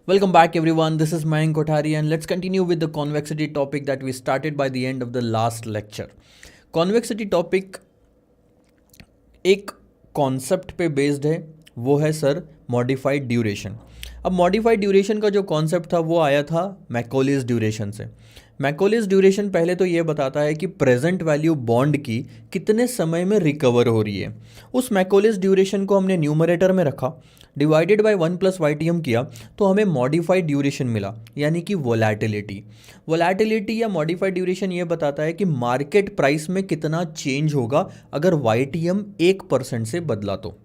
Welcome back, everyone. This is Mayank Kothari, and let's continue with the convexity topic that we started by the end of the last lecture. Convexity topic एक concept पे based है, वो है sir modified duration. अब modified duration का जो concept था वो आया था मैकॉलेज ड्यूरेशन से. मैकॉलेज ड्यूरेशन पहले तो ये बताता है कि प्रेजेंट वैल्यू बॉन्ड की कितने समय में रिकवर हो रही है. उस मैकॉलेज ड्यूरेशन को हमने न्यूमरेटर में रखा, डिवाइडेड बाय 1+YTM किया, तो हमें मॉडिफाइड ड्यूरेशन मिला, यानी कि वोलैटिलिटी. वोलैटिलिटी या मॉडिफाइड ड्यूरेशन ये बताता है कि मार्केट प्राइस में कितना चेंज होगा अगर YTM 1% से बदला तो.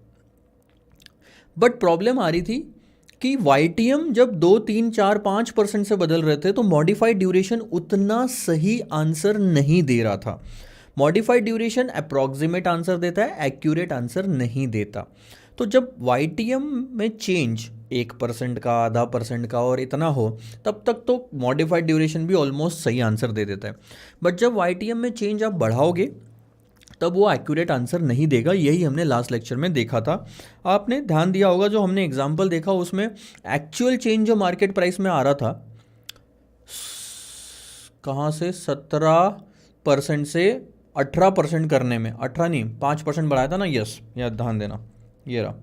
बट प्रॉब्लम आ रही थी कि YTM जब 2, 3, 4, 5% से बदल रहे थे तो मॉडिफाइड ड्यूरेशन उतना सही आंसर नहीं दे रहा था. मॉडिफाइड ड्यूरेशन अप्रॉक्सीमेट आंसर देता है, एक्यूरेट आंसर नहीं देता. तो जब YTM में चेंज 1% का, ½ % का और इतना हो, तब तक तो मॉडिफाइड ड्यूरेशन भी ऑलमोस्ट सही आंसर दे देता है. बट जब YTM में चेंज आप बढ़ाओगे तब वो एक्यूरेट आंसर नहीं देगा. यही हमने लास्ट लेक्चर में देखा था. आपने ध्यान दिया होगा, जो हमने एग्जाम्पल देखा उसमें एक्चुअल चेंज जो मार्केट प्राइस में आ रहा था, कहाँ से 17% से 18% करने में, 18 नहीं 5% बढ़ाया था ना. यस, याद ध्यान देना, ये रहा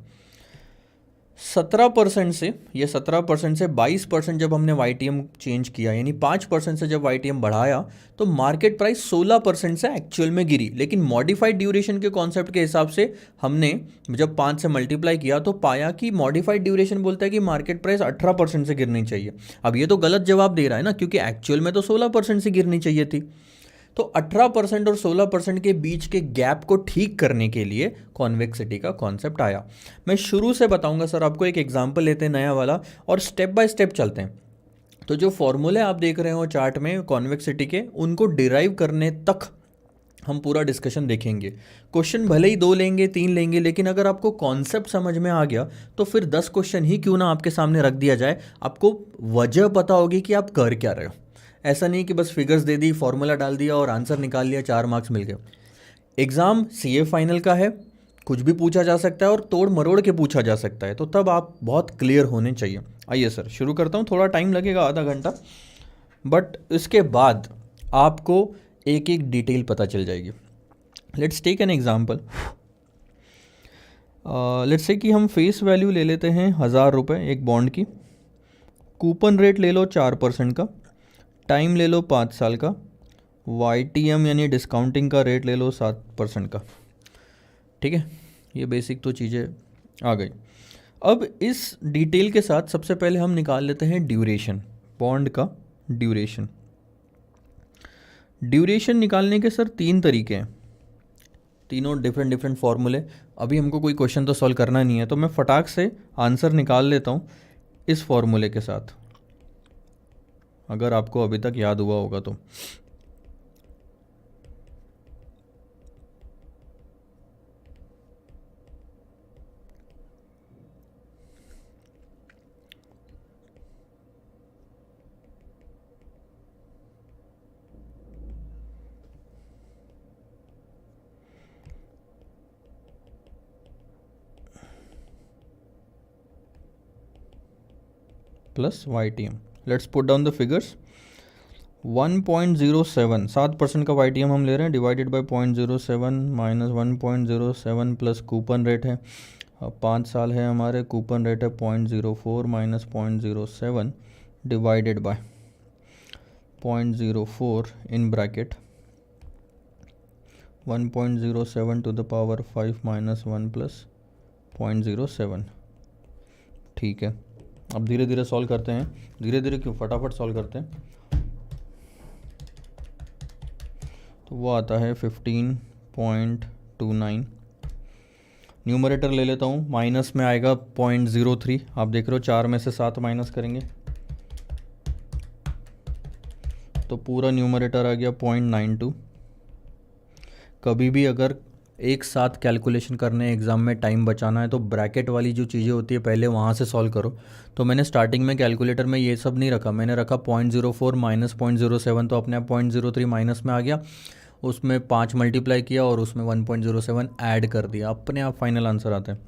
17% से, ये 17% से 22% जब हमने YTM चेंज किया, यानी 5% से जब YTM बढ़ाया तो मार्केट प्राइस 16% से एक्चुअल में गिरी. लेकिन मॉडिफाइड ड्यूरेशन के कॉन्सेप्ट के हिसाब से हमने जब 5 से मल्टीप्लाई किया तो पाया कि मॉडिफाइड ड्यूरेशन बोलता है कि मार्केट प्राइस 18% से गिरनी चाहिए. अब ये तो गलत जवाब दे रहा है ना, क्योंकि एक्चुअल में तो 16% से गिरनी चाहिए थी. तो 18% और 16% के बीच के गैप को ठीक करने के लिए कॉन्वेक्सिटी का कॉन्सेप्ट आया. मैं शुरू से बताऊंगा सर आपको. एक एग्जांपल लेते हैं नया वाला और स्टेप बाय स्टेप चलते हैं. तो जो फॉर्मूले आप देख रहे हो चार्ट में कॉन्वेक्सिटी के, उनको डिराइव करने तक हम पूरा डिस्कशन देखेंगे. क्वेश्चन भले ही 2 लेंगे 3 लेंगे, लेकिन अगर आपको कॉन्सेप्ट समझ में आ गया तो फिर 10 क्वेश्चन ही क्यों ना आपके सामने रख दिया जाए, आपको वजह पता होगी कि आप कर क्या रहे हो. ऐसा नहीं कि बस फिगर्स दे दी, फॉर्मूला डाल दिया और आंसर निकाल लिया, 4 मार्क्स मिल गए. एग्ज़ाम CA फाइनल का है, कुछ भी पूछा जा सकता है और तोड़ मरोड़ के पूछा जा सकता है, तो तब आप बहुत क्लियर होने चाहिए. आइए सर शुरू करता हूँ. थोड़ा टाइम लगेगा, आधा घंटा, बट इसके बाद आपको एक एक डिटेल पता चल जाएगी. Let's take an example. Let's say कि हम फेस वैल्यू ले लेते हैं 1000 रुपये एक बॉन्ड की. कूपन रेट ले लो 4% का, टाइम ले लो 5 साल का, YTM यानी डिस्काउंटिंग का रेट ले लो 7% का. ठीक है, ये बेसिक तो चीज़ें आ गई. अब इस डिटेल के साथ सबसे पहले हम निकाल लेते हैं ड्यूरेशन, बॉन्ड का ड्यूरेशन. ड्यूरेशन निकालने के सर 3 तरीके हैं, तीनों डिफरेंट फॉर्मूले. अभी हमको कोई क्वेश्चन तो सॉल्व करना नहीं है, तो मैं फटाक से आंसर निकाल लेता हूँ इस फॉर्मूले के साथ, अगर आपको अभी तक याद हुआ होगा तो. Plus YTM. Let's put down the figures. 1.07, 7% का YTM हम ले रहे हैं, divided by 0.07 minus 1.07 plus coupon rate है. 5 साल है हमारे, कूपन रेट है 0.04 minus 0.07 divided by 0.04 in bracket 1.07 to the power 5 minus 1 plus 0.07. ठीक है, अब धीरे धीरे सॉल्व करते हैं. धीरे धीरे क्यों, फटाफट सॉल्व करते हैं. तो वो आता है 15.29. न्यूमरेटर ले लेता हूँ, माइनस में आएगा 0.03. आप देख रहे हो 4 में से 7 माइनस करेंगे तो पूरा न्यूमरेटर आ गया 0.92. कभी भी अगर एक साथ कैलकुलेशन करने एग्ज़ाम में टाइम बचाना है तो ब्रैकेट वाली जो चीज़ें होती है पहले वहाँ से सॉल्व करो. तो मैंने स्टार्टिंग में कैलकुलेटर में ये सब नहीं रखा, मैंने रखा 0.04 माइनस 0.07, तो अपने आप 0.03 माइनस में आ गया. उसमें 5 मल्टीप्लाई किया और उसमें 1.07 ऐड कर दिया, अपने आप फाइनल आंसर आता है.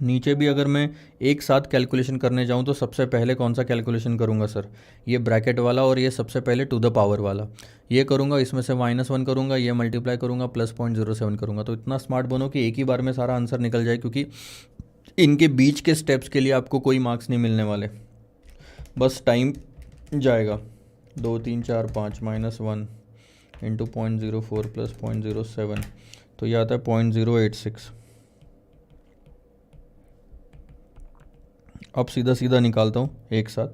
नीचे भी अगर मैं एक साथ कैलकुलेशन करने जाऊँ तो सबसे पहले कौन सा कैलकुलेशन करूँगा सर, ये ब्रैकेट वाला और ये सबसे पहले टू द पावर वाला, ये करूँगा, इसमें से -1 करूँगा, ये मल्टीप्लाई करूँगा, प्लस 0.07 करूँगा। तो इतना स्मार्ट बनो कि एक ही बार में सारा आंसर निकल जाए, क्योंकि इनके बीच के स्टेप्स के लिए आपको कोई मार्क्स नहीं मिलने वाले, बस टाइम जाएगा। 2 3 4 5 -1 इंटू 0.04 प्लस 0.07, तो ये आता है 0.086। अब सीधा सीधा निकालता हूँ एक साथ,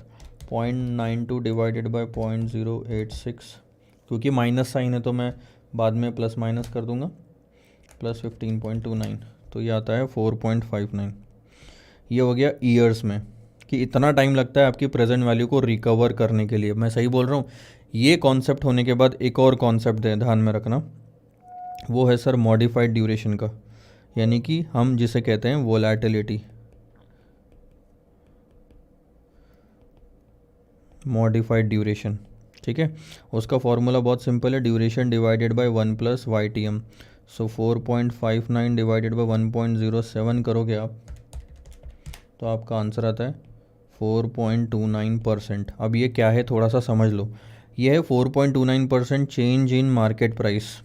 0.92 डिवाइडेड बाय 0.086, क्योंकि माइनस साइन है तो मैं बाद में प्लस माइनस कर दूंगा, प्लस 15.29, तो ये आता है 4.59। ये हो गया ईयर्स में, कि इतना टाइम लगता है आपकी प्रेजेंट वैल्यू को रिकवर करने के लिए। मैं सही बोल रहा हूँ? ये कॉन्सेप्ट होने के बाद एक और कॉन्सेप्ट है, ध्यान में रखना, वो है सर मॉडिफाइड ड्यूरेशन का, यानी कि हम जिसे कहते हैं वोलेटिलिटी, मॉडिफाइड ड्यूरेशन। ठीक है, उसका फॉर्मूला बहुत सिंपल है, duration divided bye 1 plus YTM। So 4.59 divided by 1.07 करोगे आप, तो आपका आंसर आता है 4.29%। अब ये क्या है थोड़ा सा समझ लो, ये है 4.29% change in market price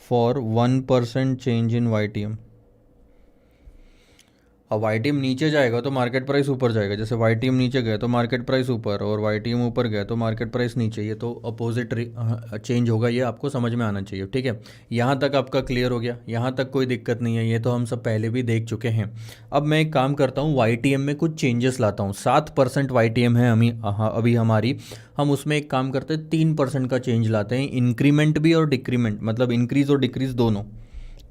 for 1% change in YTM। अब YTM नीचे जाएगा तो मार्केट प्राइस ऊपर जाएगा, जैसे YTM नीचे गया तो मार्केट प्राइस ऊपर, और YTM ऊपर गया तो मार्केट प्राइस नीचे, ये तो अपोजिट चेंज होगा, ये आपको समझ में आना चाहिए। ठीक है, यहाँ तक आपका क्लियर हो गया, यहाँ तक कोई दिक्कत नहीं है, ये तो हम सब पहले भी देख चुके हैं। अब मैं एक काम करता हूँ, YTM में कुछ चेंजेस लाता हूँ। 7% YTM है अभी हमारी, हम उसमें एक काम करते हैं 3% का चेंज लाते हैं, इंक्रीमेंट भी और डिक्रीमेंट, मतलब इंक्रीज़ और डिक्रीज़ दोनों।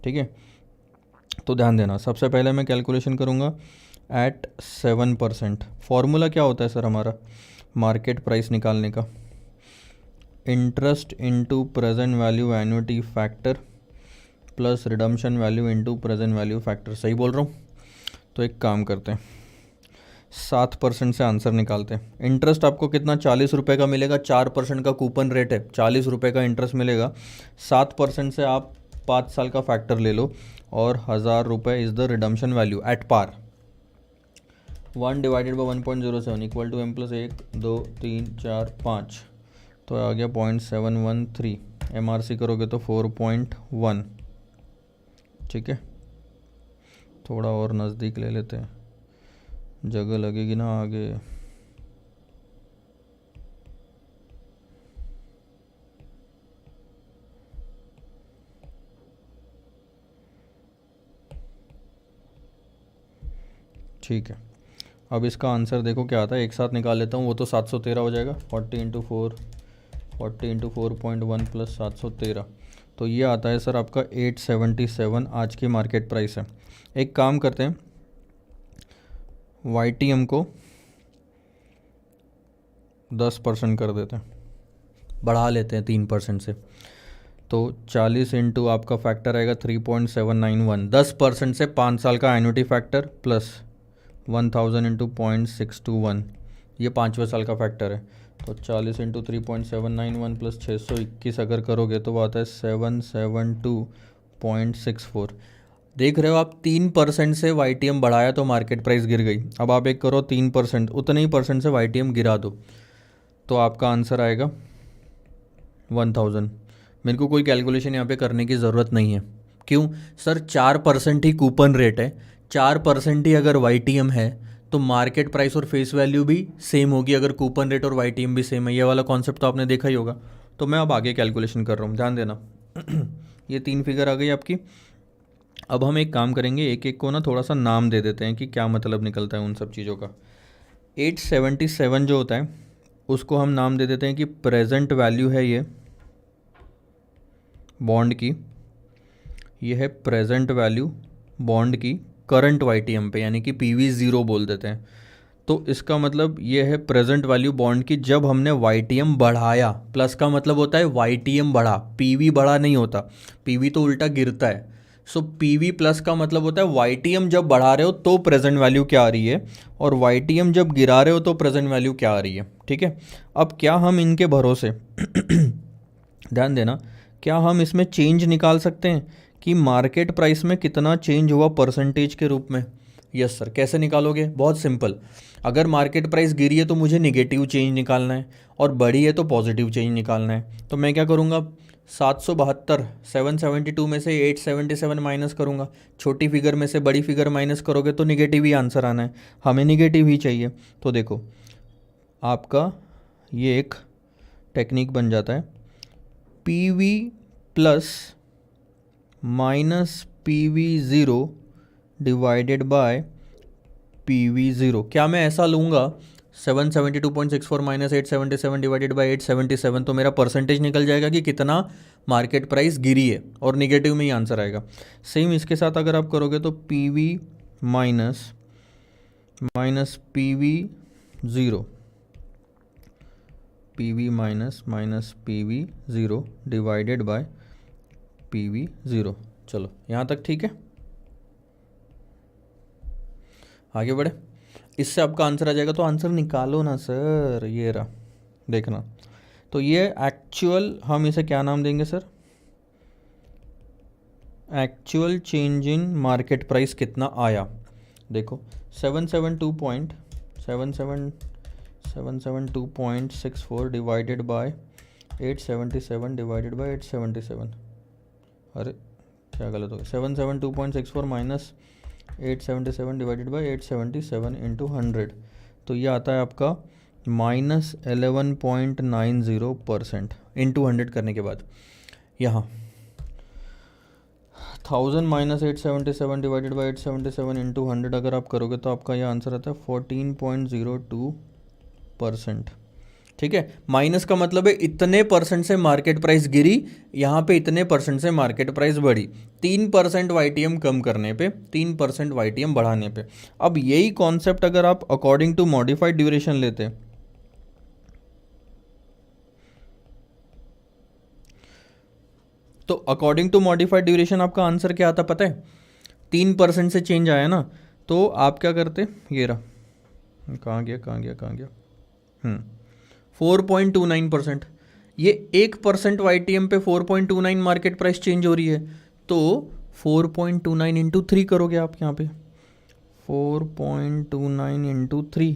ठीक है, तो ध्यान देना, सबसे पहले मैं कैलकुलेशन करूँगा एट 7%। फॉर्मूला क्या होता है सर हमारा मार्केट प्राइस निकालने का? Interest into present value annuity factor plus redemption value into present value factor. सही बोल रहा हूँ? तो एक काम करते हैं, 7% से आंसर निकालते हैं। इंटरेस्ट आपको कितना 40 रुपये का मिलेगा, 4% का कूपन रेट है, 40 रुपये का इंटरेस्ट मिलेगा। 7% से आप 5 साल का फैक्टर ले लो, और 1000 रुपये is the redemption value at par. 1 divided by 1.07 equal to m plus 1 2 3 4 5, तो आ गया 0.713। MRC करोगे तो 4.1। ठीक है, थोड़ा और नज़दीक ले लेते हैं, जगह लगेगी ना आगे। ठीक है, अब इसका आंसर देखो क्या आता है, एक साथ निकाल लेता हूँ, वो तो 713 हो जाएगा। 40 इंटू 4.1 प्लस 713, तो ये आता है सर आपका 877 आज की मार्केट प्राइस है। एक काम करते हैं, YTM को 10% कर देते हैं, बढ़ा लेते हैं 3% से, तो 40 इंटू आपका फैक्टर आएगा 3.791। 10% से 5 साल का एन्युटी फैक्टर प्लस 1000 इंटू 0.621, ये 5वें साल का फैक्टर है। तो 40 इंटू 3.791 प्लस 621 अगर करोगे तो वो आता है 772.64। देख रहे हो आप, 3% से YTM बढ़ाया तो मार्केट प्राइस गिर गई। अब आप एक करो 3%, उतने ही परसेंट से YTM गिरा दो, तो आपका आंसर आएगा 1000। मेरे को कोई कैलकुलेशन यहाँ पे करने की ज़रूरत नहीं है। क्यों सर? 4% ही कूपन रेट है, 4% ही अगर YTM है तो मार्केट प्राइस और फेस वैल्यू भी सेम होगी, अगर कूपन रेट और YTM भी सेम है। ये वाला कॉन्सेप्ट तो आपने देखा ही होगा। तो मैं अब आगे कैलकुलेशन कर रहा हूँ, ध्यान देना। ये 3 फिगर आ गई आपकी। अब हम एक काम करेंगे, एक एक को ना थोड़ा सा नाम दे देते हैं कि क्या मतलब निकलता है उन सब चीज़ों का। 877 जो होता है उसको हम नाम दे देते हैं कि प्रेजेंट वैल्यू है ये बॉन्ड की, ये है प्रेजेंट वैल्यू बॉन्ड की करंट YTM पे, यानी कि PV0 बोल देते हैं। तो इसका मतलब ये है प्रेजेंट वैल्यू बॉन्ड की जब हमने YTM बढ़ाया। प्लस का मतलब होता है YTM बढ़ा, PV बढ़ा नहीं होता, PV तो उल्टा गिरता है। सो PV प्लस का मतलब होता है YTM जब बढ़ा रहे हो तो प्रेजेंट वैल्यू क्या आ रही है, और YTM जब गिरा रहे हो तो प्रेजेंट वैल्यू क्या आ रही है। ठीक है, अब क्या हम इनके भरोसे ध्यान देना, क्या हम इसमें चेंज निकाल सकते हैं कि मार्केट प्राइस में कितना चेंज हुआ परसेंटेज के रूप में। यस सर, कैसे निकालोगे? बहुत सिंपल, अगर मार्केट प्राइस गिरी है तो मुझे निगेटिव चेंज निकालना है और बढ़ी है तो पॉजिटिव चेंज निकालना है। तो मैं क्या करूँगा, 772 772 में से 877 माइनस करूँगा, छोटी फिगर में से बड़ी फिगर माइनस करोगे तो निगेटिव ही आंसर आना है, हमें निगेटिव ही चाहिए। तो देखो आपका ये एक टेक्निक बन जाता है, P V plus minus P V zero divided by P V zero. क्या मैं ऐसा लूँगा 772.64 माइनस 877 डिवाइडेड बाई 877, तो मेरा परसेंटेज निकल जाएगा कि कितना मार्केट प्राइस गिरी है और निगेटिव में ही आंसर आएगा। सेम इसके साथ अगर आप करोगे तो P V minus P V zero, P V minus P V zero divided by P V zero. चलो यहाँ तक ठीक है, आगे बढ़े। इससे आपका आंसर आ जाएगा, तो आंसर निकालो ना सर, ये रहा देखना। तो ये एक्चुअल, हम इसे क्या नाम देंगे sir, actual change in market price कितना आया। देखो 772.64 डिवाइडेड बाय 877 डिवाइडेड बाय 877, अरे क्या गलत हो गया, 772.64 माइनस 877 डिवाइडेड बाई 877 इंटू 100, तो ये आता है आपका माइनस 11.90% इंटू 100 करने के बाद यहाँ 1000 माइनस 877 डिवाइडेड बाई 877 इंटू 100 अगर आप करोगे तो आपका यह आंसर आता है 14.02%। ठीक है, माइनस का मतलब है इतने परसेंट से मार्केट प्राइस गिरी, यहाँ पे इतने परसेंट से मार्केट प्राइस बढ़ी, 3% वाईटीएम कम करने पे, 3% वाईटीएम बढ़ाने पे। अब यही कॉन्सेप्ट अगर आप अकॉर्डिंग टू मॉडिफाइड ड्यूरेशन लेते तो अकॉर्डिंग टू मॉडिफाइड ड्यूरेशन आपका आंसर क्या आता पता है, 3% से चेंज आया ना, तो आप क्या करते, ये रहा, कहाँ गया 4.29%। ये 1% वाईटीएम पे 4.29 मार्केट प्राइस चेंज हो रही है, तो 4.29 इंटू 3 करोगे आप यहाँ पे, 4.29 इंटू 3,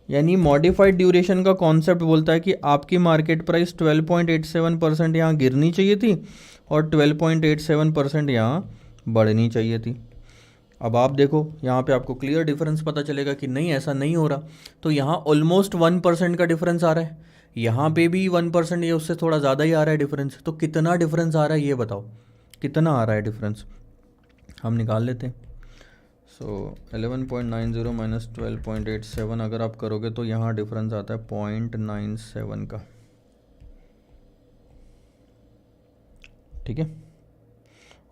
यानी मॉडिफाइड ड्यूरेशन का कॉन्सेप्ट बोलता है कि आपकी मार्केट प्राइस 12.87% यहाँ गिरनी चाहिए थी और 12.87% यहाँ बढ़नी चाहिए थी। अब आप देखो यहाँ पे आपको क्लियर डिफरेंस पता चलेगा कि नहीं ऐसा नहीं हो रहा, तो यहाँ ऑलमोस्ट 1% का डिफरेंस आ रहा है, यहाँ पे भी 1%, ये उससे थोड़ा ज़्यादा ही आ रहा है डिफरेंस। तो कितना डिफरेंस आ रहा है ये बताओ, कितना आ रहा है डिफरेंस, हम निकाल लेते हैं। सो 11.90 माइनस 12.87 अगर आप करोगे तो यहाँ डिफरेंस आता है 0.97 का। ठीक है,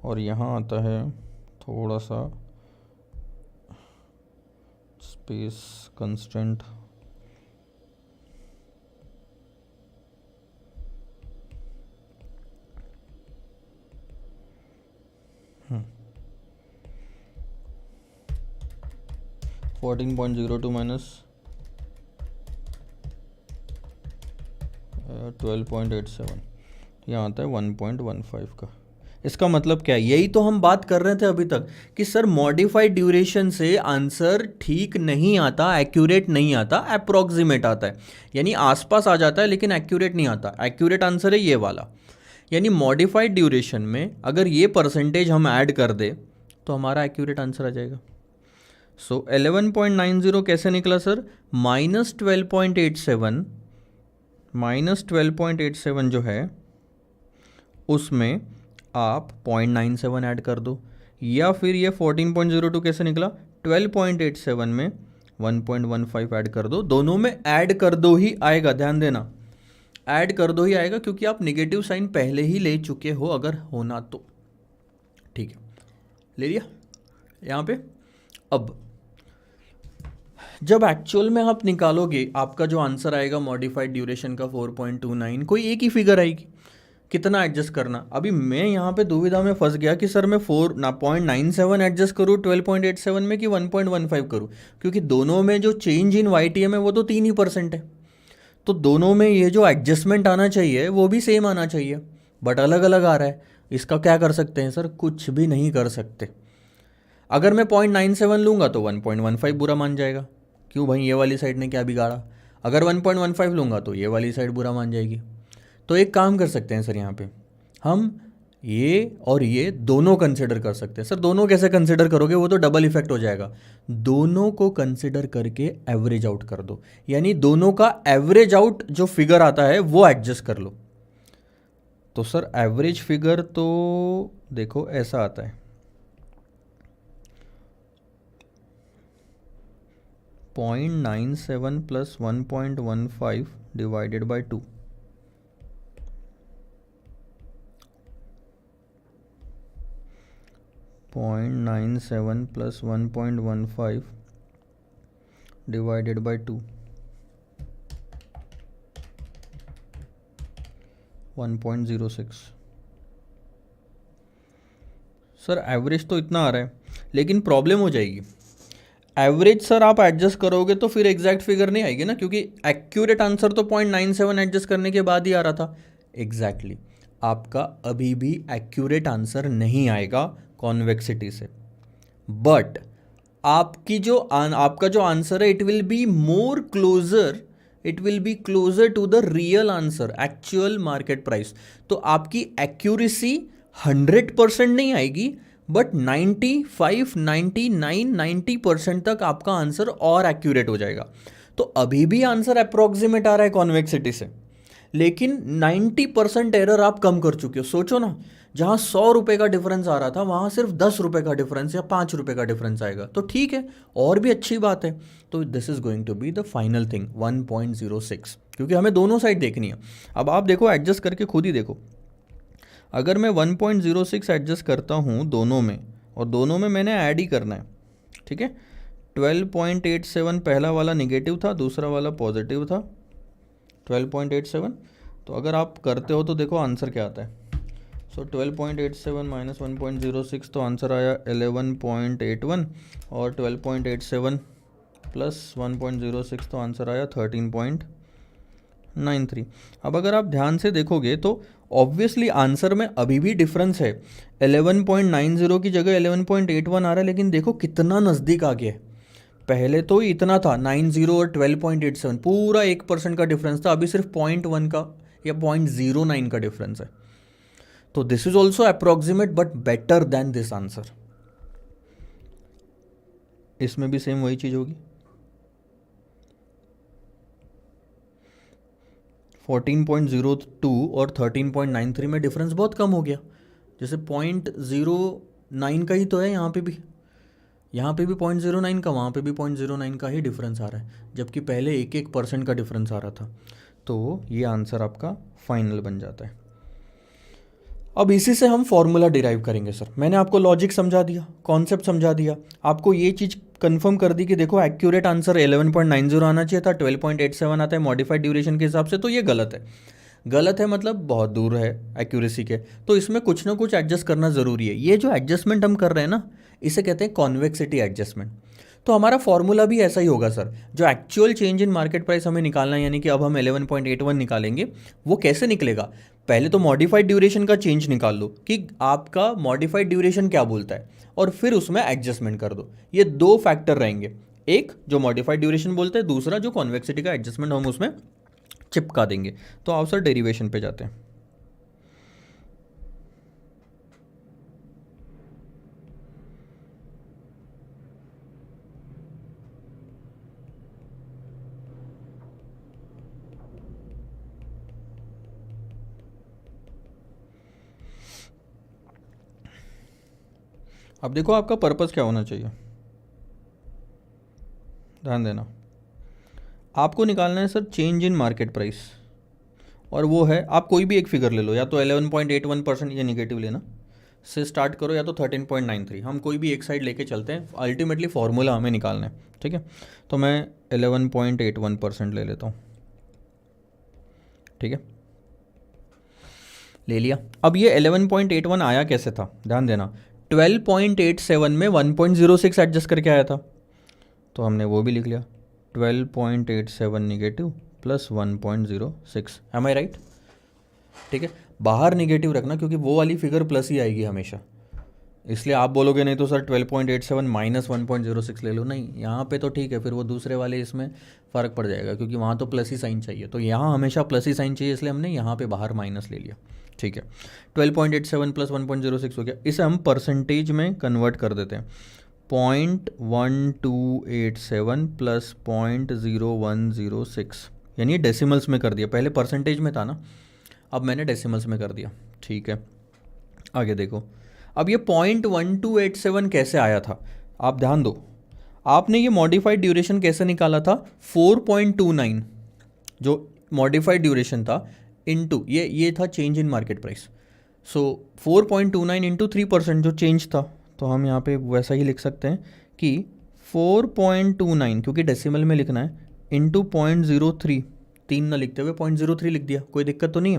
और यहाँ आता है थोड़ा सा स्पेस कंस्टेंट, हम्म 14.02 माइनस 12.87, यहाँ आता है 1.15 का। इसका मतलब क्या है, यही तो हम बात कर रहे थे अभी तक कि सर मॉडिफाइड ड्यूरेशन से आंसर ठीक नहीं आता, एक्यूरेट नहीं आता, अप्रोक्सीमेट आता है, यानी आसपास आ जाता है लेकिन एक्यूरेट नहीं आता। एक्यूरेट आंसर है ये वाला, यानी मॉडिफाइड ड्यूरेशन में अगर ये परसेंटेज हम ऐड कर दे तो हमारा एक्यूरेट आंसर आ जाएगा। सो 11.90 कैसे निकला सर, माइनस 12.87 जो है उसमें आप 0.97 ऐड कर दो, या फिर ये 14.02 कैसे निकला, 12.87 में 1.15 ऐड कर दो, दोनों में ऐड कर दो ही आएगा, ध्यान देना ऐड कर दो ही आएगा, क्योंकि आप नेगेटिव साइन पहले ही ले चुके हो अगर होना तो। ठीक है, ले लिया यहाँ पे। अब जब एक्चुअल में आप निकालोगे आपका जो आंसर आएगा मॉडिफाइड ड्यूरेशन का 4.29, कोई एक ही फिगर आएगी, कितना एडजस्ट करना। अभी मैं यहाँ पे दुविधा में फंस गया कि सर मैं 0.97 एडजस्ट करूँ 12.87 में कि 1.15 करूँ, क्योंकि दोनों में जो चेंज इन वाईटीएम है वो तो 3% है, तो दोनों में ये जो एडजस्टमेंट आना चाहिए वो भी सेम आना चाहिए, बट अलग अलग आ रहा है। इसका क्या कर सकते हैं सर? कुछ भी नहीं कर सकते। अगर मैं 0.97 लूँगा तो 1.15 बुरा मान जाएगा। क्यों भाई, ये वाली साइड ने क्या बिगाड़ा? अगर 1.15 लूँगा तो ये वाली साइड बुरा मान जाएगी। तो एक काम कर सकते हैं सर, यहाँ पे हम ये और ये दोनों कंसिडर कर सकते हैं। सर दोनों कैसे कंसिडर करोगे? वो तो डबल इफेक्ट हो जाएगा। दोनों को कंसिडर करके एवरेज आउट कर दो, यानी दोनों का एवरेज आउट जो फिगर आता है वो एडजस्ट कर लो। तो सर एवरेज फिगर तो देखो ऐसा आता है, 0.97 plus 1.15 divided by 2। Point 97 plus 1.15 divided by 2, 1.06। Sir average तो इतना आ रहा है, लेकिन प्रॉब्लम हो जाएगी। एवरेज सर आप एडजस्ट करोगे तो फिर एग्जैक्ट फिगर नहीं आएगी ना, क्योंकि एक्यूरेट आंसर तो 0.97 एडजस्ट करने के बाद ही आ रहा था। एग्जैक्टली आपका अभी भी एक्यूरेट आंसर नहीं आएगा कॉन्वेक्सिटी से, बट आपका जो आंसर है it will be more closer, it will be closer to the real answer, actual market price. तो आपकी एक्यूरेसी 100% नहीं आएगी, बट 95, 99, 90% तक आपका आंसर और एक्यूरेट हो जाएगा। तो अभी भी आंसर अप्रोक्सीमेट आ रहा है कॉन्वेक्सिटी से, लेकिन 90% एरर आप कम कर चुके हो। सोचो ना, जहाँ 100 रुपये का डिफरेंस आ रहा था वहाँ सिर्फ 10 रुपये का डिफरेंस या 5 रुपये का डिफरेंस आएगा, तो ठीक है, और भी अच्छी बात है। तो this is going to be the final thing 1.06, क्योंकि हमें दोनों साइड देखनी है। अब आप देखो, एडजस्ट करके खुद ही देखो। अगर मैं 1.06 एडजस्ट करता हूँ दोनों में, और दोनों में मैंने ऐड ही करना है, ठीक है। 12.87 पहला वाला निगेटिव था, दूसरा वाला पॉजिटिव था, 12.87। तो अगर आप करते हो तो देखो आंसर क्या आता है। सो 12.87 माइनस 1.06, तो आंसर आया 11.81, और 12.87 प्लस 1.06 तो आंसर आया 13.93। अब अगर आप ध्यान से देखोगे तो ऑब्वियसली आंसर में अभी भी डिफरेंस है, 11.90 की जगह 11.81 आ रहा है, लेकिन देखो कितना नज़दीक आ गया है। पहले तो इतना था 90 और 12.87, पूरा 1% का डिफरेंस था, अभी सिर्फ 0.1 का या 0.09 का डिफरेंस है। तो this is also approximate but better than this answer. इसमें भी सेम वही चीज होगी, 14.02 और 13.93 में डिफरेंस बहुत कम हो गया। जैसे 0.09 का ही तो है यहाँ पे भी 0.09 का, वहाँ पे भी 0.09 का ही डिफरेंस आ रहा है, जबकि पहले 1% का डिफरेंस आ रहा था। तो ये आंसर आपका फाइनल बन जाता है। अब इसी से हम फॉर्मूला डिराइव करेंगे सर। मैंने आपको लॉजिक समझा दिया, कॉन्सेप्ट समझा दिया, आपको ये चीज़ कंफर्म कर दी कि देखो एक्यूरेट आंसर 11.90 आना चाहिए था, 12.87 आता है मॉडिफाइड ड्यूरेशन के हिसाब से, तो ये गलत है। गलत है मतलब बहुत दूर है एक्यूरेसी के, तो इसमें कुछ ना कुछ एडजस्ट करना ज़रूरी है। ये जो एडजस्टमेंट हम कर रहे हैं ना, इसे कहते हैं कॉन्वेक्सिटी एडजस्टमेंट। तो हमारा फॉर्मूला भी ऐसा ही होगा सर। जो actual change in market price हमें निकालना है, यानी कि अब हम 11.81 निकालेंगे, वो कैसे निकलेगा? पहले तो मॉडिफाइड ड्यूरेशन का चेंज निकाल लो कि आपका मॉडिफाइड ड्यूरेशन क्या बोलता है, और फिर उसमें एडजस्टमेंट कर दो। ये दो फैक्टर रहेंगे, एक जो मॉडिफाइड ड्यूरेशन बोलता है, दूसरा जो कॉन्वेक्सिटी का एडजस्टमेंट हम उसमें चिपका देंगे। तो आओ सर डेरिवेशन पे जाते हैं। अब देखो आपका पर्पस क्या होना चाहिए, ध्यान देना। आपको निकालना है sir change in market price, और वो है, आप कोई भी एक फिगर ले लो, या तो 11.81% ये निगेटिव लेना से स्टार्ट करो, या तो 13.93, हम कोई भी एक साइड लेके चलते हैं। अल्टीमेटली फॉर्मूला हमें निकालना है, ठीक है। तो मैं 11.81% ले लेता हूँ, ठीक है, ले लिया। अब ये 11.81 आया कैसे था, ध्यान देना। 12.87 में 1.06 एडजस्ट करके आया था, तो हमने वो भी लिख लिया, 12.87 निगेटिव प्लस 1.06, एम आई राइट? ठीक है, बाहर निगेटिव रखना, क्योंकि वो वाली फिगर प्लस ही आएगी हमेशा। इसलिए आप बोलोगे नहीं तो सर 12.87 माइनस 1.06 ले लो, नहीं यहाँ पे तो ठीक है, फिर वो दूसरे वाले इसमें फ़र्क पड़ जाएगा, क्योंकि वहाँ तो प्लस ही साइन चाहिए, तो यहाँ हमेशा प्लस ही साइन चाहिए, इसलिए हमने यहाँ पे बाहर माइनस ले लिया। ठीक है, 12.87 प्लस 1.06 हो गया। इसे हम परसेंटेज में कन्वर्ट कर देते हैं। 0.1287 प्लस 0.0106, यानी डेसिमल्स में कर दिया, पहले परसेंटेज में था ना, अब मैंने डेसिमल्स में कर दिया। ठीक है, आगे देखो। अब ये 0.1287 कैसे आया था, आप ध्यान दो। आपने ये मॉडिफाइड ड्यूरेशन कैसे निकाला था, 4.29 जो मॉडिफाइड ड्यूरेशन था इनटू ये था change in market price. So 4.29 into 3% जो चेंज था, तो हम यहाँ पे वैसा ही लिख सकते हैं कि 4.29, क्योंकि डेसिमल में लिखना है, इंटू 0.03, 3 ना लिखते हुए 0.03 लिख दिया, कोई दिक्कत तो नहीं है,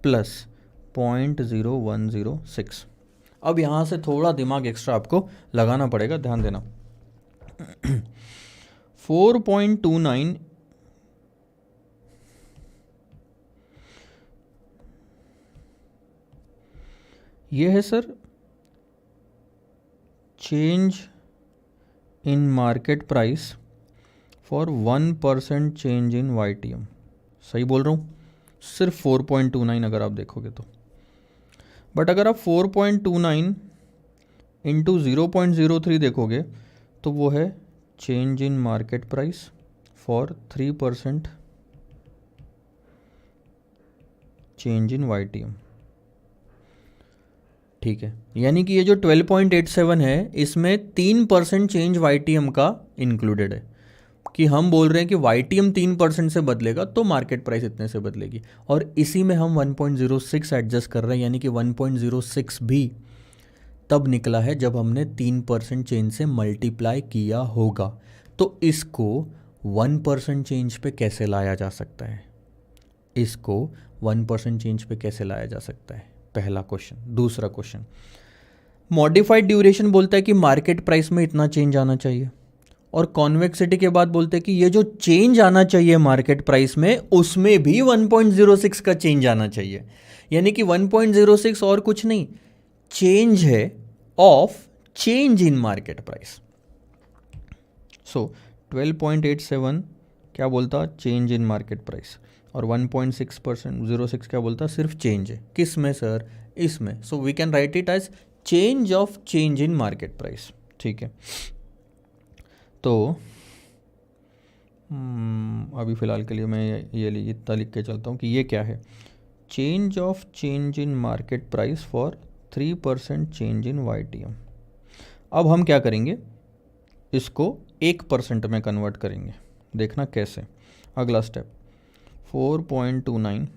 प्लस 0.0106। अब यहाँ से थोड़ा दिमाग एक्स्ट्रा आपको लगाना पड़ेगा, ध्यान देना। 4.29 ये है sir change in market price for 1% change in YTM। सही बोल रहा हूँ, सिर्फ 4.29 अगर आप देखोगे तो। बट अगर आप 4.29 इंटू 0.03 देखोगे तो वो है change in market price for 3% change in YTM। ठीक है, यानी कि ये जो 12.87 है इसमें 3% चेंज YTM का इंक्लूडेड है, कि हम बोल रहे हैं कि YTM 3% से बदलेगा तो मार्केट प्राइस इतने से बदलेगी, और इसी में हम 1.06 एडजस्ट कर रहे हैं, यानी कि 1.06 भी तब निकला है जब हमने 3% चेंज से मल्टीप्लाई किया होगा। तो इसको 1% चेंज पे कैसे लाया जा सकता है, इसको 1% चेंज पे कैसे लाया जा सकता है, पहला क्वेश्चन। दूसरा क्वेश्चन, मॉडिफाइड ड्यूरेशन बोलता है कि मार्केट प्राइस में इतना चेंज आना चाहिए, और कॉन्वेक्सिटी के बाद बोलते हैं कि ये जो चेंज आना चाहिए मार्केट प्राइस में उसमें भी 1.06 का चेंज आना चाहिए, यानी कि 1.06 और कुछ नहीं, चेंज है of change in market price. So 12.87 क्या बोलता, चेंज इन मार्केट प्राइस, और 1.6% क्या बोलता, सिर्फ चेंज है। किस में सर, इसमें। So we can write it as change of change in market price. ठीक है, तो अभी फ़िलहाल के लिए मैं ये इतना लिख के चलता हूँ कि ये क्या है, change of change in market price for 3% change in YTM। अब हम क्या करेंगे, इसको 1% में कन्वर्ट करेंगे, देखना कैसे। अगला स्टेप, 4.29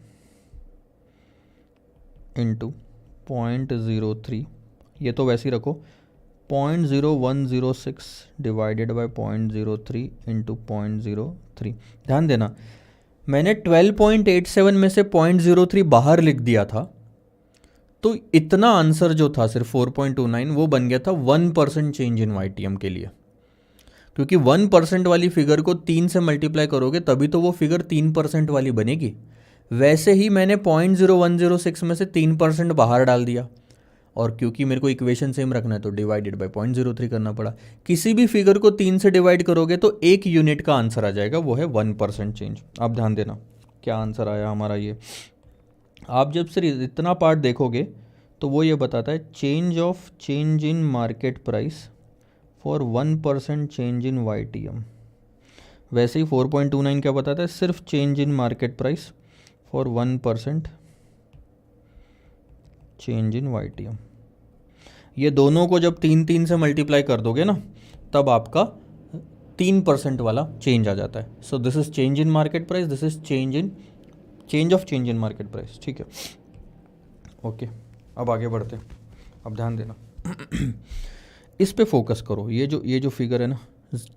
इंटू 0.03, ये तो वैसे ही रखो, 0.0106 डिवाइडेड बाई 0.03 इंटू 0.03। ध्यान देना, मैंने 12.87 में से 0.03 बाहर लिख दिया था, तो इतना आंसर जो था सिर्फ 4.29 वो बन गया था 1% चेंज इन YTM के लिए, क्योंकि 1% वाली फिगर को 3 से मल्टीप्लाई करोगे तभी तो वो फिगर 3% वाली बनेगी। वैसे ही मैंने 0.0106 में से 3% बाहर डाल दिया, और क्योंकि मेरे को इक्वेशन सेम रखना है तो डिवाइडेड बाय 0.03 करना पड़ा। किसी भी फिगर को 3 से डिवाइड करोगे तो एक यूनिट का आंसर आ जाएगा, वो है 1% चेंज। आप ध्यान देना क्या आंसर आया हमारा ये। आप जब सिर्फ इतना पार्ट देखोगे तो वो ये बताता है change of change in market price for 1% change in YTM। वैसे ही 4.29 क्या बताता है, सिर्फ change in market price for 1% change in YTM। ये दोनों को जब 3 से मल्टीप्लाई कर दोगे ना, तब आपका 3% वाला चेंज आ जाता है। So this is change in market price, this is change of change in market price. ठीक है, ओके, अब आगे बढ़ते हैं। अब ध्यान देना इस पे फोकस करो, ये जो फिगर है ना,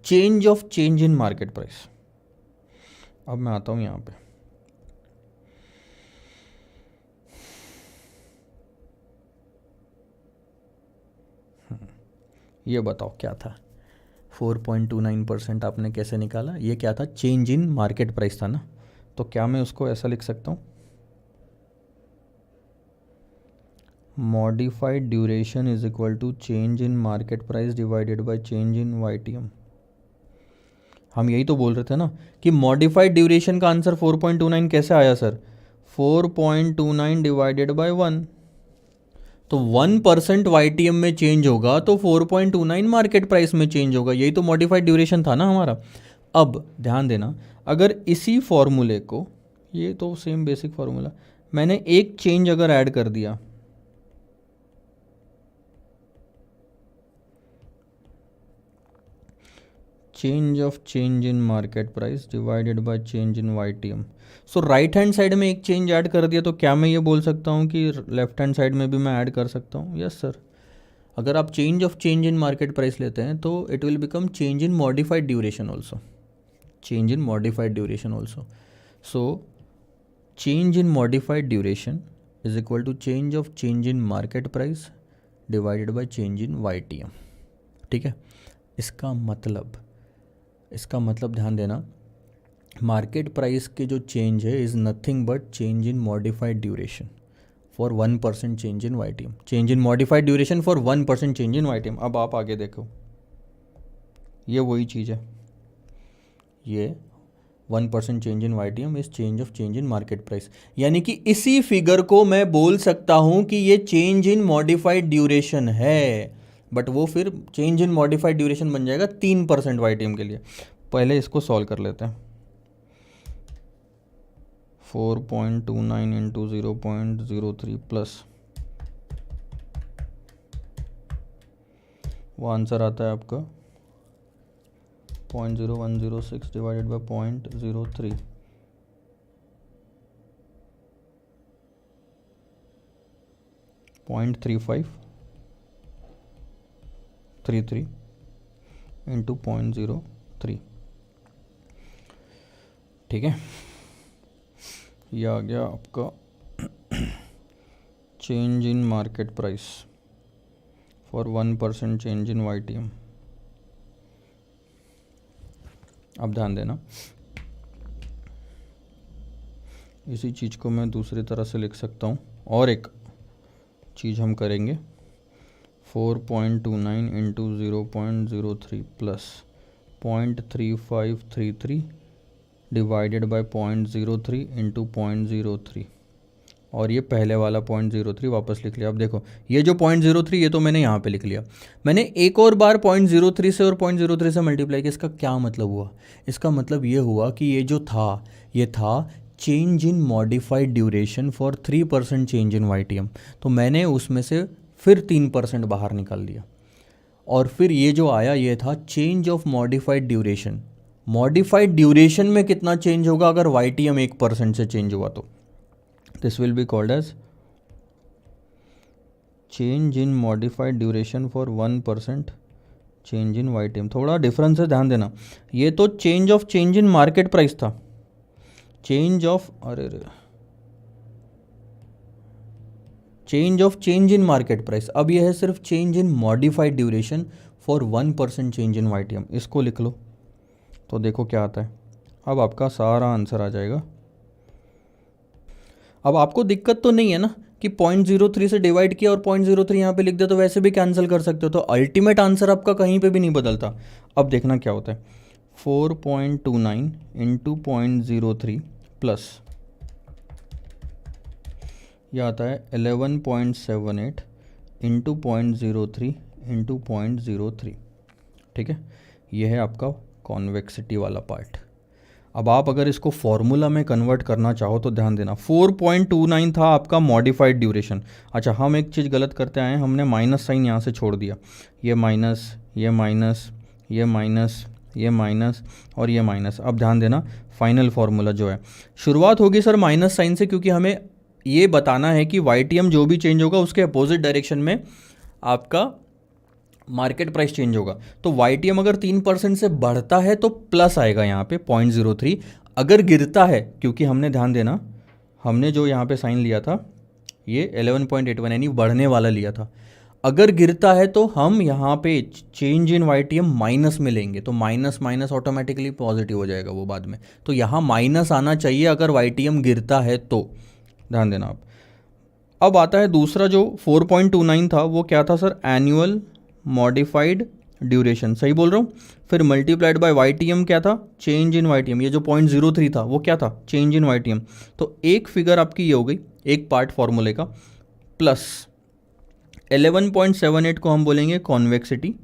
change of change in market price. अब मैं आता हूँ यहाँ पे, ये बताओ क्या था, 4.29% आपने कैसे निकाला, ये क्या था, चेंज इन मार्केट प्राइस था ना, तो क्या मैं उसको ऐसा लिख सकता हूँ, modified duration is equal to change in market price divided by change in YTM। हम यही तो बोल रहे थे ना कि मॉडिफाइड ड्यूरेशन का आंसर 4.29 कैसे आया सर? 4.29 डिवाइडेड बाय 1, तो 1% YTM में चेंज होगा तो 4.29 मार्केट प्राइस में चेंज होगा। यही तो मॉडिफाइड ड्यूरेशन था ना हमारा। अब ध्यान देना, अगर इसी फॉर्मूले को, ये तो सेम बेसिक फॉर्मूला, मैंने एक चेंज अगर ऐड कर दिया, change in market price divided by change in YTM, so right hand side में एक चेंज ऐड कर दिया, तो क्या मैं ये बोल सकता हूँ कि लेफ्ट हैंड साइड में भी मैं ऐड कर सकता हूँ? Yes sir. अगर आप चेंज इन मार्केट प्राइस लेते हैं तो it will become change in modified duration also, change in modified duration also. So change in modified duration is equal to change in market price divided by change in YTM। ठीक है, इसका मतलब ध्यान देना, market price के जो change है is nothing but change in modified duration for 1% change in YTM, change in modified duration for 1% change in YTM। अब आप आगे देखो, ये वही चीज़ है, ये 1% change in YTM is change in market price, यानी कि इसी फिगर को मैं बोल सकता हूँ कि ये चेंज इन मॉडिफाइड ड्यूरेशन है, बट वो फिर चेंज इन मॉडिफाइड ड्यूरेशन बन जाएगा 3% YTM के लिए। पहले इसको सॉल्व कर लेते हैं। 4.29 इंटू 0.03 प्लस, वो आंसर आता है आपका 0.0106 डिवाइडेड बाय 0.03, 0.3533 इंटू 0.03। ठीक है, ये आ गया आपका change in market price for 1% change in YTM। अब ध्यान देना, इसी चीज़ को मैं दूसरी तरह से लिख सकता हूँ, और एक चीज़ हम करेंगे, 4.29 into 0.03 plus 0.3533 divided by 0.03 into 0.03, और ये पहले वाला 0.03 वापस लिख लिया। अब देखो, ये जो 0.03 ये तो मैंने यहाँ पे लिख लिया, मैंने एक और बार 0.03 से और 0.03 से मल्टीप्लाई किया। इसका क्या मतलब हुआ? इसका मतलब ये हुआ कि ये जो था, ये था change in modified duration for 3% change in YTM, तो मैंने उसमें से फिर 3% बाहर निकाल दिया, और फिर ये जो आया ये था change of modified duration. Modified duration में कितना चेंज होगा अगर YTM 1% से चेंज हुआ तो? This will be called as change in modified duration for 1% change in YTM। थोड़ा डिफरेंस है, ध्यान देना, ये तो चेंज इन मार्केट प्राइस था, चेंज इन मार्केट प्राइस। अब यह है सिर्फ change in modified duration for 1% change in YTM। इसको लिख लो तो देखो क्या आता है, अब आपका सारा आंसर आ जाएगा। अब आपको दिक्कत तो नहीं है ना कि 0.03 से डिवाइड किया और 0.03 यहाँ पे लिख दिया, तो वैसे भी कैंसिल कर सकते हो, तो अल्टीमेट आंसर आपका कहीं पे भी नहीं बदलता। अब देखना क्या होता है, 4.29 इंटू 0.03 प्लस, यह आता है 11.78 इंटू 0.03 इंटू 0.03। ठीक है, यह है आपका कॉन्वेक्सिटी वाला पार्ट। अब आप अगर इसको फॉर्मूला में कन्वर्ट करना चाहो तो ध्यान देना, 4.29 था आपका मॉडिफाइड ड्यूरेशन। अच्छा, हम एक चीज़ गलत करते आए, हमने माइनस साइन यहाँ से छोड़ दिया, ये माइनस, ये माइनस, ये माइनस, ये माइनस और ये माइनस। अब ध्यान देना, फाइनल फार्मूला जो है शुरुआत होगी सर माइनस साइन से, क्योंकि हमें ये बताना है कि YTM जो भी चेंज होगा उसके अपोजिट डायरेक्शन में आपका मार्केट प्राइस चेंज होगा। तो YTM अगर 3% से बढ़ता है तो प्लस आएगा यहाँ पे 0.03, अगर गिरता है, क्योंकि हमने ध्यान देना, हमने जो यहाँ पे साइन लिया था ये 11.81 यानी बढ़ने वाला लिया था, अगर गिरता है तो हम यहाँ पे चेंज इन YTM माइनस में लेंगे, तो माइनस माइनस ऑटोमेटिकली पॉजिटिव हो जाएगा वो बाद में, तो यहाँ माइनस आना चाहिए अगर YTM गिरता है तो। ध्यान देना आप, अब आता है दूसरा जो 4.29 था, वो क्या था सर, एनुअल मॉडिफाइड ड्यूरेशन, सही बोल रहा हूँ। फिर multiplied by Y T M क्या था, change in Y T M. ये जो 0.03 था वो क्या था, change in Y T M. तो एक फिगर आपकी ये हो गई, एक पार्ट फॉर्मूले का, प्लस 11.78 को हम बोलेंगे कॉन्वेक्सिटी,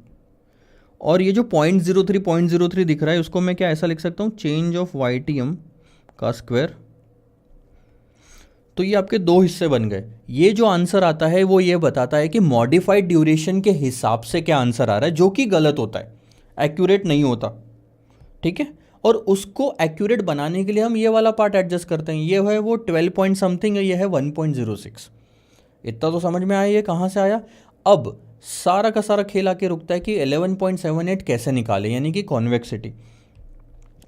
और ये जो 0.03 दिख रहा है उसको मैं क्या ऐसा लिख सकता हूँ, change of Y T M का स्क्वायर। तो ये आपके दो हिस्से बन गए। ये जो आंसर आता है वो ये बताता है कि मॉडिफाइड ड्यूरेशन के हिसाब से क्या आंसर आ रहा है, जो कि गलत होता है, एक्यूरेट नहीं होता, ठीक है। और उसको एक्यूरेट बनाने के लिए हम ये वाला पार्ट एडजस्ट करते हैं। ये है वो 12 पॉइंट समथिंग है, ये है 1.06। इतना तो समझ में आया ये कहाँ से आया। अब सारा का सारा खेल आके रुकता है कि 11.78 कैसे निकाले, यानी कि कॉन्वेक्सिटी।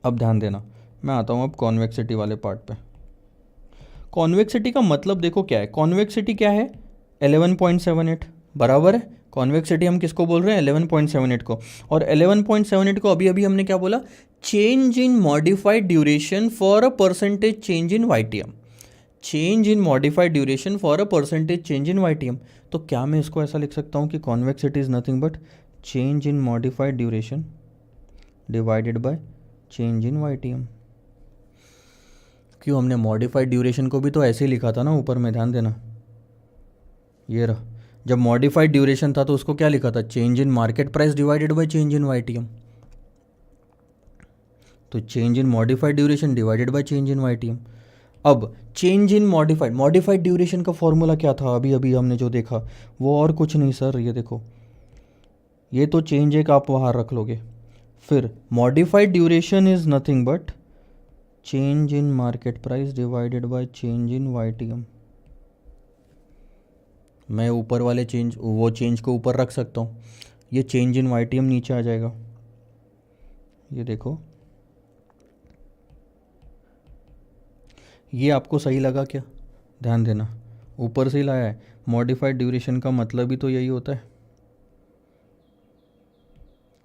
अब ध्यान देना, मैं आता हूँ अब कॉन्वेक्सिटी वाले पार्ट पे। कॉन्वेक्सिटी का मतलब देखो क्या है, कॉन्वेक्सिटी क्या है, 11.78 बराबर है। कॉन्वेक्सिटी हम किसको बोल रहे हैं, 11.78 को। और 11.78 को अभी अभी हमने क्या बोला, change in modified duration for a percentage change in YTM. Change in modified duration for a percentage change in YTM. तो क्या मैं इसको ऐसा लिख सकता हूँ कि convexity is nothing but change in modified duration divided by change in YTM. क्यों, हमने मॉडिफाइड ड्यूरेशन को भी तो ऐसे ही लिखा था ना ऊपर में, ध्यान देना। ये रहा, जब मॉडिफाइड ड्यूरेशन था तो उसको क्या लिखा था, change in market price divided by change in YTM. तो change in modified duration divided by change in YTM. अब चेंज इन मॉडिफाइड ड्यूरेशन का फॉर्मूला क्या था, अभी अभी हमने जो देखा वो और कुछ नहीं सर, ये देखो, ये तो चेंज एक आप बाहर रख लोगे, फिर modified duration is nothing but change in market price divided by change in YTM. मैं ऊपर वाले चेंज, वो चेंज को ऊपर रख सकता हूँ, ये चेंज इन वाईटीएम नीचे आ जाएगा। ये देखो, ये आपको सही लगा क्या, ध्यान देना, ऊपर से ही लाया है। मॉडिफाइड ड्यूरेशन का मतलब ही तो यही होता है।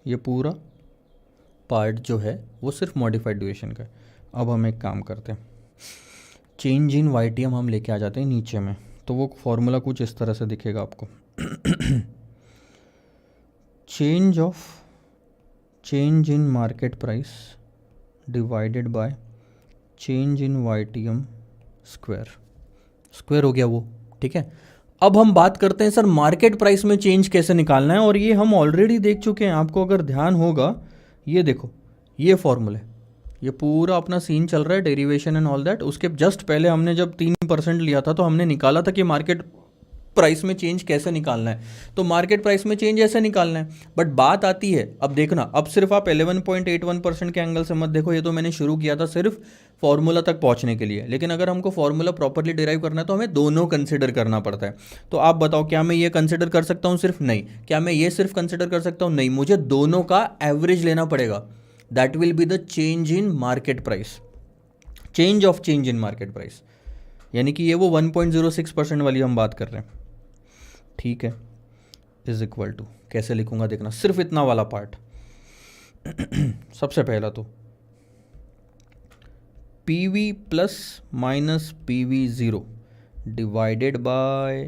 ये पूरा पार्ट जो है वो सिर्फ मॉडिफाइड ड्यूरेशन का है। अब हम एक काम करते हैं, चेंज इन वाईटीएम हम लेके आ जाते हैं नीचे में, तो वो फॉर्मूला कुछ इस तरह से दिखेगा आपको। Change in market price divided by change in YTM square हो गया वो, ठीक है। अब हम बात करते हैं सर मार्केट प्राइस में चेंज कैसे निकालना है, और ये हम ऑलरेडी देख चुके हैं। आपको अगर ध्यान होगा, ये देखो, ये फॉर्मूले, ये पूरा अपना सीन चल रहा है, डेरिवेशन एंड ऑल दैट। उसके जस्ट पहले हमने जब 3% लिया था तो हमने निकाला था कि मार्केट प्राइस में चेंज कैसे निकालना है। तो मार्केट प्राइस में चेंज ऐसे निकालना है। बट बात आती है, अब देखना, अब सिर्फ आप 11.81% के एंगल से मत देखो, ये तो मैंने शुरू किया था सिर्फ फॉर्मूला तक पहुंचने के लिए, लेकिन अगर हमको फॉर्मूला प्रॉपरली डिराइव करना है तो हमें दोनों कंसिडर करना पड़ता है। तो आप बताओ, क्या मैं ये कंसिडर कर सकता हूँ सिर्फ, नहीं। क्या मैं ये सिर्फ कंसिडर कर सकता हूँ, नहीं। मुझे दोनों का एवरेज लेना पड़ेगा। That will be the change in market price, change in market price, यानी कि ये वो 1.06% वाली हम बात कर रहे हैं, ठीक है। इज इक्वल टू कैसे लिखूंगा देखना, सिर्फ इतना वाला पार्ट। सबसे पहला तो PV plus minus PV zero divided by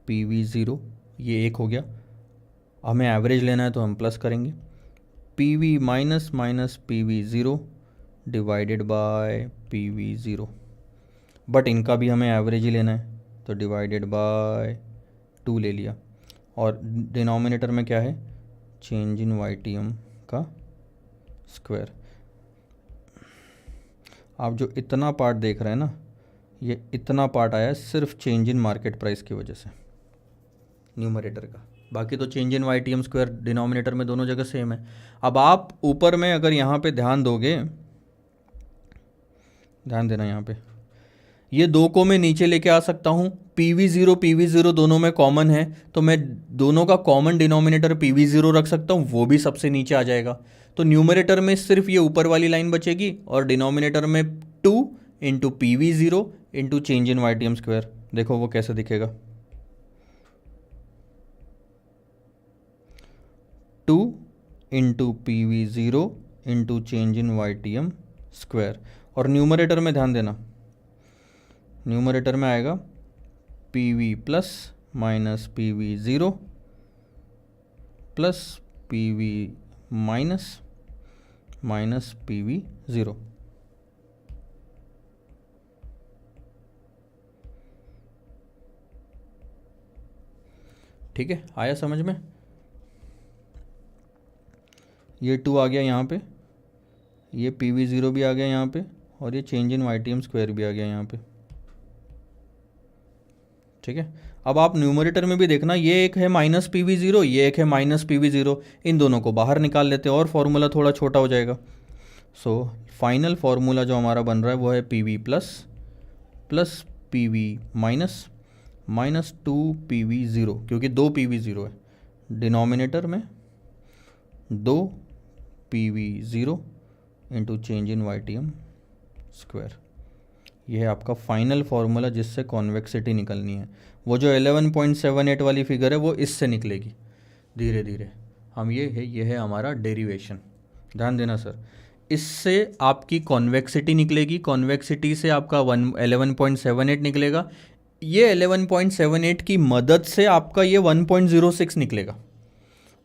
PV zero, ये एक हो गया। हमें एवरेज लेना है तो हम प्लस करेंगे, PV minus minus PV zero divided by PV zero. But इनका भी हमें एवरेज ही लेना है, तो डिवाइडेड बाय 2 ले लिया। और डिनोमिनेटर में क्या है, चेंज इन वाईटीएम का स्क्वायर। आप जो इतना पार्ट देख रहे हैं ना, ये इतना पार्ट आया सिर्फ चेंज इन मार्केट प्राइस की वजह से, न्यूमरेटर का। बाकी तो change in YTM square denominator में दोनों जगह सेम है। अब आप ऊपर में अगर यहाँ पे ध्यान दोगे, ध्यान देना, यहाँ पे ये दो को मैं नीचे लेके आ सकता हूँ। पीवी ज़ीरो दोनों में कॉमन है, तो मैं दोनों का कॉमन डिनोमिनेटर पीवी ज़ीरो रख सकता हूँ, वो भी सबसे नीचे आ जाएगा। तो न्यूमरेटर में सिर्फ ये ऊपर वाली लाइन बचेगी, और डिनोमिनेटर में 2 into PV zero into change in YTM square. देखो वो कैसे दिखेगा, 2 into PV zero into change in YTM square. और न्यूमरेटर में ध्यान देना, न्यूमरेटर में आएगा P V plus minus P V zero plus P V minus minus P V zero. ठीक है, आया समझ में? ये 2 आ गया यहाँ पे, ये पी वी ज़ीरो भी आ गया यहाँ पे, और ये change in Y T M square भी आ गया यहाँ पे। ठीक है, अब आप न्यूमरेटर में भी देखना, ये एक है माइनस पी वी ज़ीरो, ये एक है माइनस पी वी ज़ीरो, इन दोनों को बाहर निकाल लेते हैं और फॉर्मूला थोड़ा छोटा हो जाएगा। सो फाइनल फार्मूला जो हमारा बन रहा है वो है P V plus plus P V minus minus 2 P V zero, क्योंकि 2 पी वी ज़ीरो है, डिनोमिनेटर में 2 P V zero into change in Y T M square. ये है आपका फाइनल फार्मूला जिससे कॉन्वेक्सिटी निकलनी है। वो जो 11.78 वाली फिगर है वो इससे निकलेगी धीरे धीरे। हम ये है हमारा डेरिवेशन, ध्यान देना सर। इससे आपकी कॉन्वेक्सिटी निकलेगी, कॉन्वेक्सिटी से आपका 11.78 निकलेगा, ये 11.78 की मदद से आपका ये 1.06 निकलेगा,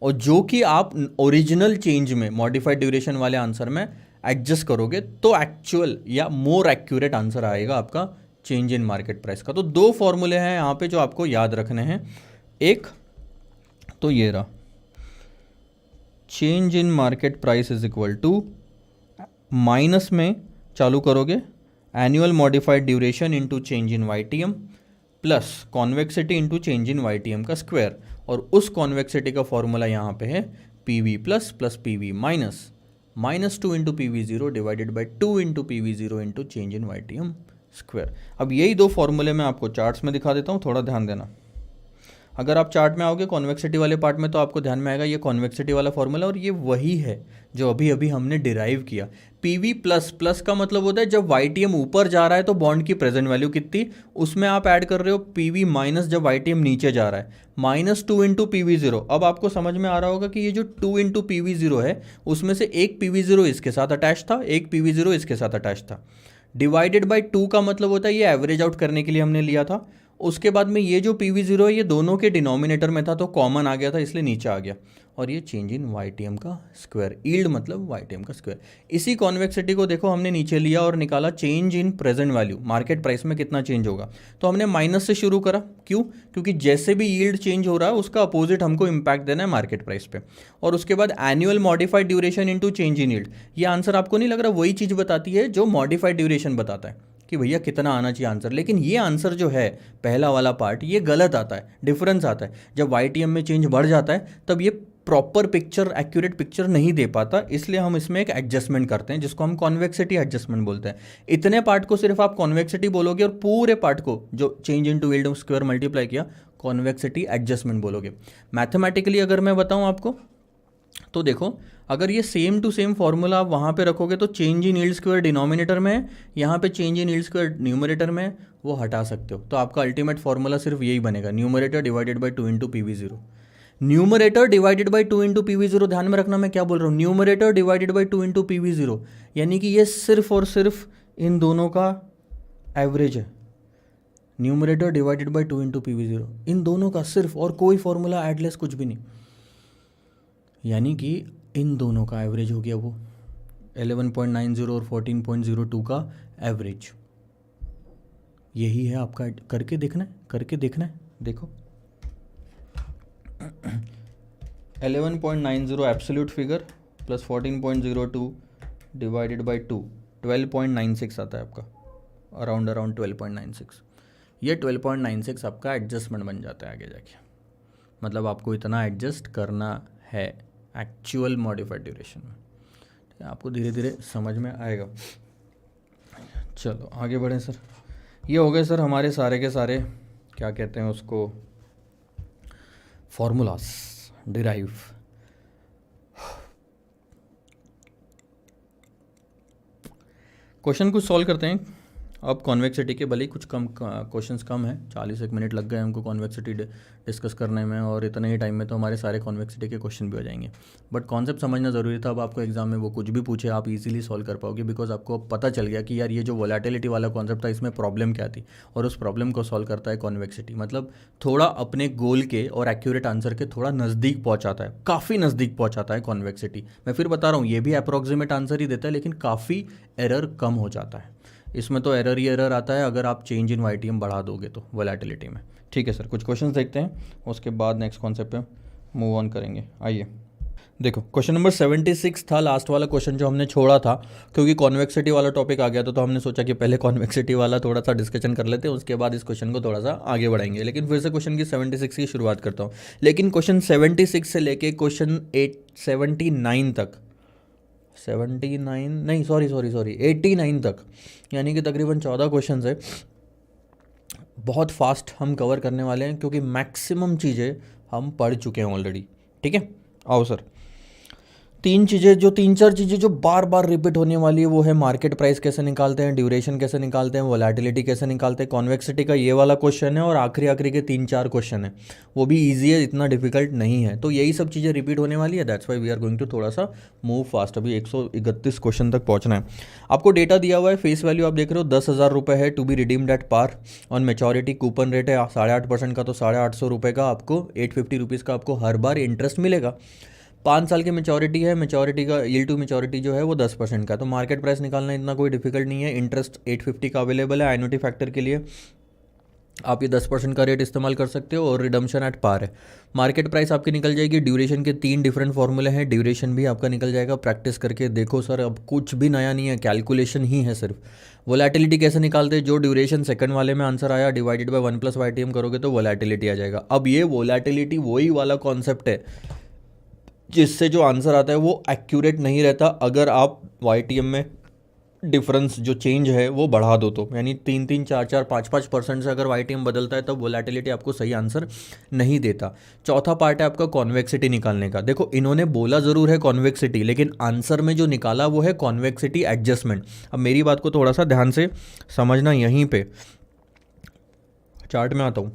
और जो कि आप ओरिजिनल चेंज में मॉडिफाइड ड्यूरेशन वाले आंसर में एडजस्ट करोगे तो एक्चुअल या मोर एक्यूरेट आंसर आएगा आपका चेंज इन मार्केट प्राइस का। तो 2 फॉर्मूले हैं यहाँ पे जो आपको याद रखने हैं। एक तो ये रहा, change in market price is equal to, minus में चालू करोगे annual modified duration into change in Y T M plus convexity into change in Y T M का स्क्वायर, और उस कॉन्वेक्सिटी का फॉर्मूला यहाँ पे है P V plus plus P V minus minus 2 into P V zero divided by 2 into P V zero into change in Y T M square. अब यही 2 फॉर्मूले मैं आपको चार्ट्स में दिखा देता हूँ, थोड़ा ध्यान देना। अगर आप चार्ट में आओगे कॉन्वेक्सिटी वाले पार्ट में तो आपको ध्यान में आएगा ये कॉन्वेक्सिटी वाला फॉर्मूला, और ये वही है जो अभी अभी हमने डिराइव किया। पी वी प्लस प्लस का मतलब होता है जब वाई टी एम ऊपर जा रहा है तो बॉन्ड की प्रेजेंट वैल्यू कितनी, उसमें आप ऐड कर रहे हो पी वी माइनस जब वाई टी एम नीचे जा रहा है, minus 2 into P V zero. अब आपको समझ में आ रहा होगा कि ये जो 2 इंटू पी वी ज़ीरो है उसमें से एक पी वी ज़ीरो इसके साथ अटैच था, एक पी वी ज़ीरो इसके साथ अटैच था। डिवाइडेड बाई 2 का मतलब होता है ये एवरेज आउट करने के लिए हमने लिया था। उसके बाद में ये जो पी वी ज़ीरो है ये दोनों के डिनोमिनेटर में था तो कॉमन आ गया था इसलिए नीचे आ गया, और ये change in Y T M का स्क्वायर, यील्ड मतलब वाई टी एम का स्क्वायर। इसी कॉन्वेक्सिटी को देखो हमने नीचे लिया और निकाला change in present value, market price में कितना चेंज होगा। तो हमने माइनस से शुरू करा, क्यों? क्योंकि जैसे भी यील्ड चेंज हो रहा है उसका अपोजिट हमको इंपैक्ट देना है मार्केट प्राइस पे। और उसके बाद annual modified duration into change in yield. ये आंसर आपको नहीं लग रहा वही चीज़ बताती है जो मॉडिफाइड ड्यूरेशन बताता है कि भैया कितना आना चाहिए आंसर, लेकिन ये आंसर जो है पहला वाला पार्ट ये गलत आता है, डिफरेंस आता है। जब वाई टी एम में चेंज बढ़ जाता है तब ये प्रॉपर पिक्चर, एक्यूरेट पिक्चर नहीं दे पाता, इसलिए हम इसमें एक एडजस्टमेंट करते हैं जिसको हम कॉन्वेक्सिटी एडजस्टमेंट बोलते हैं। इतने पार्ट को सिर्फ आप कॉन्वेक्सिटी बोलोगे और पूरे पार्ट को जो change in to yield square multiply किया कॉन्वेक्सिटी एडजस्टमेंट बोलोगे। मैथमेटिकली अगर मैं बताऊँ आपको तो देखो, अगर ये सेम टू सेम फॉर्मूला आप वहाँ पे रखोगे तो change in yield square denominator में है, यहाँ पे change in yield square numerator में है, वो हटा सकते हो। तो आपका अल्टीमेट फॉर्मूला सिर्फ यही बनेगा, numerator divided by 2 into P V zero. Numerator divided by 2 into P V zero, ध्यान में रखना मैं क्या बोल रहा हूँ, numerator divided by 2 into P V zero, यानी कि ये सिर्फ और सिर्फ इन दोनों का एवरेज है। Numerator divided by 2 into P V zero, इन दोनों का सिर्फ, और कोई फॉर्मूला एडलेस कुछ भी नहीं, यानी कि इन दोनों का एवरेज हो गया वो 11.90 और 14.02 का एवरेज। यही है आपका, करके देखना है, करके देखना है। देखो 11.90 absolute figure plus 14.02 divided by 2, 12.96 आता है आपका, अराउंड 12.96। ये 12.96 आपका एडजस्टमेंट बन जाता है आगे जाके, मतलब आपको इतना एडजस्ट करना है एक्चुअल मॉडिफाइड ड्यूरेशन में। आपको धीरे धीरे समझ में आएगा। चलो आगे बढ़ें सर। ये हो गए सर हमारे सारे के सारे, क्या कहते हैं उसको, फॉर्मूलास डिराइव। क्वेश्चन कुछ सॉल्व करते हैं। अब कॉन्वेक्सिटी के भले ही कुछ कम क्वेश्चंस कम है, 41 मिनट लग गए हमको कॉन्वेक्सिटी डिस्कस करने में, और इतने ही टाइम में तो हमारे सारे कॉन्वेक्सिटी के क्वेश्चन भी हो जाएंगे। बट कॉन्सेप्ट समझना ज़रूरी था। अब आपको एग्जाम में वो कुछ भी पूछे आप इजीली सॉल्व कर पाओगे, बिकॉज आपको पता चल गया कि यार ये जो वोलेटिलिटी वाला कॉन्सेप्ट था इसमें प्रॉब्लम क्या थी, और उस प्रॉब्लम को सॉल्व करता है कॉन्वेक्सिटी। मतलब थोड़ा अपने गोल के और एक्यूरेट आंसर के थोड़ा नज़दीक पहुँचाता है, काफ़ी नज़दीक पहुँचाता है कॉन्वेक्सिटी। मैं फिर बता रहा हूँ, ये भी अप्रॉक्सीमेट आंसर ही देता है, लेकिन काफ़ी एरर कम हो जाता है। इसमें तो एरर ही एरर आता है अगर आप चेंज इन YTM बढ़ा दोगे तो वोलेटिलिटी में। ठीक है सर, कुछ क्वेश्चंस देखते हैं, उसके बाद नेक्स्ट कॉन्सेप्ट पे मूव ऑन करेंगे। आइए देखो, क्वेश्चन नंबर 76 था लास्ट वाला क्वेश्चन जो हमने छोड़ा था, क्योंकि कॉन्वेक्सिटी वाला टॉपिक आ गया था, तो हमने सोचा कि पहले कॉन्वेक्सिटी वाला थोड़ा सा डिस्कशन कर लेते हैं, उसके बाद इस क्वेश्चन को थोड़ा सा आगे बढ़ाएंगे। लेकिन फिर से क्वेश्चन की 76 की शुरुआत करता हूँ। लेकिन क्वेश्चन 76 से लेके क्वेश्चन 79 तक, 79 नहीं, सॉरी 89 तक, यानी कि तकरीबन 14 क्वेश्चन है, बहुत फास्ट हम कवर करने वाले हैं, क्योंकि मैक्सिमम चीज़ें हम पढ़ चुके हैं ऑलरेडी। ठीक है, आओ सर। तीन चार चीज़ें जो बार बार रिपीट होने वाली है वो है मार्केट प्राइस कैसे निकालते हैं, ड्यूरेशन कैसे निकालते हैं, वोलेटिलिटी कैसे निकालते हैं, कॉन्वेक्सिटी का ये वाला क्वेश्चन है, और आखिरी के 3-4 क्वेश्चन है, वो भी ईजी है, इतना डिफिकल्ट नहीं है। तो यही सब चीज़ें रिपीट होने वाली है, that's why we are going to थोड़ा सा मूव फास्ट। अभी 131 क्वेश्चन तक पहुँचना है। आपको डेटा दिया हुआ है, फेस वैल्यू आप देख रहे हो 10,000 रुपये है, to be redeemed at par on maturity, coupon rate है 8.5% का, तो 850 रुपये का आपको 850 रुपीज़ का आपको हर बार इंटरेस्ट मिलेगा। 5 साल की मेच्योरिटी है, मेच्योरिटी का यील्ड टू मेच्योरिटी जो है वो 10% का। तो मार्केट प्राइस निकालना इतना कोई डिफिकल्ट नहीं है। इंटरेस्ट 850 का अवेलेबल है एन्युटी फैक्टर के लिए, आप ये 10% का रेट इस्तेमाल कर सकते हो, और रिडम्पशन एट पार है। मार्केट प्राइस आपकी निकल जाएगी। ड्यूरेशन के 3 डिफरेंट फॉर्मूले हैं, ड्यूरेशन भी आपका निकल जाएगा। प्रैक्टिस करके देखो सर, अब कुछ भी नया नहीं है, कैलकुलेशन ही है सिर्फ। वोलेटिलिटी कैसे निकालते हैं, जो ड्यूरेशन सेकंड वाले में आंसर आया डिवाइडेड बाय 1 + YTM करोगे तो वोलेटिलिटी आ जाएगा। अब ये वोलेटिलिटी वही वाला कॉन्सेप्ट है जिससे जो आंसर आता है वो एक्यूरेट नहीं रहता अगर आप YTM में डिफरेंस जो चेंज है वो बढ़ा दो तो, यानी 3-3, 4-4, 5-5% से अगर YTM बदलता है तब वोलेटिलिटी आपको सही आंसर नहीं देता। चौथा पार्ट है आपका कॉन्वेक्सिटी निकालने का। देखो, इन्होंने बोला ज़रूर है कॉन्वेक्सिटी, लेकिन आंसर में जो निकाला वो है कॉन्वेक्सिटी एडजस्टमेंट। अब मेरी बात को थोड़ा सा ध्यान से समझना, यहीं पे चार्ट में आता हूँ।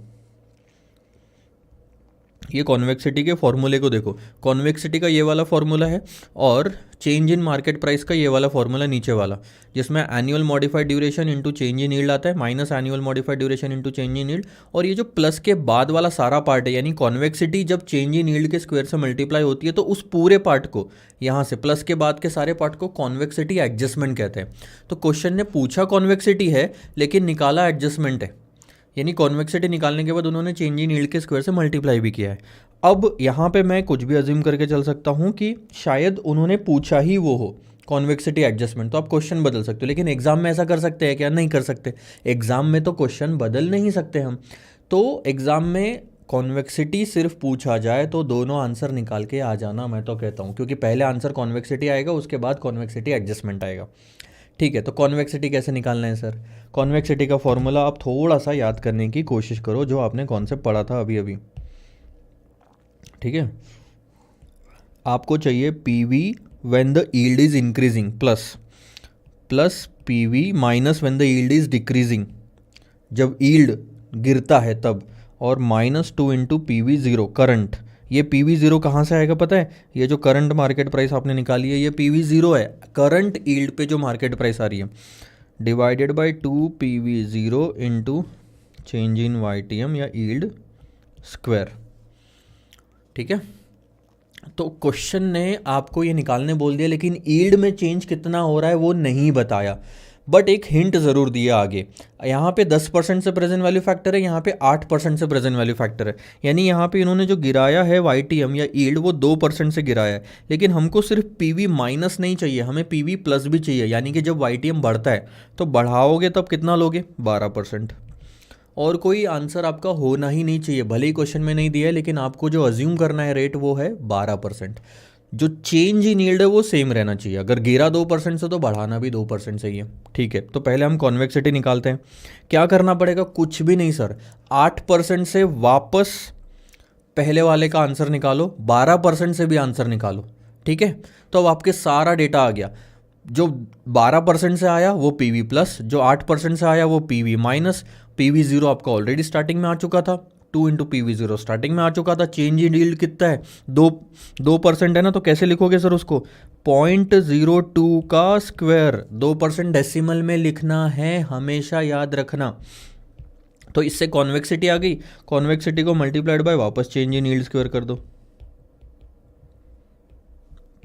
ये कॉन्वेक्सिटी के फॉर्मूले को देखो, कॉन्वेक्सिटी का ये वाला फॉर्मूला है, और चेंज इन मार्केट प्राइस का ये वाला फॉर्मूला नीचे वाला, जिसमें annual modified duration into change in yield आता है, minus annual modified duration into change in yield. और ये जो प्लस के बाद वाला सारा पार्ट है, यानी कॉन्वेक्सिटी जब चेंज इन यील्ड के स्क्वायर से मल्टीप्लाई होती है तो उस पूरे पार्ट को, यहाँ से प्लस के बाद के सारे पार्ट को कॉन्वेक्सिटी एडजस्टमेंट कहते हैं। तो क्वेश्चन ने पूछा कॉन्वेक्सिटी है लेकिन निकाला एडजस्टमेंट है, यानी कॉन्वेक्सिटी निकालने के बाद उन्होंने चेंज इन यील्ड के स्क्वायर से मल्टीप्लाई भी किया है। अब यहाँ पे मैं कुछ भी अज्यूम करके चल सकता हूँ कि शायद उन्होंने पूछा ही वो हो कॉन्वेक्सिटी एडजस्टमेंट, तो आप क्वेश्चन बदल सकते हो। लेकिन एग्जाम में ऐसा कर सकते हैं क्या? नहीं कर सकते। एग्जाम में तो क्वेश्चन बदल नहीं सकते हम। तो एग्जाम में कॉन्वेक्सिटी सिर्फ पूछा जाए तो दोनों आंसर निकाल के आ जाना, मैं तो कहता हूँ, क्योंकि पहले आंसर कॉन्वेक्सिटी आएगा, उसके बाद कॉन्वेक्सिटी एडजस्टमेंट आएगा। ठीक है, तो कॉन्वेक्सिटी कैसे निकालना है सर? कॉन्वेक्सिटी का फॉर्मूला आप थोड़ा सा याद करने की कोशिश करो, जो आपने कॉन्सेप्ट पढ़ा था अभी अभी। ठीक है, आपको चाहिए PV when the yield is increasing plus PV minus when the yield is decreasing, जब यील्ड गिरता है तब, और -2 इंटू PV 0 करंट। ये PV 0 कहाँ से आएगा पता है? ये जो करंट मार्केट प्राइस आपने निकाली है ये PV 0 है, करंट यील्ड पे जो मार्केट प्राइस आ रही है, divided by 2 PV 0 into change in YTM या यील्ड स्क्वायर। ठीक है, तो क्वेश्चन ने आपको ये निकालने बोल दिया, लेकिन यील्ड में चेंज कितना हो रहा है वो नहीं बताया, बट एक हिंट ज़रूर दिया आगे। यहाँ पे 10% से प्रेजेंट वैल्यू फैक्टर है, यहाँ पे 8% से प्रेजेंट वैल्यू फैक्टर है, यानी यहाँ पे इन्होंने जो गिराया है YTM या यील्ड वो 2% से गिराया है। लेकिन हमको सिर्फ PV माइनस नहीं चाहिए, हमें PV प्लस भी चाहिए, यानी कि जब YTM बढ़ता है तो बढ़ाओगे तब कितना लोगे? 12%। और कोई आंसर आपका होना ही नहीं चाहिए, भले ही क्वेश्चन में नहीं दिया है, लेकिन आपको जो अज्यूम करना है रेट वो है 12%। जो चेंज इन यील्ड है वो सेम रहना चाहिए, अगर गिरा 2% से तो बढ़ाना भी 2% से ही है। ठीक है, तो पहले हम कॉन्वेक्सिटी निकालते हैं। क्या करना पड़ेगा? कुछ भी नहीं सर, 8% से वापस पहले वाले का आंसर निकालो, 12% से भी आंसर निकालो। ठीक है, तो अब आपके सारा डेटा आ गया। जो 12% से आया वो पीवी प्लस, जो 8% से आया वो पीवी माइनस, पीवी जीरो आपका ऑलरेडी स्टार्टिंग में आ चुका था, 2 × PV0 स्टार्टिंग में आ चुका था। चेंज इन यील्ड कितना है, 2% है ना, तो कैसे लिखोगे सर उसको, 0.02 का स्क्वायर, 2% डेसिमल में लिखना है, हमेशा याद रखना। तो इससे कॉन्वेक्सिटी आ गई, कॉन्वेक्सिटी को मल्टीप्लाइड बाय वापस चेंज इन यील्ड स्क्वायर कर दो,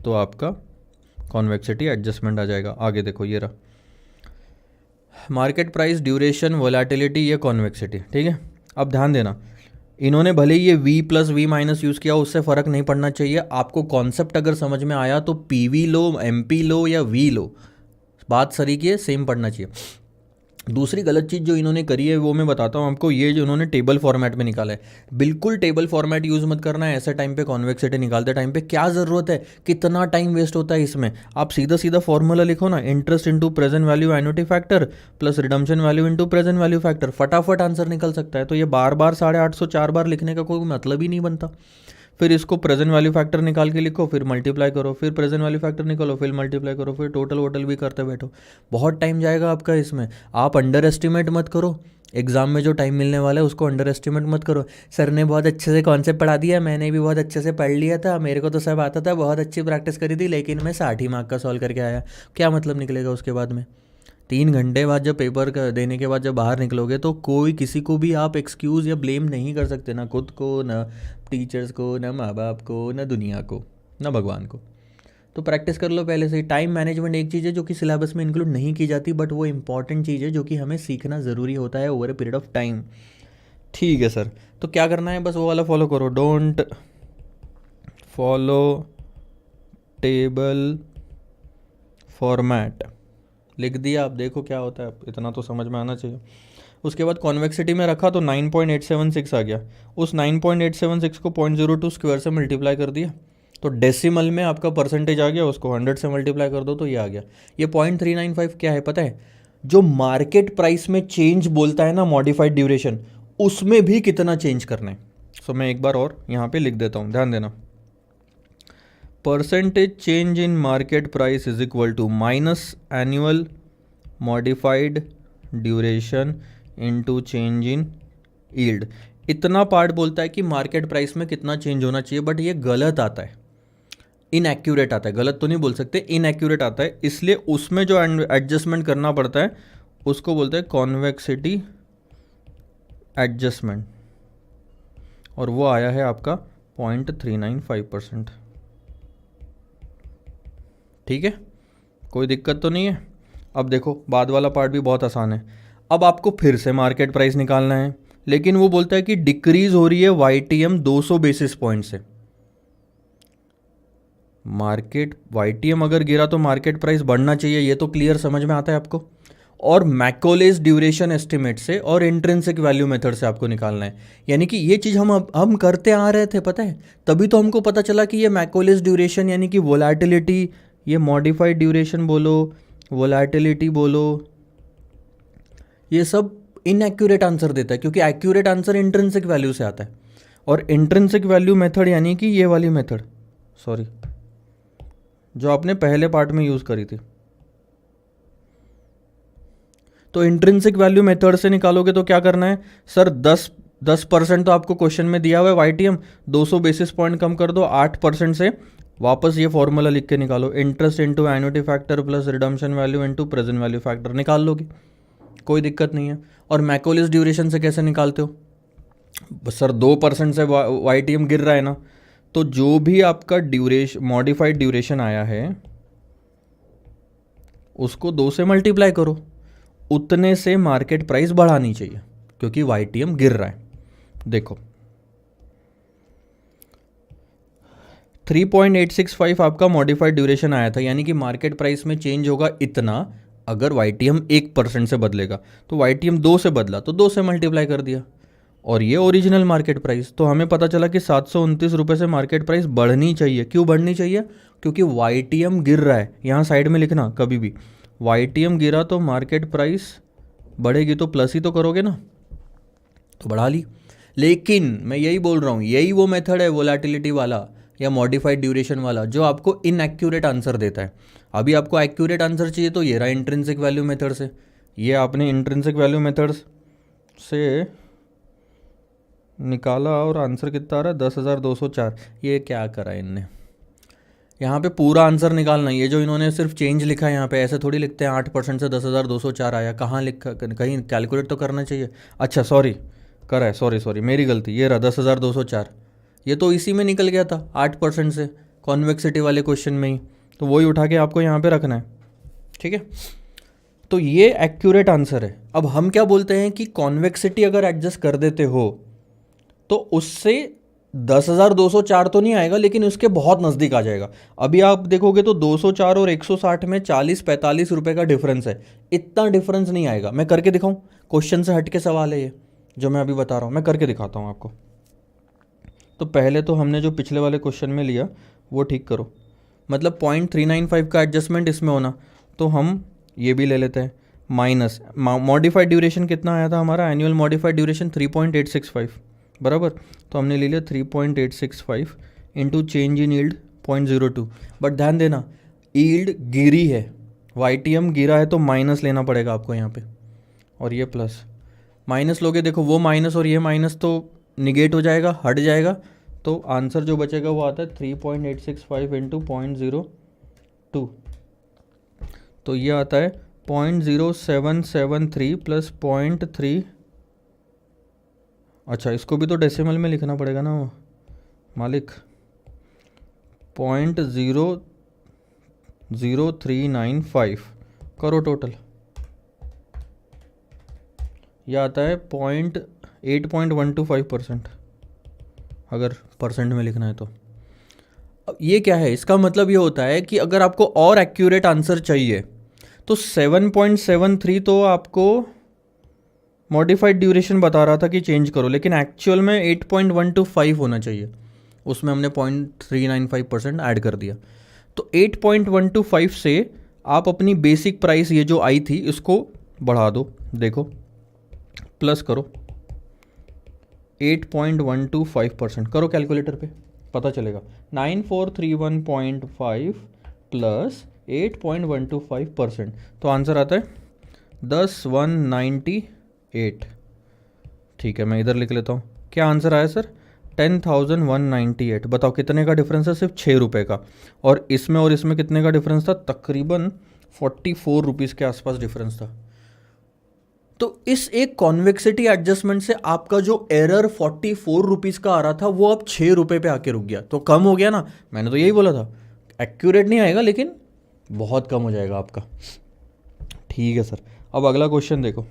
तो आपका कॉन्वेक्सिटी एडजस्टमेंट आ जाएगा। आगे देखो ये रहा मार्केट प्राइस, ड्यूरेशन, वोलेटिलिटी, ये कॉन्वेक्सिटी, ठीक है। अब ध्यान देना, इन्होंने भले ही ये V plus V minus use किया, उससे फ़र्क नहीं पड़ना चाहिए आपको। कॉन्सेप्ट अगर समझ में आया तो PV लो, MP लो या V लो, बात सरी की है, सेम पढ़ना चाहिए। दूसरी गलत चीज़ जो इन्होंने करी है वो मैं बताता हूँ आपको, ये जो इन्होंने टेबल फॉर्मेट में निकाला है, बिल्कुल टेबल फॉर्मेट यूज़ मत करना है ऐसे टाइम पे, कॉन्वेक्सिटी निकालते टाइम पे क्या ज़रूरत है, कितना टाइम वेस्ट होता है इसमें। आप सीधा सीधा फॉर्मूला लिखो ना, interest into present value annuity factor plus redemption value into present value factor, फटाफट आंसर निकल सकता है। तो ये बार बार 850 4 बार लिखने का कोई मतलब ही नहीं बनता। फिर इसको प्रेजेंट वैल्यू फैक्टर निकाल के लिखो, फिर मल्टीप्लाई करो, फिर प्रेजेंट वैल्यू फैक्टर निकालो, फिर मल्टीप्लाई करो, फिर टोटल वोटल भी करते बैठो, बहुत टाइम जाएगा आपका इसमें। आप अंडर एस्टिमेट मत करो, एग्जाम में जो टाइम मिलने वाला है उसको अंडर एस्टिमेट मत करो। सर ने बहुत अच्छे से कॉन्सेप्ट पढ़ा दिया, मैंने भी बहुत अच्छे से पढ़ लिया था, मेरे को तो सब आता था, बहुत अच्छी प्रैक्टिस करी थी, लेकिन मैं 60 ही मार्क का सॉल्व करके आया, क्या मतलब निकलेगा उसके बाद में। 3 घंटे बाद जब पेपर देने के बाद जब बाहर निकलोगे तो कोई किसी को भी आप एक्सक्यूज़ या ब्लेम नहीं कर सकते, ना खुद को, ना टीचर्स को, ना माँ बाप को, ना दुनिया को, ना भगवान को। तो प्रैक्टिस कर लो पहले से ही। टाइम मैनेजमेंट एक चीज़ है जो कि सिलेबस में इंक्लूड नहीं की जाती, बट वो इंपॉर्टेंट चीज़ है जो कि हमें सीखना ज़रूरी होता है over a period of time. ठीक है सर, तो क्या करना है, बस वो वाला फॉलो करो, डोंट फॉलो टेबल फॉर्मेट, लिख दिया। आप देखो क्या होता है, इतना तो समझ में आना चाहिए। उसके बाद कॉन्वेक्सिटी में रखा तो 9.876 आ गया, उस 9.876 को 0.02 स्क्वायर से मल्टीप्लाई कर दिया, तो डेसिमल में आपका परसेंटेज आ गया, उसको 100 से मल्टीप्लाई कर दो तो ये आ गया। ये 0.395 क्या है पता है, जो मार्केट प्राइस में चेंज बोलता है ना, मॉडिफाइड ड्यूरेशन, उसमें भी कितना चेंज करना है। सो मैं एक बार और यहाँ पे लिख देता हूँ, ध्यान देना, percentage change in market price is equal to minus annual modified duration into change in yield. इतना पार्ट बोलता है कि मार्केट प्राइस में कितना चेंज होना चाहिए, बट ये गलत आता है, इनएक्यूरेट आता है, गलत तो नहीं बोल सकते, इनएक्यूरेट आता है, इसलिए उसमें जो एडजस्टमेंट करना पड़ता है उसको बोलते हैं कॉन्वेक्सिटी एडजस्टमेंट, और वो आया है आपका 0.395%। ठीक है, कोई दिक्कत तो नहीं है। अब देखो बाद वाला पार्ट भी बहुत आसान है। अब आपको फिर से मार्केट प्राइस निकालना है, लेकिन वो बोलता है कि डिक्रीज हो रही है YTM 200 बेसिस पॉइंट से। मार्केट YTM अगर गिरा तो मार्केट प्राइस बढ़ना चाहिए, ये तो क्लियर समझ में आता है आपको। और मैकोलेस ड्यूरेशन एस्टिमेट से और इंट्रिंसिक वैल्यू मेथड से आपको निकालना है। यानी कि ये चीज़ हम करते आ रहे थे, पता है, तभी तो हमको पता चला कि ये मैकोलेस ड्यूरेशन यानी कि वोलेटिलिटी, ये मॉडिफाइड ड्यूरेशन बोलो, वोलेटिलिटी बोलो, ये सब इनएक्यूरेट आंसर देता है, क्योंकि एक्यूरेट आंसर इंट्रिंसिक वैल्यू से आता है। और इंट्रिंसिक वैल्यू मेथड यानी कि ये वाली मेथड, सॉरी, जो आपने पहले पार्ट में यूज़ करी थी, तो इंट्रिंसिक वैल्यू मेथड से निकालोगे तो क्या करना है सर, 10% तो आपको क्वेश्चन में दिया हुआ है YTM, 200 बेसिस पॉइंट कम कर दो, 8% से वापस ये फॉर्मूला लिख के निकालो, interest into annuity factor plus redemption value into present value factor, निकाल लोगे, कोई दिक्कत नहीं है। और मैकोलेस ड्यूरेशन से कैसे निकालते हो सर, 2% से YTM गिर रहा है ना, तो जो भी आपका ड्यूरेशन, मॉडिफाइड ड्यूरेशन आया है उसको 2 से मल्टीप्लाई करो, उतने से मार्केट प्राइस बढ़ानी चाहिए, क्योंकि YTM गिर रहा है। देखो 3.865 आपका मॉडिफाइड ड्यूरेशन आया था, यानी कि मार्केट प्राइस में चेंज होगा इतना अगर YTM 1% से बदलेगा, तो YTM 2 से बदला तो 2 से मल्टीप्लाई कर दिया, और ये ओरिजिनल मार्केट प्राइस। तो हमें पता चला कि 729 रुपये से मार्केट प्राइस बढ़नी चाहिए। क्यों बढ़नी चाहिए, क्योंकि YTM गिर रहा है। यहाँ साइड में लिखना कभी भी, YTM गिरा तो मार्केट प्राइस बढ़ेगी, तो प्लस ही तो करोगे ना, तो बढ़ा ली। लेकिन मैं यही बोल रहा हूँ, यही वो मेथड है वोलेटिलिटी वाला, या मॉडिफाइड ड्यूरेशन वाला, जो आपको इनएक्यूरेट आंसर देता है। अभी आपको एक्यूरेट आंसर चाहिए तो ये रहा इंट्रिंसिक वैल्यू मेथड से, ये आपने इंट्रिंसिक वैल्यू मेथड से निकाला और आंसर कितना आ रहा है 10,204। ये क्या करा इनने, यहाँ पे पूरा आंसर निकालना, ये जो इन्होंने सिर्फ चेंज लिखा है यहाँ पे, ऐसे थोड़ी लिखते हैं 8% से 10,204 आया, कहाँ लिखा, कहीं कैलकुलेट तो करना चाहिए। अच्छा सॉरी, करा है, सॉरी मेरी गलती, ये रहा 10,204, ये तो इसी में निकल गया था 8% से, कॉन्वेक्सिटी वाले क्वेश्चन में ही, तो वही उठा के आपको यहाँ पे रखना है, ठीक है। तो ये एक्यूरेट आंसर है। अब हम क्या बोलते हैं कि कॉन्वेक्सिटी अगर एडजस्ट कर देते हो तो उससे 10,204 तो नहीं आएगा, लेकिन उसके बहुत नज़दीक आ जाएगा। अभी आप देखोगे तो 204 और 160 में 40-45 रुपये का डिफरेंस है, इतना डिफरेंस नहीं आएगा। मैं करके दिखाऊं, क्वेश्चन से हट के सवाल है ये जो मैं अभी बता रहा हूँ, मैं करके दिखाता हूँ आपको। तो पहले तो हमने जो पिछले वाले क्वेश्चन में लिया वो ठीक करो, मतलब 0.395 का एडजस्टमेंट इसमें होना, तो हम ये भी ले लेते हैं। माइनस मॉडिफाइड ड्यूरेशन कितना आया था हमारा, एनुअल मॉडिफाइड ड्यूरेशन 3.865 बराबर, तो हमने ले लिया 3.865 into change in yield 0.02। But ध्यान देना यील्ड गिरी है, YTM गिरा है, तो माइनस लेना पड़ेगा आपको यहाँ पे, और ये प्लस। माइनस लोगे, देखो वो माइनस और ये माइनस तो निगेट हो जाएगा, हट जाएगा, तो आंसर जो बचेगा वो आता है 3.865 इंटू 0.02, तो ये आता है 0.0773 प्लस 0.3। अच्छा इसको भी तो डेसिमल में लिखना पड़ेगा ना मालिक, 0.00395 करो टोटल, यह आता है 8.125% अगर परसेंट में लिखना है तो। अब ये क्या है, इसका मतलब ये होता है कि अगर आपको और एक्यूरेट आंसर चाहिए तो 7.73 तो आपको मॉडिफाइड ड्यूरेशन बता रहा था कि चेंज करो, लेकिन एक्चुअल में 8.125 होना चाहिए, उसमें हमने 0.395% ऐड कर दिया। तो 8.125 से आप अपनी बेसिक प्राइस ये जो आई थी इसको बढ़ा दो, देखो प्लस करो 8.125%, करो कैलकुलेटर पे पता चलेगा, 9431.5 प्लस 8.125%, तो आंसर आता है 10,198। ठीक है मैं इधर लिख लेता हूँ, क्या आंसर आया सर 10,198। बताओ कितने का डिफरेंस है, सिर्फ 6 रुपये का, और इसमें कितने का डिफरेंस था, तकरीबन 44 रुपीज़ के आसपास डिफरेंस था। तो इस एक कॉन्वेक्सिटी एडजस्टमेंट से आपका जो एरर 44 रुपीज़ का आ रहा था वो अब 6 रुपये पे आके रुक गया, तो कम हो गया ना। मैंने तो यही बोला था, एक्यूरेट नहीं आएगा लेकिन बहुत कम हो जाएगा आपका। ठीक है सर, अब अगला क्वेश्चन देखो,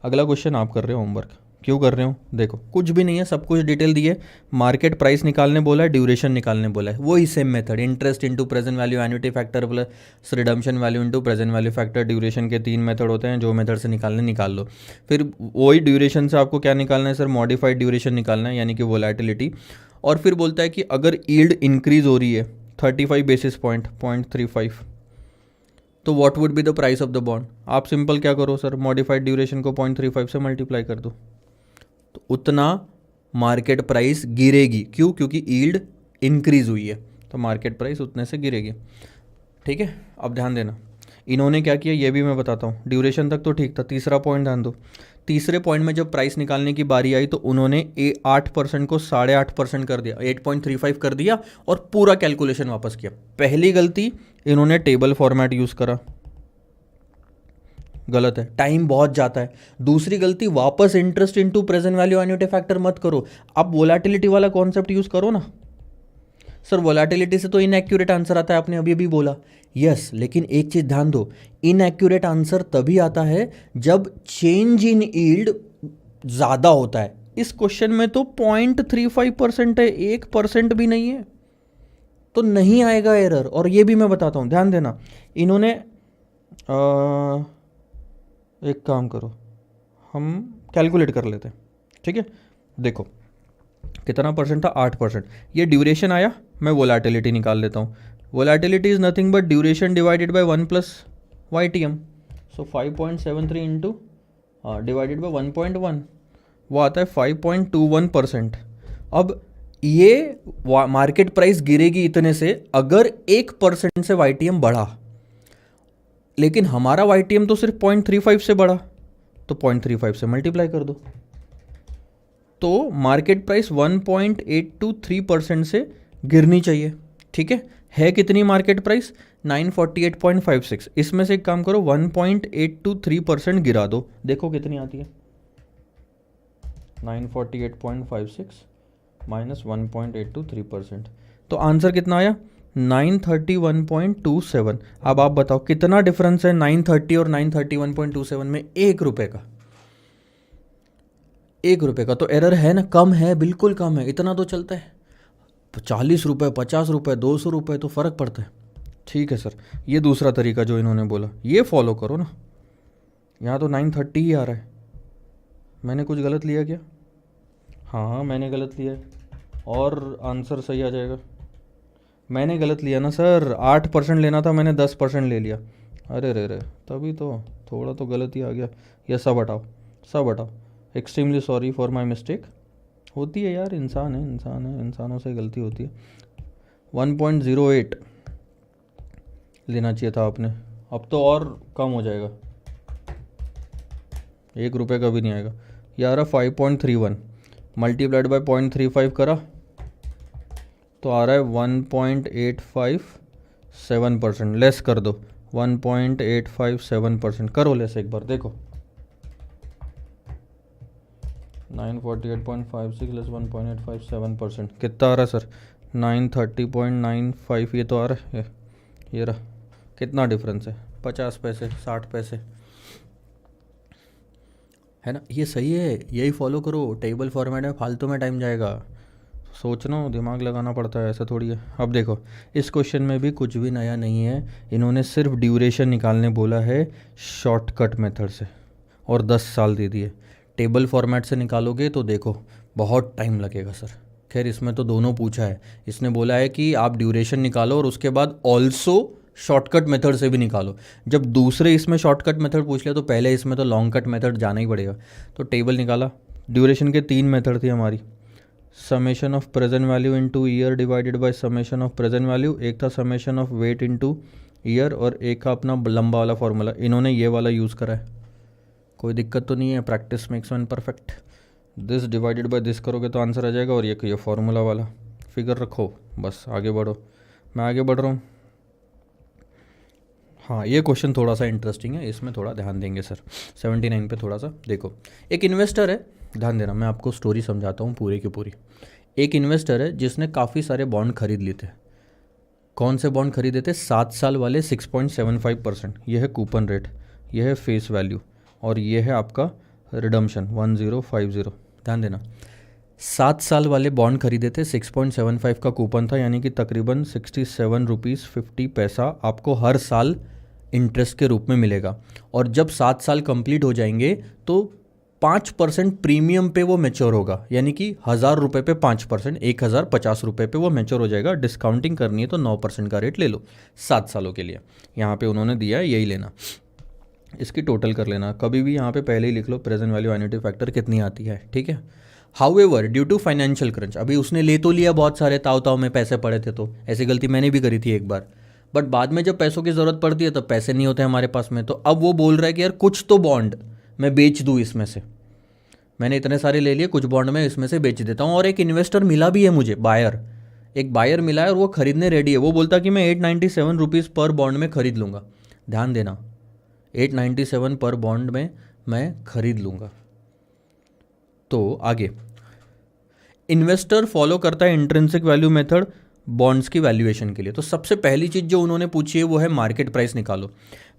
अगला क्वेश्चन आप कर रहे हो होमवर्क, क्यों कर रहे हो, देखो कुछ भी नहीं है, सब कुछ डिटेल दिए, मार्केट प्राइस निकालने बोला है, ड्यूरेशन निकालने बोला है, वही same method, interest into present value annuity factor plus redemption value into present value factor. Duration के 3 मेथड होते हैं, जो मेथड से निकाल लो। फिर वही ड्यूरेशन से आपको क्या निकालना है सर, मॉडिफाइड ड्यूरेशन निकालना है, यानी कि वोलेटिलिटी। और फिर बोलता है कि अगर यील्ड इंक्रीज हो रही है 35 बेसिस पॉइंट 0.35, तो what would be the price of the bond. आप सिंपल क्या करो सर, मॉडिफाइड ड्यूरेशन को 0.35 से मल्टीप्लाई कर दो, तो उतना मार्केट प्राइस गिरेगी। क्यों, क्योंकि यील्ड इंक्रीज हुई है, तो मार्केट प्राइस उतने से गिरेगी। ठीक है, अब ध्यान देना इन्होंने क्या किया ये भी मैं बताता हूँ। ड्यूरेशन तक तो ठीक था, तीसरा पॉइंट ध्यान दो, तीसरे पॉइंट में जब प्राइस निकालने की बारी आई तो उन्होंने 8% को 8.5% कर दिया, 8.35 कर दिया और पूरा कैलकुलेशन वापस किया। पहली गलती इन्होंने टेबल फॉर्मेट यूज़ करा, गलत है, टाइम बहुत जाता है। दूसरी गलती, वापस interest into present value annuity factor मत करो, आप वोलेटिलिटी वाला कॉन्सेप्ट यूज़ करो ना। सर वोलेटिलिटी से तो इनएक्यूरेट आंसर आता है, आपने अभी अभी बोला, यस, लेकिन एक चीज़ ध्यान दो, इनएक्यूरेट आंसर तभी आता है जब चेंज इन यील्ड ज़्यादा होता है। इस क्वेश्चन में तो 0.35% है, 1% भी नहीं है, तो नहीं आएगा एरर। और ये भी मैं बताता हूँ, ध्यान देना, इन्होंने एक काम करो, हम कैलकुलेट कर लेते हैं। ठीक है, देखो कितना परसेंट था, 8%। ये ड्यूरेशन आया, मैं वोलेटिलिटी निकाल लेता हूँ। Volatility is nothing but duration divided bye 1 plus YTM, so 5.73 into divided by 1.1, वो आता है 5.21%। अब ये मार्केट प्राइस गिरेगी इतने से अगर 1% से YTM बढ़ा, लेकिन हमारा YTM तो सिर्फ 0.35 से बढ़ा, तो 0.35 से मल्टीप्लाई कर दो, तो मार्केट प्राइस 1.823% से गिरनी चाहिए। ठीक है कितनी मार्केट प्राइस? 948.56। इसमें से एक काम करो, 1.823% गिरा दो, देखो कितनी आती है। 948.56 माइनस 1.823%, तो आंसर कितना आया? 931.27। अब आप बताओ कितना डिफरेंस है 930 और 931.27 में? 1 रुपए का। 1 रुपए का तो एरर है ना, कम है, बिल्कुल कम है, इतना तो चलता है। 40 रुपये, 50 रुपये, 200 रुपये तो फ़र्क पड़ता है। ठीक है सर, ये दूसरा तरीका जो इन्होंने बोला ये फॉलो करो ना। यहाँ तो 930 ही आ रहा है, मैंने कुछ गलत लिया क्या? हाँ मैंने गलत लिया है, और आंसर सही आ जाएगा। मैंने गलत लिया ना सर, 8% लेना था, मैंने 10% ले लिया। अरे रे रे, तभी तो थोड़ा तो गलती आ गया। ये सब हटाओ, सब हटाओ। Extremely sorry for my mistake. होती है यार, इंसान है, इंसानों से गलती होती है। 1.08 लेना चाहिए था आपने, अब तो और कम हो जाएगा, 1 रुपये का भी नहीं आएगा। यार 5.31 मल्टीप्लाइड बाय 0.35 करा तो आ रहा है 1.857%। लेस कर दो, 1.857% करो लेस एक बार, देखो 948.56 लेस 1.857% कितना आ रहा है सर? 930.95। ये तो आ रहा है, ये रहा। कितना डिफरेंस है? 50 पैसे, 60 पैसे, है ना? ये सही है, यही फॉलो करो। टेबल फॉर्मेट में फालतू में टाइम जाएगा, सोचना, दिमाग लगाना पड़ता है, ऐसा थोड़ी है। अब देखो इस क्वेश्चन में भी कुछ भी नया नहीं है, इन्होंने सिर्फ ड्यूरेशन निकालने बोला है शॉर्टकट मेथड से, और 10 साल दे दिए। टेबल फॉर्मेट से निकालोगे तो देखो बहुत टाइम लगेगा सर। खैर इसमें तो दोनों पूछा है, इसने बोला है कि आप ड्यूरेशन निकालो और उसके बाद ऑल्सो शॉर्टकट मेथड से भी निकालो। जब दूसरे इसमें शॉर्टकट मेथड पूछ लिया तो पहले इसमें तो लॉन्ग कट मेथड जाना ही पड़ेगा। तो टेबल निकाला, ड्यूरेशन के 3 मेथड थी हमारी, summation of present value into year divided by summation of present value, एक था summation of weight into year, और एक का अपना लंबा वाला फॉर्मूला। इन्होंने ये वाला यूज़ करा है, कोई दिक्कत तो नहीं है, practice makes man perfect. This divided by this करोगे तो आंसर आ जाएगा, और ये फॉर्मूला वाला फिगर रखो, बस आगे बढ़ो। मैं आगे बढ़ रहा हूँ। हाँ ये क्वेश्चन थोड़ा सा इंटरेस्टिंग है, इसमें थोड़ा ध्यान देंगे सर। 79 पे थोड़ा सा देखो। एक इन्वेस्टर है, ध्यान देना, मैं आपको स्टोरी समझाता हूँ पूरी की पूरी। एक इन्वेस्टर है जिसने काफ़ी सारे बॉन्ड खरीद लिए थे। कौन से बॉन्ड खरीदे थे? 7 साल वाले 6.75%। यह है कूपन रेट, यह है फेस वैल्यू, और यह है आपका रिडम्शन 1050। ध्यान देना, 7 साल वाले बॉन्ड खरीदे थे, 6.75 का कूपन था, यानी कि तकरीबन 67 रुपीज़ 50 पैसा आपको हर साल इंटरेस्ट के रूप में मिलेगा। और जब 7 साल कंप्लीट हो जाएंगे तो 5% प्रीमियम पे वो मैच्योर होगा, यानी कि 1000 रुपये पे 5%, 1050 रुपये पे वो मैच्योर हो जाएगा। डिस्काउंटिंग करनी है तो 9% का रेट ले लो 7 सालों के लिए। यहाँ पे उन्होंने दिया है यही लेना, इसकी टोटल कर लेना। कभी भी यहाँ पे पहले ही लिख लो प्रेजेंट वैल्यू एन्युटी फैक्टर कितनी आती है, ठीक है। However due to financial crunch, अभी उसने ले तो लिया बहुत सारे, ताव ताव में पैसे पड़े थे, तो ऐसी गलती मैंने भी करी थी एक बार, बट बाद में जब पैसों की ज़रूरत पड़ती है तब पैसे नहीं होते हमारे पास में। तो अब वो बोल रहा है कि यार कुछ तो बॉन्ड मैं बेच दूँ इसमें से, मैंने इतने सारे ले लिए, कुछ बॉन्ड मैं इसमें से बेच देता हूँ। और एक इन्वेस्टर मिला भी है मुझे, बायर, एक बायर मिला है और वो खरीदने रेडी है। वो बोलता कि मैं 897 रुपीज़ पर बॉन्ड में खरीद लूँगा। ध्यान देना, 897 पर बॉन्ड में मैं खरीद लूँगा। तो आगे इन्वेस्टर फॉलो करता है इंट्रिंसिक वैल्यू मेथड बॉन्ड्स की वैल्यूएशन के लिए। तो सबसे पहली चीज़ जो उन्होंने पूछी है वो है मार्केट प्राइस निकालो।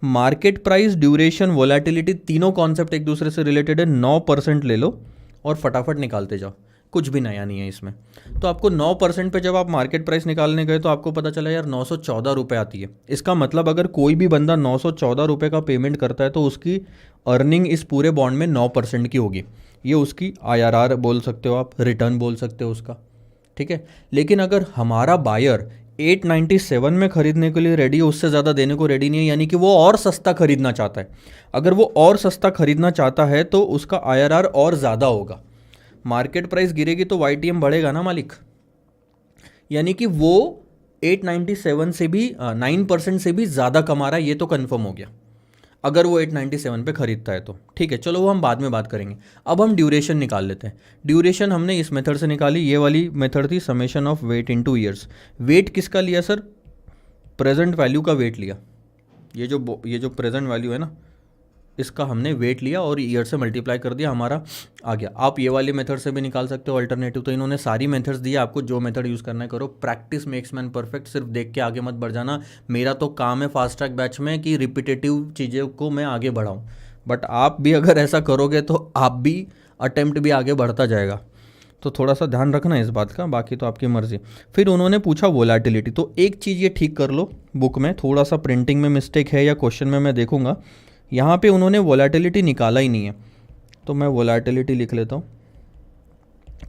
मार्केट प्राइस, ड्यूरेशन, वोलेटिलिटी, तीनों कॉन्सेप्ट एक दूसरे से रिलेटेड है। 9% ले लो और फटाफट निकालते जाओ, कुछ भी नया नहीं है इसमें। तो आपको 9% पे जब आप मार्केट प्राइस निकालने गए तो आपको पता चला यार 914 रुपये आती है। इसका मतलब अगर कोई भी बंदा 914 रुपये का पेमेंट करता है तो उसकी अर्निंग इस पूरे बॉन्ड में 9% की होगी। ये उसकी IRR बोल सकते हो आप, रिटर्न बोल सकते हो उसका, ठीक है। लेकिन अगर हमारा बायर 897 में खरीदने के लिए रेडी है, उससे ज़्यादा देने को रेडी नहीं है, यानी कि वो और सस्ता खरीदना चाहता है। अगर वो और सस्ता खरीदना चाहता है तो उसका IRR और ज़्यादा होगा। मार्केट प्राइस गिरेगी तो YTM बढ़ेगा ना मालिक, यानी कि वो 897 से भी 9% से भी ज़्यादा कमा रहा है, ये तो कन्फर्म हो गया अगर वो 897 पे खरीदता है तो। ठीक है, चलो वो हम बाद में बात करेंगे। अब हम ड्यूरेशन निकाल लेते हैं। ड्यूरेशन हमने इस मेथड से निकाली, ये वाली मेथड थी summation of weight into years. Weight किसका लिया सर? प्रेजेंट वैल्यू का वेट लिया। ये जो प्रेजेंट वैल्यू है ना, इसका हमने वेट लिया और ईयर से मल्टीप्लाई कर दिया, हमारा आ गया। आप ये वाले मेथड से भी निकाल सकते हो अल्टरनेटिव। तो इन्होंने सारी मेथड्स दी, आपको जो मेथड यूज़ करना है करो। प्रैक्टिस मेक्स मैन परफेक्ट, सिर्फ देख के आगे मत बढ़ जाना। मेरा तो काम है फास्ट ट्रैक बैच में कि रिपीटेटिव चीज़ों को मैं आगे बढ़ाऊँ, बट आप भी अगर ऐसा करोगे तो आप भी अटेम्प्ट भी आगे बढ़ता जाएगा। तो थोड़ा सा ध्यान रखना इस बात का, बाकी तो आपकी मर्जी। फिर उन्होंने पूछा वोलेटिलिटी, तो एक चीज़ ये ठीक कर लो, बुक में थोड़ा सा प्रिंटिंग में मिस्टेक है या क्वेश्चन में मैं देखूंगा, यहाँ पे उन्होंने वोलेटिलिटी निकाला ही नहीं है। तो मैं वोलेटिलिटी लिख लेता हूँ,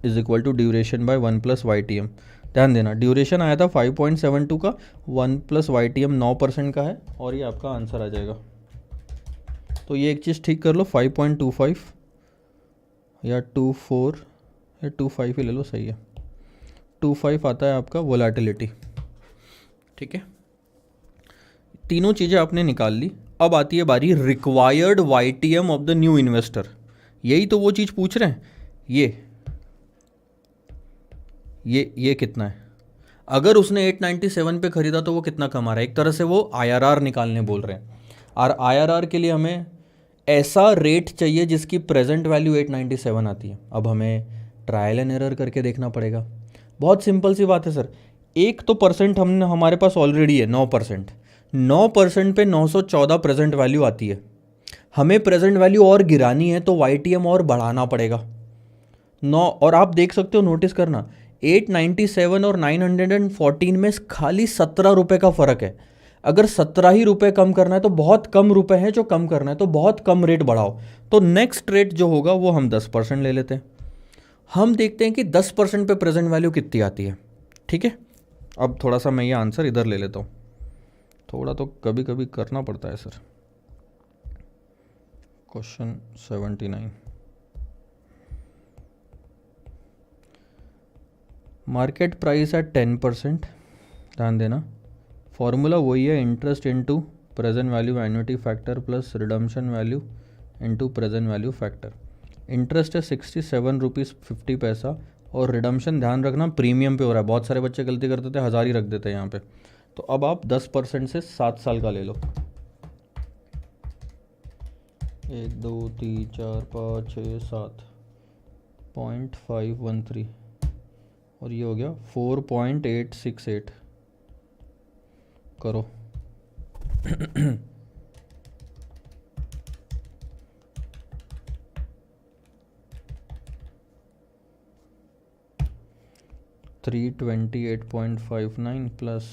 is equal to duration by 1 + YTM। ध्यान देना, ड्यूरेशन आया था 5.72 का, 1 + YTM 9% का है, और ये आपका आंसर आ जाएगा। तो ये एक चीज़ ठीक कर लो, 5.25 या 24 या 25 ही ले लो, सही है। 25 आता है आपका वोलेटिलिटी। ठीक है, तीनों चीज़ें आपने निकाल ली। अब आती है बारी required YTM of the new investor. यही तो वो चीज़ पूछ रहे हैं। ये कितना है? अगर उसने 897 पे खरीदा तो वो कितना कमा रहा है? एक तरह से वो IRR निकालने बोल रहे हैं, और IRR के लिए हमें ऐसा रेट चाहिए जिसकी प्रेजेंट वैल्यू 897 आती है। अब हमें ट्रायल एंड एरर करके देखना पड़ेगा। बहुत सिंपल सी बात है सर, एक तो परसेंट हमने हमारे पास ऑलरेडी है 9%। 9% पे 914 प्रेजेंट वैल्यू आती है। हमें प्रेजेंट वैल्यू और गिरानी है तो YTM और बढ़ाना पड़ेगा 9। और आप देख सकते हो, नोटिस करना, 897 और 914 में खाली 17 रुपये का फ़र्क है। अगर 17 ही रुपये कम करना है तो बहुत कम रुपए हैं जो कम करना है, तो बहुत कम रेट बढ़ाओ। तो नेक्स्ट रेट जो होगा वो हम 10% ले लेते हैं। हम देखते हैं कि 10% पे प्रेजेंट वैल्यू कितनी आती है। ठीक है, अब थोड़ा सा मैं ये आंसर इधर ले लेता हूँ, थोड़ा तो कभी कभी करना पड़ता है सर। क्वेश्चन 79, मार्केट प्राइस है 10%। ध्यान देना, फॉर्मूला वही है, interest into present value annuity factor plus redemption value into present value factor. Interest है 67 रुपीज़ 50 पैसा, और रिडम्पशन ध्यान रखना प्रीमियम पे हो रहा है। बहुत सारे बच्चे गलती करते थे, 1000 ही रख देते हैं यहाँ पे। तो अब आप 10% से 7 साल का ले लो। 1 2 3 4 5 6 7 0.513, और ये हो गया 4.868 करो। $328.59 प्लस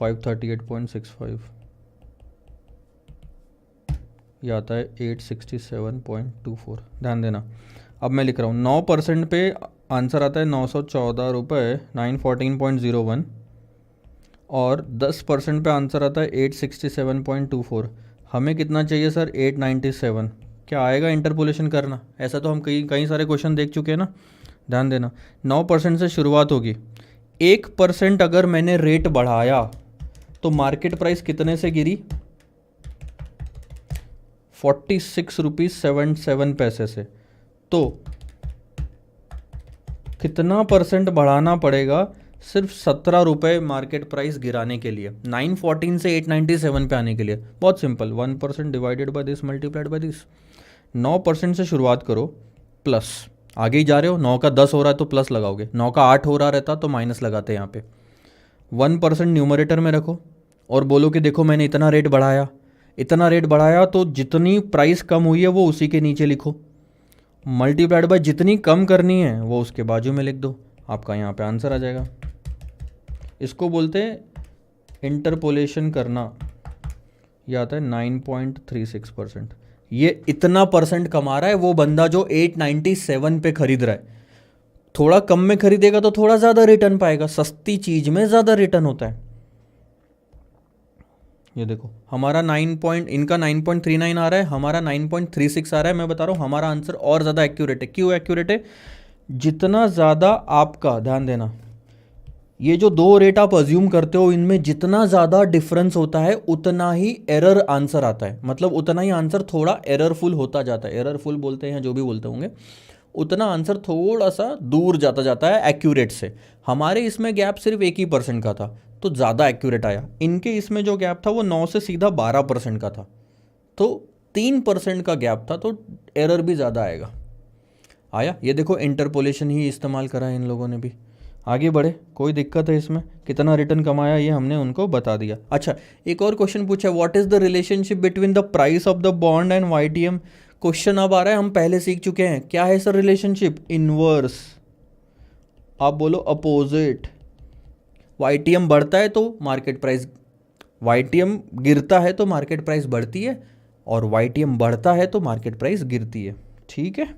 538.65, ये आता है 867.24। ध्यान देना, अब मैं लिख रहा हूँ 9% पे आंसर आता है 914 रुपये 914.01, और 10% पे आंसर आता है 867.24। हमें कितना चाहिए सर? 897। क्या आएगा इंटरपोलेशन करना? ऐसा तो हम कई सारे क्वेश्चन देख चुके हैं ना। ध्यान देना, 9% से शुरुआत होगी। 1% अगर मैंने रेट बढ़ाया तो मार्केट प्राइस कितने से गिरी? 46 रुपीज़ 77 पैसे से। तो कितना परसेंट बढ़ाना पड़ेगा? सिर्फ 17 रुपये मार्केट प्राइस गिराने के लिए, 914 से 897 पे आने के लिए। बहुत simple, 1% divided by this multiplied by this. 9% से शुरुआत करो, प्लस आगे ही जा रहे हो, 9 का 10 हो रहा है तो प्लस लगाओगे, 9 का 8 हो रहा रहता तो माइनस लगाते यहाँ पे। 1% न्यूमरेटर में रखो और बोलो कि देखो मैंने इतना रेट बढ़ाया, इतना रेट बढ़ाया, तो जितनी प्राइस कम हुई है वो उसी के नीचे लिखो, मल्टीप्लाइड बाय जितनी कम करनी है वो उसके बाजू में लिख दो, आपका यहाँ पे आंसर आ जाएगा। इसको बोलते हैं इंटरपोलेशन करना। यह आता है 9.36%। ये इतना परसेंट कमा रहा है वो बंदा जो 897 पे खरीद रहा है। थोड़ा कम में खरीदेगा तो थोड़ा ज़्यादा रिटर्न पाएगा, सस्ती चीज़ में ज़्यादा रिटर्न होता है। ये देखो हमारा इनका 9.39 आ रहा है, हमारा 9.36 आ रहा है। मैं बता रहा हूँ हमारा आंसर और ज़्यादा एक्यूरेट है। क्यों एक्यूरेट है? जितना ज़्यादा आपका, ध्यान देना, ये जो दो रेट आप अज्यूम करते हो इनमें जितना ज़्यादा डिफरेंस होता है उतना ही एरर आंसर आता है, मतलब उतना ही आंसर थोड़ा एररफुल होता जाता है, एररफुल बोलते हैं जो भी बोलते होंगे, उतना आंसर थोड़ा सा दूर जाता जाता है एक्यूरेट से। हमारे इसमें गैप सिर्फ 1% का था तो ज़्यादा एक्यूरेट आया, इनके इसमें जो गैप था वो 9 से सीधा 12% का था, तो 3% का गैप था, तो एरर भी ज़्यादा आएगा। आया, ये देखो इंटरपोलेशन ही इस्तेमाल करा है इन लोगों ने भी। आगे बढ़े, कोई दिक्कत है इसमें? कितना रिटर्न कमाया ये हमने उनको बता दिया। अच्छा, एक और क्वेश्चन पूछा, what is the relationship between the price of the bond and YTM। Question अब आ रहा है, हम पहले सीख चुके हैं, क्या है सर रिलेशनशिप? इनवर्स, आप बोलो अपोजिट। YTM बढ़ता है तो मार्केट प्राइस, YTM गिरता है तो मार्केट प्राइस बढ़ती है, और YTM बढ़ता है तो मार्केट प्राइस गिरती है। ठीक है,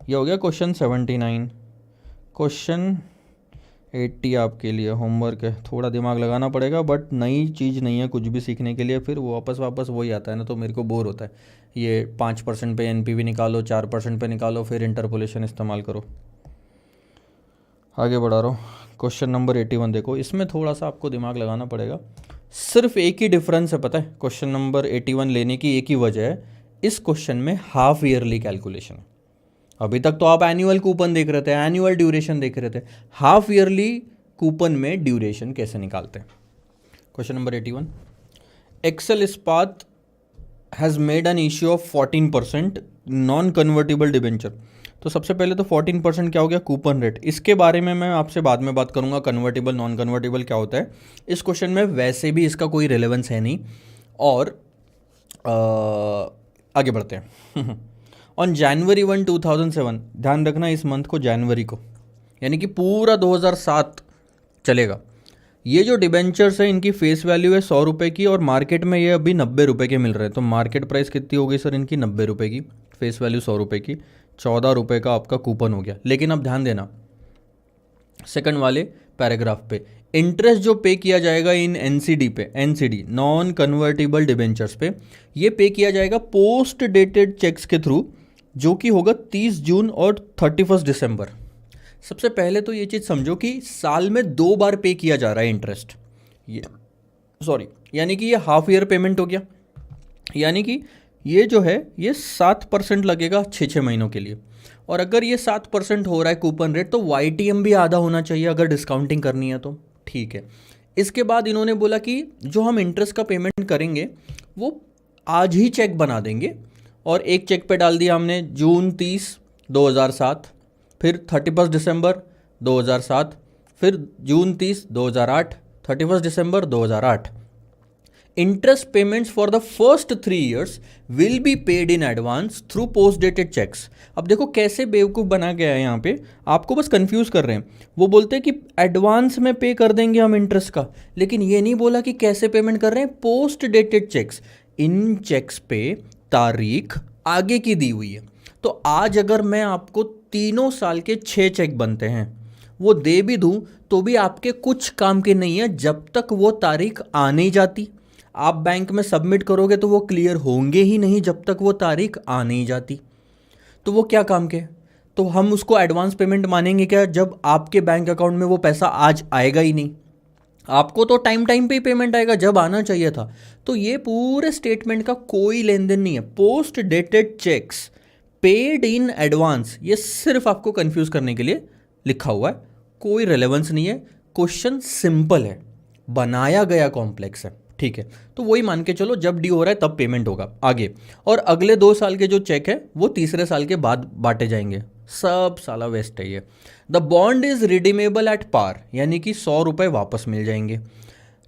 ये हो गया क्वेश्चन 79। क्वेश्चन 80 आपके लिए होमवर्क है, थोड़ा दिमाग लगाना पड़ेगा, बट नई चीज़ नहीं है कुछ भी सीखने के लिए, फिर वो वापस वही आता है ना, तो मेरे को बोर होता है। ये 5% पे NPV निकालो, 4% पे निकालो, फिर इंटरपोलेशन इस्तेमाल करो। आगे बढ़ा रहा हूँ, क्वेश्चन नंबर 81 देखो, इसमें थोड़ा सा आपको दिमाग लगाना पड़ेगा। सिर्फ एक ही डिफरेंस है, पता है? क्वेश्चन नंबर 81 लेने की एक ही वजह है, इस क्वेश्चन में हाफ ईयरली कैलकुलेशन है। अभी तक तो आप एनुअल कूपन देख रहे थे, एनुअल ड्यूरेशन देख रहे थे, हाफ ईयरली कूपन में ड्यूरेशन कैसे निकालते हैं। क्वेश्चन नंबर 81, एक्सेल इस्पात has made an issue of 14% non convertible debenture. तो सबसे पहले तो 14% क्या हो गया? Coupon rate. इसके बारे में मैं आपसे बाद में बात करूंगा, कन्वर्टेबल नॉन कन्वर्टेबल क्या होता है। इस क्वेश्चन में वैसे भी इसका कोई रिलेवेंस है नहीं, और आगे बढ़ते हैं। ऑन जनवरी 1, 2007, ध्यान रखना इस मंथ को जनवरी को, यानी कि पूरा 2007 चलेगा। ये जो डिबेंचर्स है इनकी फेस वैल्यू है 100 रुपये की, और मार्केट में ये अभी 90 रुपये के मिल रहे हैं। तो मार्केट प्राइस कितनी हो गई सर इनकी? 90 रुपये की, फेस वैल्यू 100 रुपये की, 14 रुपये का आपका कूपन हो गया। लेकिन अब ध्यान देना सेकंड वाले पैराग्राफ पे, इंटरेस्ट जो पे किया जाएगा इन NCD पे, NCD नॉन कन्वर्टेबल डिबेंचर्स पे, ये पे किया जाएगा पोस्ट डेटेड चेक्स के थ्रू, जो कि होगा 30 जून और 31 दिसंबर। सबसे पहले तो ये चीज़ समझो कि साल में 2 बार पे किया जा रहा है इंटरेस्ट, ये सॉरी, यानी कि ये हाफ ईयर पेमेंट हो गया, यानी कि ये जो है ये 7% लगेगा 6 महीनों के लिए। और अगर ये 7% हो रहा है कूपन रेट, तो YTM भी आधा होना चाहिए अगर डिस्काउंटिंग करनी है तो। ठीक है, इसके बाद इन्होंने बोला कि जो हम इंटरेस्ट का पेमेंट करेंगे वो आज ही चेक बना देंगे, और एक चेक पे डाल दिया हमने जून 30, 2007, फिर 31 दिसंबर 2007, फिर जून 30, 2008, 31 दिसंबर 2008। Interest payments for the first 3 years will be paid in advance through post dated cheques. अब देखो कैसे बेवकूफ़ बना गया है यहाँ पे, आपको बस कंफ्यूज कर रहे हैं। वो बोलते हैं कि एडवांस में पे कर देंगे हम इंटरेस्ट का, लेकिन ये नहीं बोला कि कैसे पेमेंट कर रहे हैं, पोस्ट डेटेड चेक्स। इन चेक्स पे तारीख आगे की दी हुई है, तो आज अगर मैं आपको 3 साल के 6 चेक बनते हैं वो दे भी दूं तो भी आपके कुछ काम के नहीं है जब तक वो तारीख आ नहीं जाती। आप बैंक में सबमिट करोगे तो वो क्लियर होंगे ही नहीं जब तक वो तारीख आ नहीं जाती। तो वो क्या काम के? तो हम उसको एडवांस पेमेंट मानेंगे क्या, जब आपके बैंक अकाउंट में वो पैसा आज आएगा ही नहीं। आपको तो टाइम पे ही पेमेंट आएगा जब आना चाहिए था। तो ये पूरे स्टेटमेंट का कोई लेन देन नहीं है। Post dated checks paid in advance, ये सिर्फ आपको कंफ्यूज करने के लिए लिखा हुआ है, कोई रेलेवेंस नहीं है। क्वेश्चन सिंपल है, बनाया गया कॉम्प्लेक्स है। ठीक है, तो वही मान के चलो, जब ड्यू हो रहा है तब पेमेंट होगा आगे, और अगले 2 साल के जो चेक है वो तीसरे साल के बाद बांटे जाएंगे। सब साला वेस्ट है ये। The bond is redeemable at par, यानी कि 100 रुपये वापस मिल जाएंगे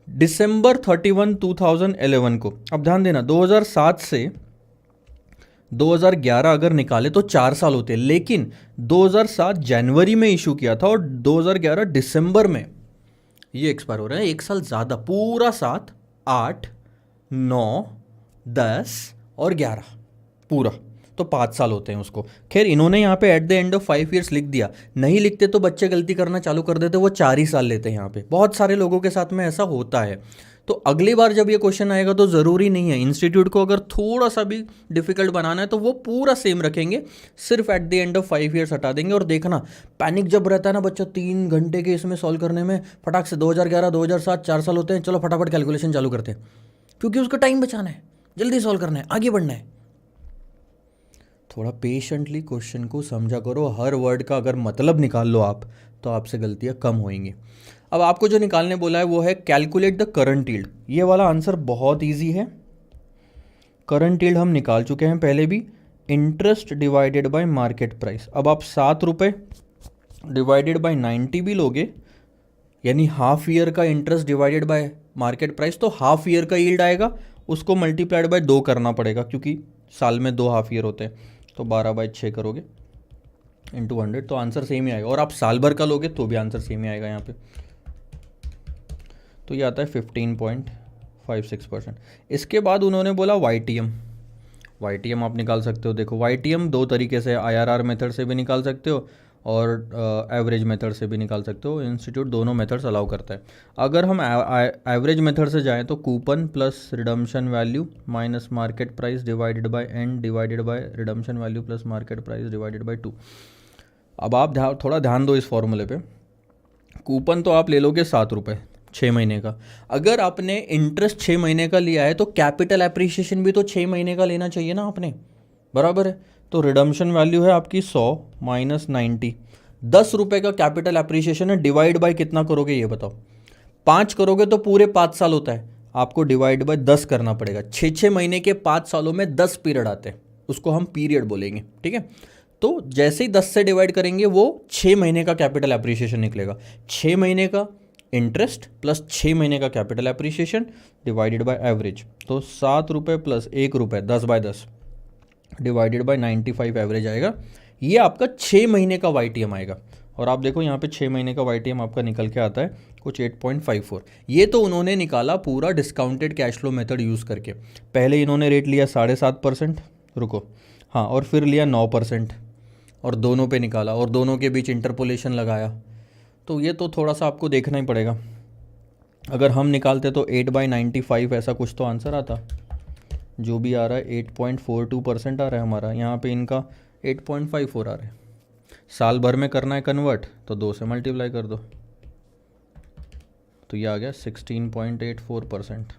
December 31, 2011 को। अब ध्यान देना 2007 से 2011 अगर निकाले तो 4 साल होते, लेकिन 2007 जनवरी में इशू किया था और 2011 दिसंबर में ये एक्सपायर हो रहा है। 1 साल ज़्यादा, पूरा 7, 8, 9, 10 और 11 पूरा, तो 5 साल होते हैं उसको। खैर इन्होंने यहाँ पे at the end of 5 years लिख दिया, नहीं लिखते तो बच्चे गलती करना चालू कर देते, वो 4 ही साल लेते हैं यहाँ पे। बहुत सारे लोगों के साथ में ऐसा होता है। तो अगली बार जब ये क्वेश्चन आएगा तो ज़रूरी नहीं है, इंस्टीट्यूट को अगर थोड़ा सा भी डिफिकल्ट बनाना है तो वो पूरा सेम रखेंगे, सिर्फ at the end of 5 years हटा देंगे। और देखना पैनिक जब रहता है ना बच्चा 3 घंटे के इसमें सॉल्व करने में, फटाक से 2011 2007 4 साल होते हैं, चलो फटाफट कैलकुलेशन चालू करते हैं, क्योंकि उसका टाइम बचाना है, जल्दी सॉल्व करना है, आगे बढ़ना है। थोड़ा पेशेंटली क्वेश्चन को समझा करो, हर वर्ड का अगर मतलब निकाल लो आप तो आपसे गलतियाँ कम होएंगी। अब आपको जो निकालने बोला है वो है कैलकुलेट द करंट यील्ड। ये वाला आंसर बहुत इजी है, करंट यील्ड हम निकाल चुके हैं पहले भी, interest divided by market price. अब आप 7 रुपये डिवाइडेड बाय 90 भी लोगे, यानी हाफ ईयर का interest divided by market price, तो हाफ ईयर का यील्ड आएगा, उसको मल्टीप्लाइड बाय 2 करना पड़ेगा क्योंकि साल में 2 हाफ ईयर होते हैं, तो 12/6 करोगे इंटू 100, तो आंसर सेम ही आएगा। और आप साल भर का लोगे तो भी आंसर सेम ही आएगा यहाँ पे, तो ये आता है 15.56%। इसके बाद उन्होंने बोला YTM। YTM आप निकाल सकते हो, देखो YTM 2 तरीके से, IRR मेथड से भी निकाल सकते हो और एवरेज मेथड से भी निकाल सकते हो, इंस्टीट्यूट दोनों मेथड्स अलाउ करता है। अगर हम एवरेज मेथड से जाएं तो coupon plus redemption value minus market price divided by n divided by redemption value plus market price divided by 2। अब आप थोड़ा ध्यान दो इस फॉर्मूले पे। कूपन तो आप ले लोगे 7 रुपये 6 महीने का, अगर आपने इंटरेस्ट 6 महीने का लिया है तो कैपिटल एप्रिसिएशन भी तो 6 महीने का लेना चाहिए ना आपने, बराबर है। तो रिडम्पशन वैल्यू है आपकी 100 माइनस 90, 10 रुपये का कैपिटल एप्रिसिएशन है, डिवाइड बाय कितना करोगे ये बताओ, 5 करोगे तो पूरे 5 साल होता है, आपको डिवाइड बाय 10 करना पड़ेगा। 6 महीने के 5 सालों में 10 पीरियड आते हैं, उसको हम पीरियड बोलेंगे, ठीक है। तो जैसे ही 10 से डिवाइड करेंगे वो 6 महीने का कैपिटल एप्रिसिएशन निकलेगा, 6 महीने का इंटरेस्ट प्लस 6 महीने का capital appreciation divided by average, तो 7 रुपये प्लस 1 रुपये 10/10 डिवाइडेड बाय 95 एवरेज आएगा। ये आपका 6 महीने का YTM आएगा। और आप देखो यहाँ पे 6 महीने का YTM आपका निकल के आता है कुछ 8.54। ये तो उन्होंने निकाला पूरा discounted cash flow method use करके। पहले इन्होंने रेट लिया 7.5%, रुको हाँ, और फिर लिया 9% और दोनों पे निकाला और दोनों के बीच इंटरपोलेशन लगाया। तो ये तो थोड़ा सा आपको देखना ही पड़ेगा। अगर हम निकालते तो 8/95 ऐसा कुछ तो आंसर आता, जो भी आ रहा है 8.42% आ रहा है हमारा, यहाँ पे इनका 8.54 आ रहा है। साल भर में करना है कन्वर्ट तो 2 से मल्टीप्लाई कर दो, तो ये आ गया 16.84%।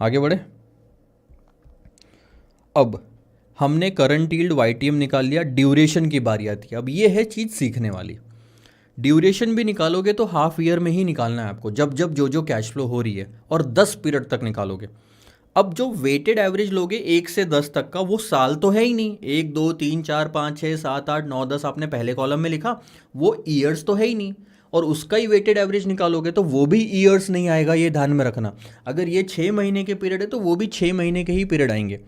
आगे बढ़े। अब हमने करंट यील्ड YTM निकाल लिया, ड्यूरेशन की बारी आती है। अब ये है चीज़ सीखने वाली, ड्यूरेशन भी निकालोगे तो हाफ ईयर में ही निकालना है आपको, जब जब जो कैश फ्लो हो रही है, और 10 पीरियड तक निकालोगे। अब जो वेटेड एवरेज लोगे 1 से 10 तक का, वो साल तो है ही नहीं, 1 2 3 4 5 6 7 8 9 10 आपने पहले कॉलम में लिखा, वो ईयर्स तो है ही नहीं, और उसका ही वेटेड एवरेज निकालोगे तो वो भी ईयर्स नहीं आएगा, ये ध्यान में रखना। अगर ये 6 महीने के पीरियड है तो वो भी 6 महीने के ही पीरियड आएंगे।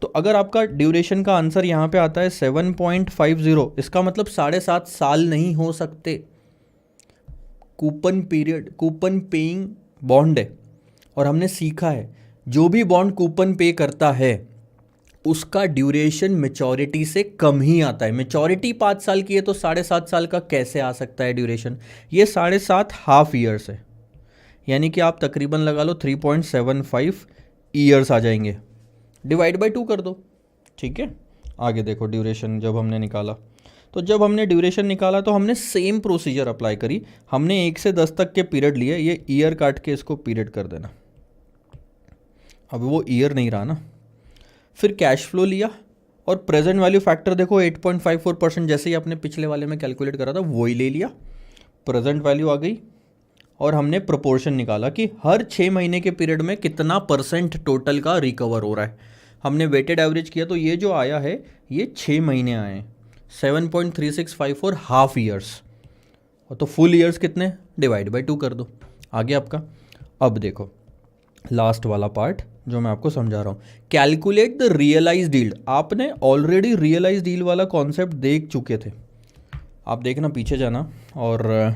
तो अगर आपका ड्यूरेशन का आंसर यहाँ पे आता है 7.50, इसका मतलब 7.5 साल नहीं हो सकते। Coupon period, coupon paying bond है, और हमने सीखा है जो भी बॉन्ड कूपन पे करता है उसका ड्यूरेशन मेचोरिटी से कम ही आता है। मेचोरिटी 5 साल की है तो 7.5 साल का कैसे आ सकता है ड्यूरेशन? ये 7.5 हाफ ईयर्स है, यानी कि आप तकरीबन लगा लो 3.75 ईयर्स आ जाएंगे। डिवाइड बाय 2 कर दो, ठीक है। आगे देखो ड्यूरेशन जब हमने निकाला, तो जब हमने ड्यूरेशन निकाला तो हमने सेम प्रोसीजर अप्लाई करी। हमने 1 से 10 तक के पीरियड लिए, ये ईयर काट के इसको पीरियड कर देना, अब वो ईयर नहीं रहा ना। फिर कैश फ्लो लिया और प्रेजेंट वैल्यू फैक्टर देखो 8.54%, जैसे ही आपने पिछले वाले में कैलकुलेट करा था वही ले लिया, प्रेजेंट वैल्यू आ गई। और हमने प्रोपोर्शन निकाला कि हर 6 महीने के पीरियड में कितना परसेंट टोटल का रिकवर हो रहा है। हमने वेटेड एवरेज किया तो ये जो आया है ये 6 महीने आए हैं, 7.3654 हाफ ईयर्स। और तो फुल ईयर्स कितने, डिवाइड बाय 2 कर दो, आगे आपका। अब देखो लास्ट वाला पार्ट जो मैं आपको समझा रहा हूँ, कैलकुलेट द रियलाइज्ड यील्ड। आपने ऑलरेडी रियलाइज्ड यील्ड वाला कॉन्सेप्ट देख चुके थे, आप देखना पीछे जाना, और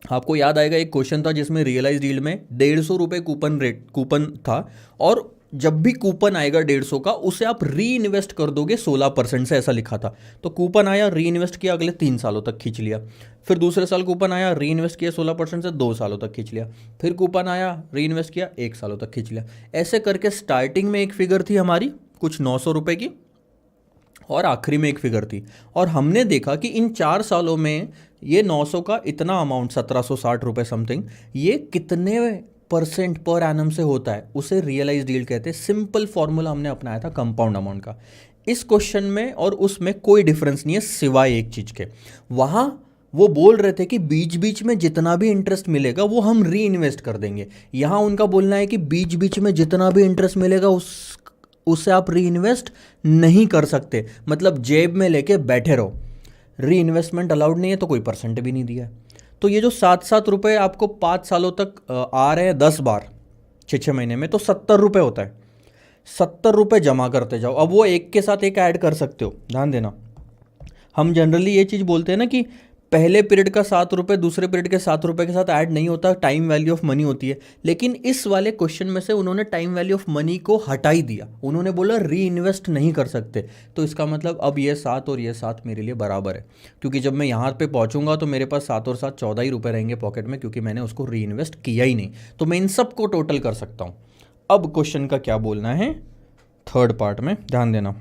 आपको याद आएगा एक क्वेश्चन था जिसमें रियलाइज्ड यील्ड में 150 रुपये कूपन था, और जब भी कूपन आएगा 150 का उसे आप री इन्वेस्ट कर दोगे 16% से, ऐसा लिखा था। तो कूपन आया, री इन्वेस्ट किया, अगले 3 सालों तक खींच लिया। फिर दूसरे साल कूपन आया, री इन्वेस्ट किया 16% से, 2 सालों तक खींच लिया। फिर कूपन आया, री इन्वेस्ट किया, 1 सालों तक खींच लिया। ऐसे करके स्टार्टिंग में एक फिगर थी हमारी कुछ 900 रुपये की, और आखिरी में एक फिगर थी। और हमने देखा कि इन 4 सालों में ये 900 का इतना अमाउंट 1760 रुपये समथिंग, ये कितने परसेंट पर एनम से होता है, उसे रियलाइज यील्ड कहते हैं। सिंपल फॉर्मूला हमने अपनाया था कंपाउंड अमाउंट का। इस क्वेश्चन में और उसमें कोई डिफरेंस नहीं है सिवाय एक चीज के। वहां वो बोल रहे थे कि बीच बीच में जितना भी इंटरेस्ट मिलेगा वो हम री इन्वेस्ट कर देंगे। यहां उनका बोलना है कि बीच बीच में जितना भी इंटरेस्ट मिलेगा उसे आप री इन्वेस्ट नहीं कर सकते, मतलब जेब में लेके बैठे रहो। री इन्वेस्टमेंट अलाउड नहीं है, तो कोई परसेंट भी नहीं दिया है। तो ये जो 7-7 रुपये आपको 5 सालों तक आ रहे हैं 10 बार 6-6 महीने में, तो 70 रुपये होता है। 70 रुपये जमा करते जाओ। अब वो एक के साथ एक ऐड कर सकते हो, ध्यान देना। हम जनरली ये चीज़ बोलते हैं ना कि पहले पीरियड का 7 रुपये दूसरे पीरियड के 7 रुपये के साथ ऐड नहीं होता, टाइम वैल्यू ऑफ मनी होती है। लेकिन इस वाले क्वेश्चन में से उन्होंने टाइम वैल्यू ऑफ मनी को हटा ही दिया। उन्होंने बोला री इन्वेस्ट नहीं कर सकते। तो इसका मतलब अब ये 7 और ये 7 मेरे लिए बराबर है, क्योंकि जब मैं यहाँ पे पहुँचूंगा तो मेरे पास 7 और 7 14 ही रुपये रहेंगे पॉकेट में, क्योंकि मैंने उसको री इन्वेस्ट किया ही नहीं। तो मैं इन सब को टोटल कर सकता हूँ। अब क्वेश्चन का क्या बोलना है थर्ड पार्ट में, ध्यान देना।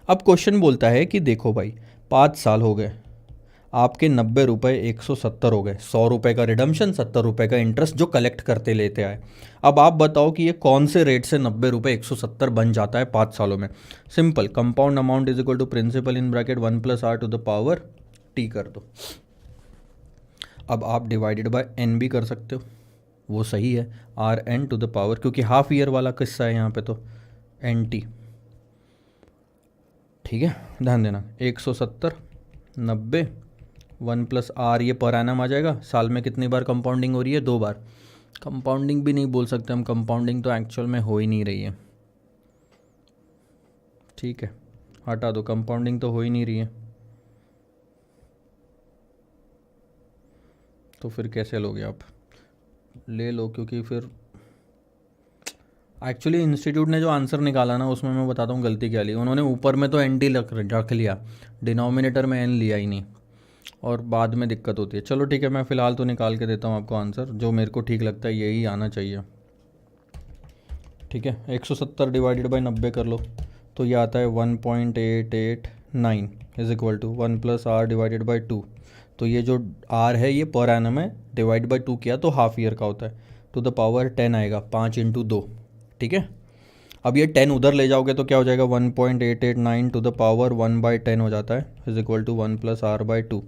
अब क्वेश्चन बोलता है कि देखो भाई 5 साल हो गए, आपके 90 रुपये 170 हो गए। 100 रुपये का रिडम्शन, 70 रुपये का इंटरेस्ट जो कलेक्ट करते लेते आए। अब आप बताओ कि ये कौन से रेट से 90 रुपये 170 बन जाता है 5 सालों में। Simple, compound amount is equal to principal in bracket 1 + r to the power t कर दो। अब आप डिवाइडेड बाय n भी कर सकते हो, वो सही है, rn टू द पावर, क्योंकि हाफ ईयर वाला किस्सा है यहाँ पे, तो nt। ठीक है, ध्यान देना। 170 90 1 + r, ये पर एनम आ जाएगा। साल में कितनी बार कंपाउंडिंग हो रही है? 2 बार। कंपाउंडिंग भी नहीं बोल सकते हम, कंपाउंडिंग तो एक्चुअल में हो ही नहीं रही है। ठीक है, हटा दो, कंपाउंडिंग तो हो ही नहीं रही है। तो फिर कैसे लोगे आप? ले लो, क्योंकि फिर एक्चुअली इंस्टीट्यूट ने जो आंसर निकाला ना, उसमें मैं बताता हूँ गलती क्या ली उन्होंने। ऊपर में तो NT रख लिया, डिनोमिनेटर में n लिया ही नहीं, और बाद में दिक्कत होती है। चलो ठीक है, मैं फ़िलहाल तो निकाल के देता हूँ आपको आंसर, जो मेरे को ठीक लगता है यही आना चाहिए। ठीक है, 170 डिवाइडेड बाई 90 कर लो, तो ये आता है 1.889 is equal to 1 + r divided by 2। तो ये जो r है ये पर एनम है, डिवाइड बाई 2 किया तो हाफ ईयर का होता है, टू द पावर 10 आएगा, 5 × 2। ठीक है, अब ये 10 उधर ले जाओगे तो क्या हो जाएगा? 1.889 टू द पावर 1/10 हो जाता है, is equal to 1 + r by 2।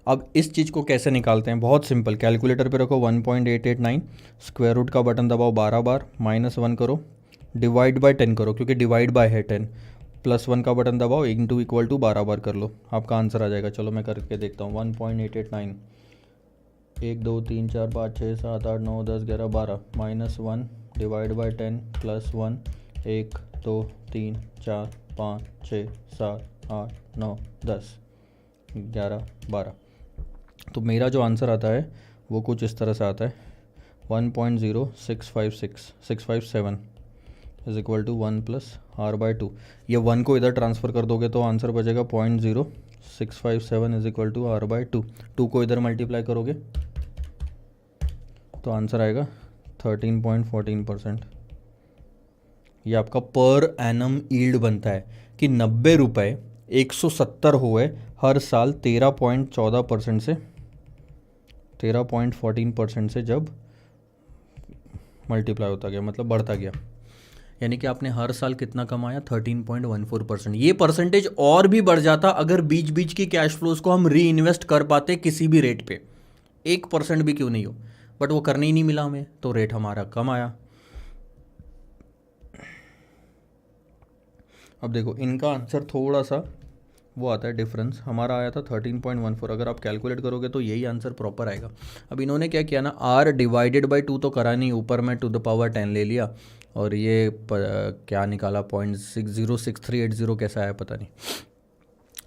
अब इस चीज़ को कैसे निकालते हैं? बहुत सिंपल, कैलकुलेटर पे रखो 1.889, स्क्वायर रूट का बटन दबाओ 12 बार, -1 करो, डिवाइड बाय 10 करो, क्योंकि डिवाइड बाय है 10, +1 का बटन दबाओ, इंटू इक्वल टू 12 बार कर लो, आपका आंसर आ जाएगा। चलो मैं करके देखता हूँ। 1.889, 1 2 3 4 5 6 7 8 9 10 11 12, -1 डिवाइड बाय 10 +1, 1 2 3 4 5 6 7 8 9 10 11 12। तो मेरा जो आंसर आता है वो कुछ इस तरह से आता है, 1.0657 is equal to 1 + r by 2। ये 1 को इधर ट्रांसफ़र कर दोगे तो आंसर बचेगा 0.0657 is equal to r by 2। 2 को इधर मल्टीप्लाई करोगे तो आंसर आएगा 13.14%। ये आपका पर एनम यील्ड बनता है कि 90 रुपये 170 हुए हर साल 13.14% से 13.14% से जब मल्टीप्लाई होता गया, मतलब बढ़ता गया। यानी कि आपने हर साल कितना कमाया? 13.14%। ये परसेंटेज और भी बढ़ जाता अगर बीच बीच की कैश फ्लोज को हम री इन्वेस्ट कर पाते किसी भी रेट पे, 1% भी क्यों नहीं हो, बट वो करने ही नहीं मिला हमें, तो रेट हमारा कम आया। अब देखो इनका आंसर थोड़ा सा वो आता है डिफरेंस, हमारा आया था 13.14। अगर आप कैलकुलेट करोगे तो यही आंसर प्रॉपर आएगा। अब इन्होंने क्या किया ना, r डिवाइडेड बाई 2 तो करा नहीं, ऊपर में टू द पावर 10 ले लिया, और ये क्या निकाला 0.606380 कैसा आया पता नहीं।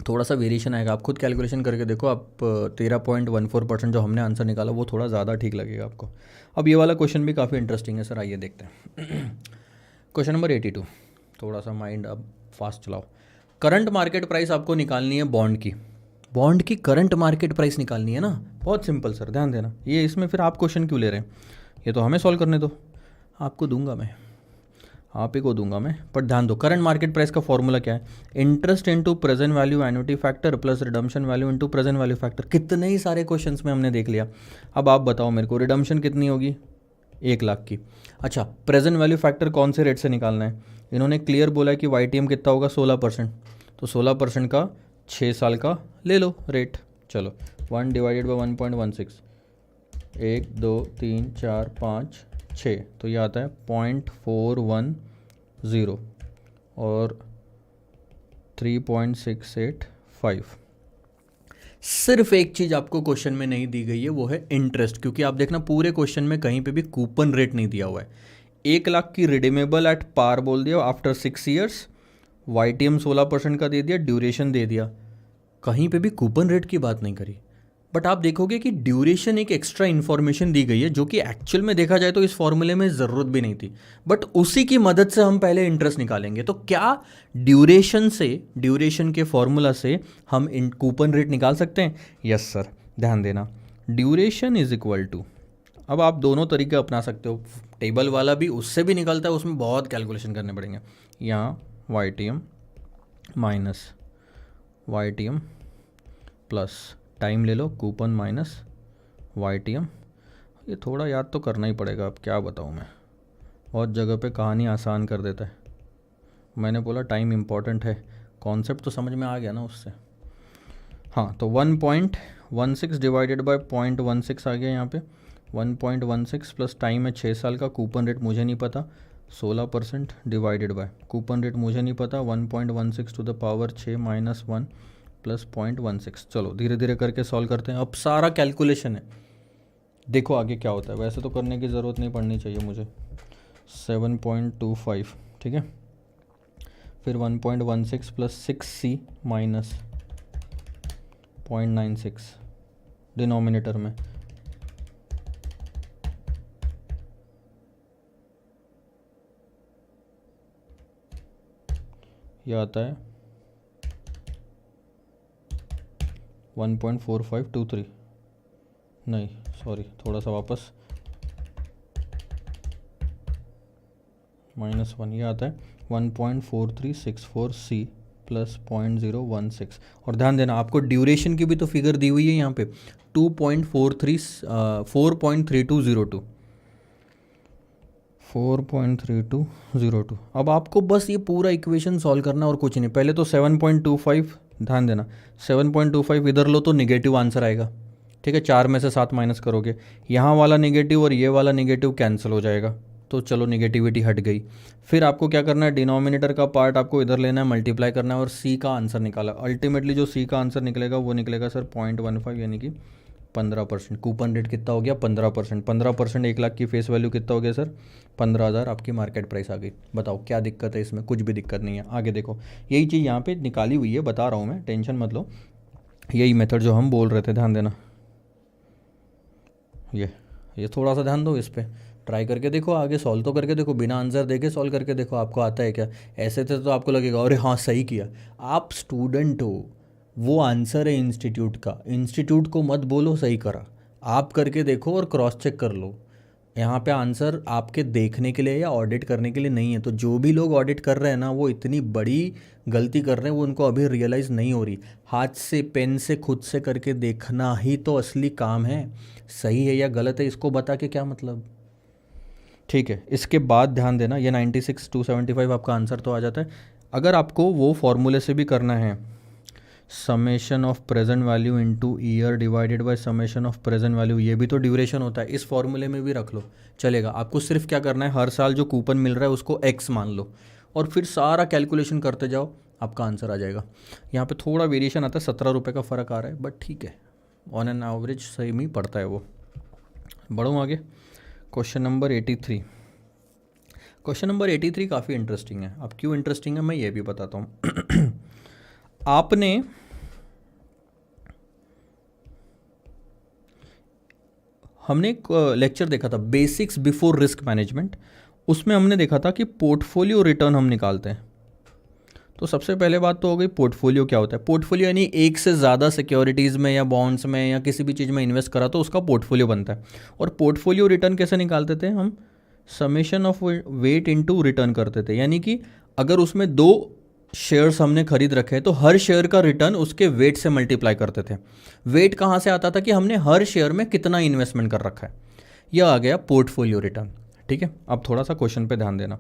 थोड़ा सा वेरिएशन आएगा, आप खुद कैलकुलेशन करके देखो। आप 13.14% जो हमने आंसर निकाला वो थोड़ा ज़्यादा ठीक लगेगा आपको। अब ये वाला क्वेश्चन भी काफ़ी इंटरेस्टिंग है सर, आइए देखते हैं। क्वेश्चन नंबर 82, थोड़ा सा माइंड अब फास्ट चलाओ। करंट मार्केट प्राइस आपको निकालनी है बॉन्ड की। बॉन्ड की करंट मार्केट प्राइस निकालनी है ना, बहुत सिंपल सर, ध्यान देना। ये इसमें फिर आप क्वेश्चन क्यों ले रहे हैं, ये तो हमें सॉल्व करने दो, आपको दूंगा मैं, आप ही को दूंगा मैं। पर ध्यान दो, करंट मार्केट प्राइस का फॉर्मूला क्या है, interest into present value annuity factor plus redemption value into present value factor. कितने ही सारे क्वेश्चंस में हमने देख लिया। अब आप बताओ मेरे को, रिडम्पशन कितनी होगी, 1 लाख की। अच्छा, प्रेजेंट वैल्यू फैक्टर कौन से रेट से निकालना है, इन्होंने क्लियर बोला है कि YTM कितना होगा, 16%। तो 16% का 6 साल का ले लो रेट। चलो 1 डिवाइडेड बाई 1.16, 1 2 3 4 5 6, तो ये आता है 0.410 और 3.685। सिर्फ एक चीज़ आपको क्वेश्चन में नहीं दी गई है, वो है इंटरेस्ट। क्योंकि आप देखना पूरे क्वेश्चन में कहीं पे भी कूपन रेट नहीं दिया हुआ है। 1 लाख की रिडीमेबल एट पार बोल दिया आफ्टर 6 ईयर्स, YTM 16% का दे दिया, ड्यूरेशन दे दिया, कहीं पे भी कूपन रेट की बात नहीं करी। बट आप देखोगे कि ड्यूरेशन एक एक्स्ट्रा इन्फॉर्मेशन दी गई है, जो कि एक्चुअल में देखा जाए तो इस फॉर्मूले में ज़रूरत भी नहीं थी, बट उसी की मदद से हम पहले इंटरेस्ट निकालेंगे। तो क्या ड्यूरेशन से, ड्यूरेशन के फॉर्मूला से हम कूपन रेट निकाल सकते हैं? यस सर, ध्यान देना, ड्यूरेशन इज इक्वल टू, अब आप दोनों तरीके अपना सकते हो, टेबल वाला भी उससे भी निकलता है, उसमें बहुत कैलकुलेशन करने पड़ेंगे। यहाँ YTM minus YTM plus time ले लो, कूपन माइनस YTM। ये थोड़ा याद तो करना ही पड़ेगा, अब क्या बताऊँ मैं, बहुत जगह पे कहानी आसान कर देता है। मैंने बोला टाइम इम्पॉर्टेंट है, कॉन्सेप्ट तो समझ में आ गया ना उससे। हाँ, तो 1.16 डिवाइडेड बाय 0.16 आ गया यहाँ पे, 1.16 प्लस टाइम है 6 साल का, कूपन रेट मुझे नहीं पता, 16% डिवाइडेड बाय कूपन रेट मुझे नहीं पता, 1.16 to the power 6 minus 1 plus 0.16। चलो धीरे धीरे करके सॉल्व करते हैं। अब सारा कैलकुलेशन है, देखो आगे क्या होता है। वैसे तो करने की ज़रूरत नहीं पड़नी चाहिए मुझे। 7.25, ठीक है, फिर 1.16 प्लस 6C माइनस 0.96 डिनोमिनेटर में, यह आता है 1.4523, नहीं सॉरी, थोड़ा सा वापस, -1, ये आता है 1.4364C प्लस 0.016। और ध्यान देना, आपको ड्यूरेशन की भी तो फिगर दी हुई है यहाँ पे, 4.3202। 4.3202। अब आपको बस ये पूरा इक्वेशन सॉल्व करना और कुछ नहीं। पहले तो 7.25, ध्यान देना, 7.25 इधर लो तो निगेटिव आंसर आएगा, ठीक है, 4 में से 7 माइनस करोगे, यहाँ वाला निगेटिव और ये वाला निगेटिव कैंसिल हो जाएगा, तो चलो निगेटिविटी हट गई। फिर आपको क्या करना है, डिनोमिनेटर का पार्ट आपको इधर लेना है, मल्टीप्लाई करना है और C का आंसर निकाला। अल्टीमेटली जो C का आंसर निकलेगा वो निकलेगा सर 0.15, यानी कि 15%। कूपन रेट कितना हो गया, 15%। 15%, 1 लाख की फेस वैल्यू कितना हो गया सर, 15,000 आपकी मार्केट प्राइस आ गई। बताओ क्या दिक्कत है इसमें, कुछ भी दिक्कत नहीं है। आगे देखो, यही चीज़ यहाँ पे निकाली हुई है, बता रहा हूँ मैं, टेंशन मत लो, यही मेथड जो हम बोल रहे थे, ध्यान देना। ये थोड़ा सा ध्यान दो इस पर, ट्राई करके देखो, आगे सॉल्व तो करके देखो, बिना आंसर देके सॉल्व करके देखो, आपको आता है क्या। ऐसे थे तो आपको लगेगा अरे हाँ सही किया, आप स्टूडेंट हो, वो आंसर है इंस्टीट्यूट का, इंस्टीट्यूट को मत बोलो सही करा, आप करके देखो और क्रॉस चेक कर लो। यहाँ पे आंसर आपके देखने के लिए या ऑडिट करने के लिए नहीं है। तो जो भी लोग ऑडिट कर रहे हैं ना, वो इतनी बड़ी गलती कर रहे हैं, वो उनको अभी रियलाइज़ नहीं हो रही। हाथ से, पेन से, खुद से करके देखना ही तो असली काम है। सही है या गलत है इसको बता के क्या मतलब, ठीक है। इसके बाद ध्यान देना, ये 96 275 आपका आंसर तो आ जाता है। अगर आपको वो फॉर्मूले से भी करना है, summation of present value into year divided by summation of present value, ये भी तो ड्यूरेशन होता है, इस फॉर्मूले में भी रख लो चलेगा। आपको सिर्फ क्या करना है, हर साल जो कूपन मिल रहा है उसको x मान लो और फिर सारा कैलकुलेशन करते जाओ, आपका आंसर आ जाएगा। यहाँ पे थोड़ा वेरिएशन आता है, 17 रुपये का फ़र्क आ रहा है, बट ठीक है, ऑन एन एवरेज सही ही पड़ता है वो। बढ़ूँ आगे, क्वेश्चन नंबर 83। क्वेश्चन नंबर 83 काफ़ी इंटरेस्टिंग है। अब क्यों इंटरेस्टिंग है मैं ये भी बताता हूँ। आपने हमने एक लेक्चर देखा था, बेसिक्स बिफोर रिस्क मैनेजमेंट, उसमें हमने देखा था कि पोर्टफोलियो रिटर्न हम निकालते हैं। तो सबसे पहले बात तो हो गई पोर्टफोलियो क्या होता है। पोर्टफोलियो यानी एक से ज़्यादा सिक्योरिटीज़ में या बॉन्ड्स में या किसी भी चीज़ में इन्वेस्ट करा तो उसका पोर्टफोलियो बनता है। और पोर्टफोलियो रिटर्न कैसे निकालते थे हम, summation of weight into return करते थे। यानी कि अगर उसमें 2 शेयर्स हमने खरीद रखे हैं तो हर शेयर का रिटर्न उसके वेट से मल्टीप्लाई करते थे। वेट कहाँ से आता था कि हमने हर शेयर में कितना इन्वेस्टमेंट कर रखा है। यह आ गया पोर्टफोलियो रिटर्न। ठीक है, अब थोड़ा सा क्वेश्चन पे ध्यान देना।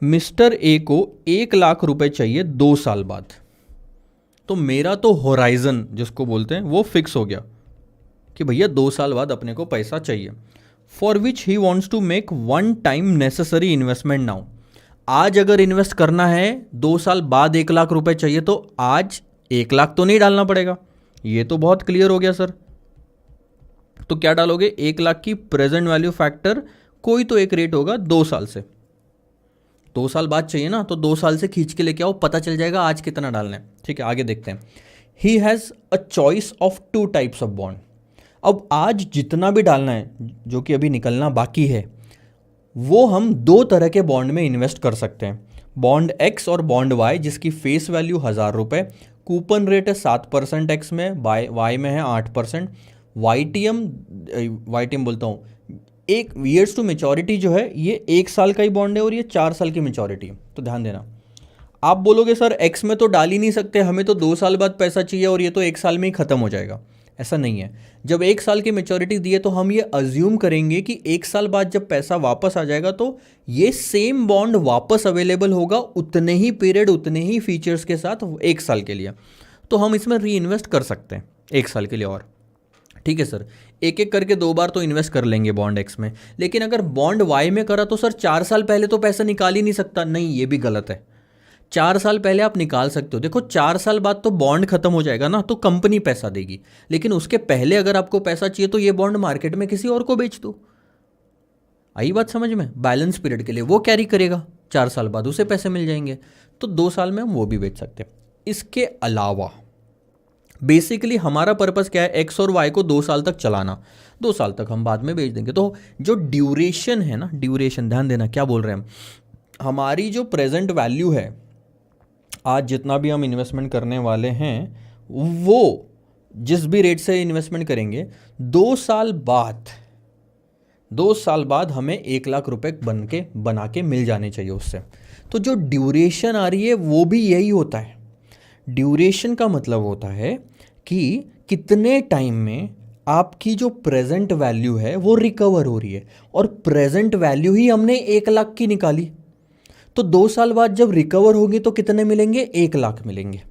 मिस्टर ए को 1,00,000 रुपए चाहिए 2 साल बाद। तो मेरा तो होराइजन जिसको बोलते हैं वो फिक्स हो गया कि भैया 2 साल बाद अपने को पैसा चाहिए। For which he wants to make one time necessary investment now. आज अगर इन्वेस्ट करना है, 2 साल बाद 1,00,000 रुपए चाहिए, तो आज 1,00,000 तो नहीं डालना पड़ेगा। ये तो बहुत क्लियर हो गया सर। तो क्या डालोगे, 1,00,000 की प्रेजेंट वैल्यू फैक्टर कोई तो एक रेट होगा 2 साल से। 2 साल बाद चाहिए ना, तो 2 साल से खींच के लेके आओ, पता चल जाएगा आज कितना डालना है। ठीक है, आगे देखते हैं। He has a choice of 2 types of bond. अब आज जितना भी डालना है, जो कि अभी निकलना बाकी है, वो हम 2 तरह के बॉन्ड में इन्वेस्ट कर सकते हैं, बॉन्ड एक्स और बॉन्ड वाई, जिसकी फेस वैल्यू 1,000 रुपये, कूपन रेट है 7% एक्स में, वाई में है 8%। वाई टी एम बोलता हूँ, एक ईयर्स टू मेचोरिटी जो है ये 1 साल का ही बॉन्ड है और ये 4 साल की मेचोरिटी है। तो ध्यान देना, आप बोलोगे सर एक्स में तो डाल ही नहीं सकते, हमें तो 2 साल बाद पैसा चाहिए और ये तो 1 साल में ही खत्म हो जाएगा। ऐसा नहीं है। जब 1 साल की मेच्योरिटी दी है तो हम ये अज्यूम करेंगे कि 1 साल बाद जब पैसा वापस आ जाएगा तो ये सेम बॉन्ड वापस अवेलेबल होगा, उतने ही पीरियड उतने ही फीचर्स के साथ 1 साल के लिए। तो हम इसमें री इन्वेस्ट कर सकते हैं 1 साल के लिए। और ठीक है सर, एक एक करके 2 बार तो इन्वेस्ट कर लेंगे बॉन्ड एक्स में, लेकिन अगर बॉन्ड वाई में करा तो सर 4 साल पहले तो पैसा निकाल ही नहीं सकता। नहीं, ये भी गलत है। 4 साल पहले आप निकाल सकते हो। देखो 4 साल बाद तो बॉन्ड खत्म हो जाएगा ना, तो कंपनी पैसा देगी, लेकिन उसके पहले अगर आपको पैसा चाहिए तो ये बॉन्ड मार्केट में किसी और को बेच दो। आई बात समझ में? बैलेंस पीरियड के लिए वो कैरी करेगा, 4 साल बाद उसे पैसे मिल जाएंगे, तो 2 साल में हम वो भी बेच सकते हैं। इसके अलावा बेसिकली हमारा पर्पस क्या है, एक्स और वाई को 2 साल तक चलाना, 2 साल तक हम बाद में बेच देंगे। तो जो ड्यूरेशन है ना, ड्यूरेशन ध्यान देना क्या बोल रहे हैं हम, हमारी जो प्रेजेंट वैल्यू है, आज जितना भी हम इन्वेस्टमेंट करने वाले हैं वो जिस भी रेट से इन्वेस्टमेंट करेंगे, 2 साल बाद हमें 1,00,000 रुपए बना के मिल जाने चाहिए उससे। तो जो ड्यूरेशन आ रही है वो भी यही होता है। ड्यूरेशन का मतलब होता है कि कितने टाइम में आपकी जो प्रेजेंट वैल्यू है वो रिकवर हो रही है, और प्रेजेंट वैल्यू ही हमने 1,00,000 की निकाली। तो 2 साल बाद जब रिकवर होगी तो कितने मिलेंगे, 1,00,000 मिलेंगे।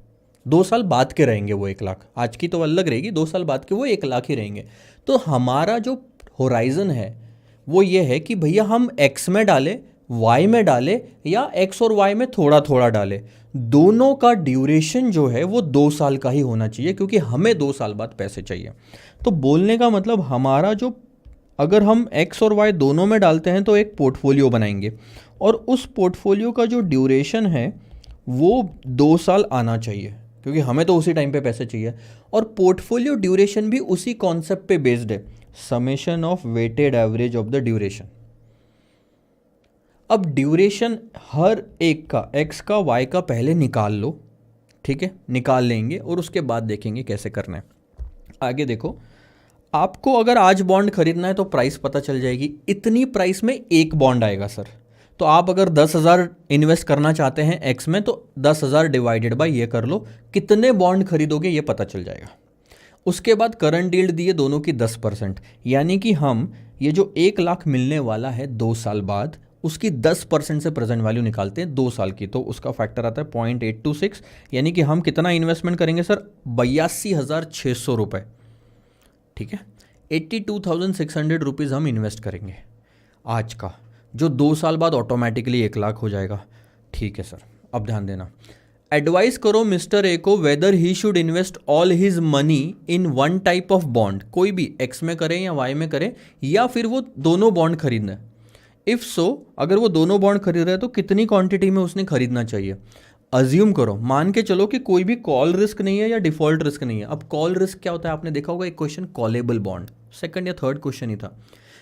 2 साल बाद के रहेंगे वो 1,00,000, आज की तो अलग रहेगी, 2 साल बाद के वो 1,00,000 ही रहेंगे। तो हमारा जो होराइजन है वो ये है कि भैया हम एक्स में डालें, वाई में डालें, या एक्स और वाई में थोड़ा थोड़ा डालें, दोनों का ड्यूरेशन जो है वो 2 साल का ही होना चाहिए, क्योंकि हमें 2 साल बाद पैसे चाहिए। तो बोलने का मतलब हमारा जो, अगर हम एक्स और वाई दोनों में डालते हैं तो एक पोर्टफोलियो बनाएंगे, और उस पोर्टफोलियो का जो ड्यूरेशन है वो 2 साल आना चाहिए, क्योंकि हमें तो उसी टाइम पे पैसे चाहिए। और पोर्टफोलियो ड्यूरेशन भी उसी कॉन्सेप्ट पे बेस्ड है, summation of weighted average of the duration. अब ड्यूरेशन हर एक का, एक्स का वाई का पहले निकाल लो, ठीक है, निकाल लेंगे और उसके बाद देखेंगे कैसे करना है। आगे देखो, आपको अगर आज बॉन्ड खरीदना है तो प्राइस पता चल जाएगी, इतनी प्राइस में एक बॉन्ड आएगा सर। तो आप अगर 10,000 इन्वेस्ट करना चाहते हैं एक्स में, तो 10,000 डिवाइडेड बाय ये कर लो, कितने बॉन्ड खरीदोगे ये पता चल जाएगा। उसके बाद करंट यील्ड दिए दोनों की 10%, यानी कि हम ये जो 1,00,000 मिलने वाला है 2 साल बाद, उसकी 10% से प्रेजेंट वैल्यू निकालते हैं 2 साल की, तो उसका फैक्टर आता है 0.826, यानी कि हम कितना इन्वेस्टमेंट करेंगे सर, 82,600 रुपये। ठीक है, 82,600 रुपीज़ हम इन्वेस्ट करेंगे आज का, जो 2 साल बाद ऑटोमेटिकली 1,00,000 हो जाएगा। ठीक है सर, अब ध्यान देना, एडवाइस करो मिस्टर ए को weather he should invest all his money in one type of bond, कोई भी एक्स में करें या वाई में करें, या फिर वो दोनों बॉन्ड खरीदना है। इफ़ सो, अगर वो दोनों बॉन्ड खरीद रहे हैं तो कितनी क्वांटिटी में उसने खरीदना चाहिए। अज्यूम करो, मान के चलो कि कोई भी कॉल रिस्क नहीं है या डिफॉल्ट रिस्क नहीं है। अब कॉल रिस्क क्या होता है, आपने देखा होगा एक क्वेश्चन, कॉलेबल बॉन्ड सेकंड या थर्ड क्वेश्चन ही था,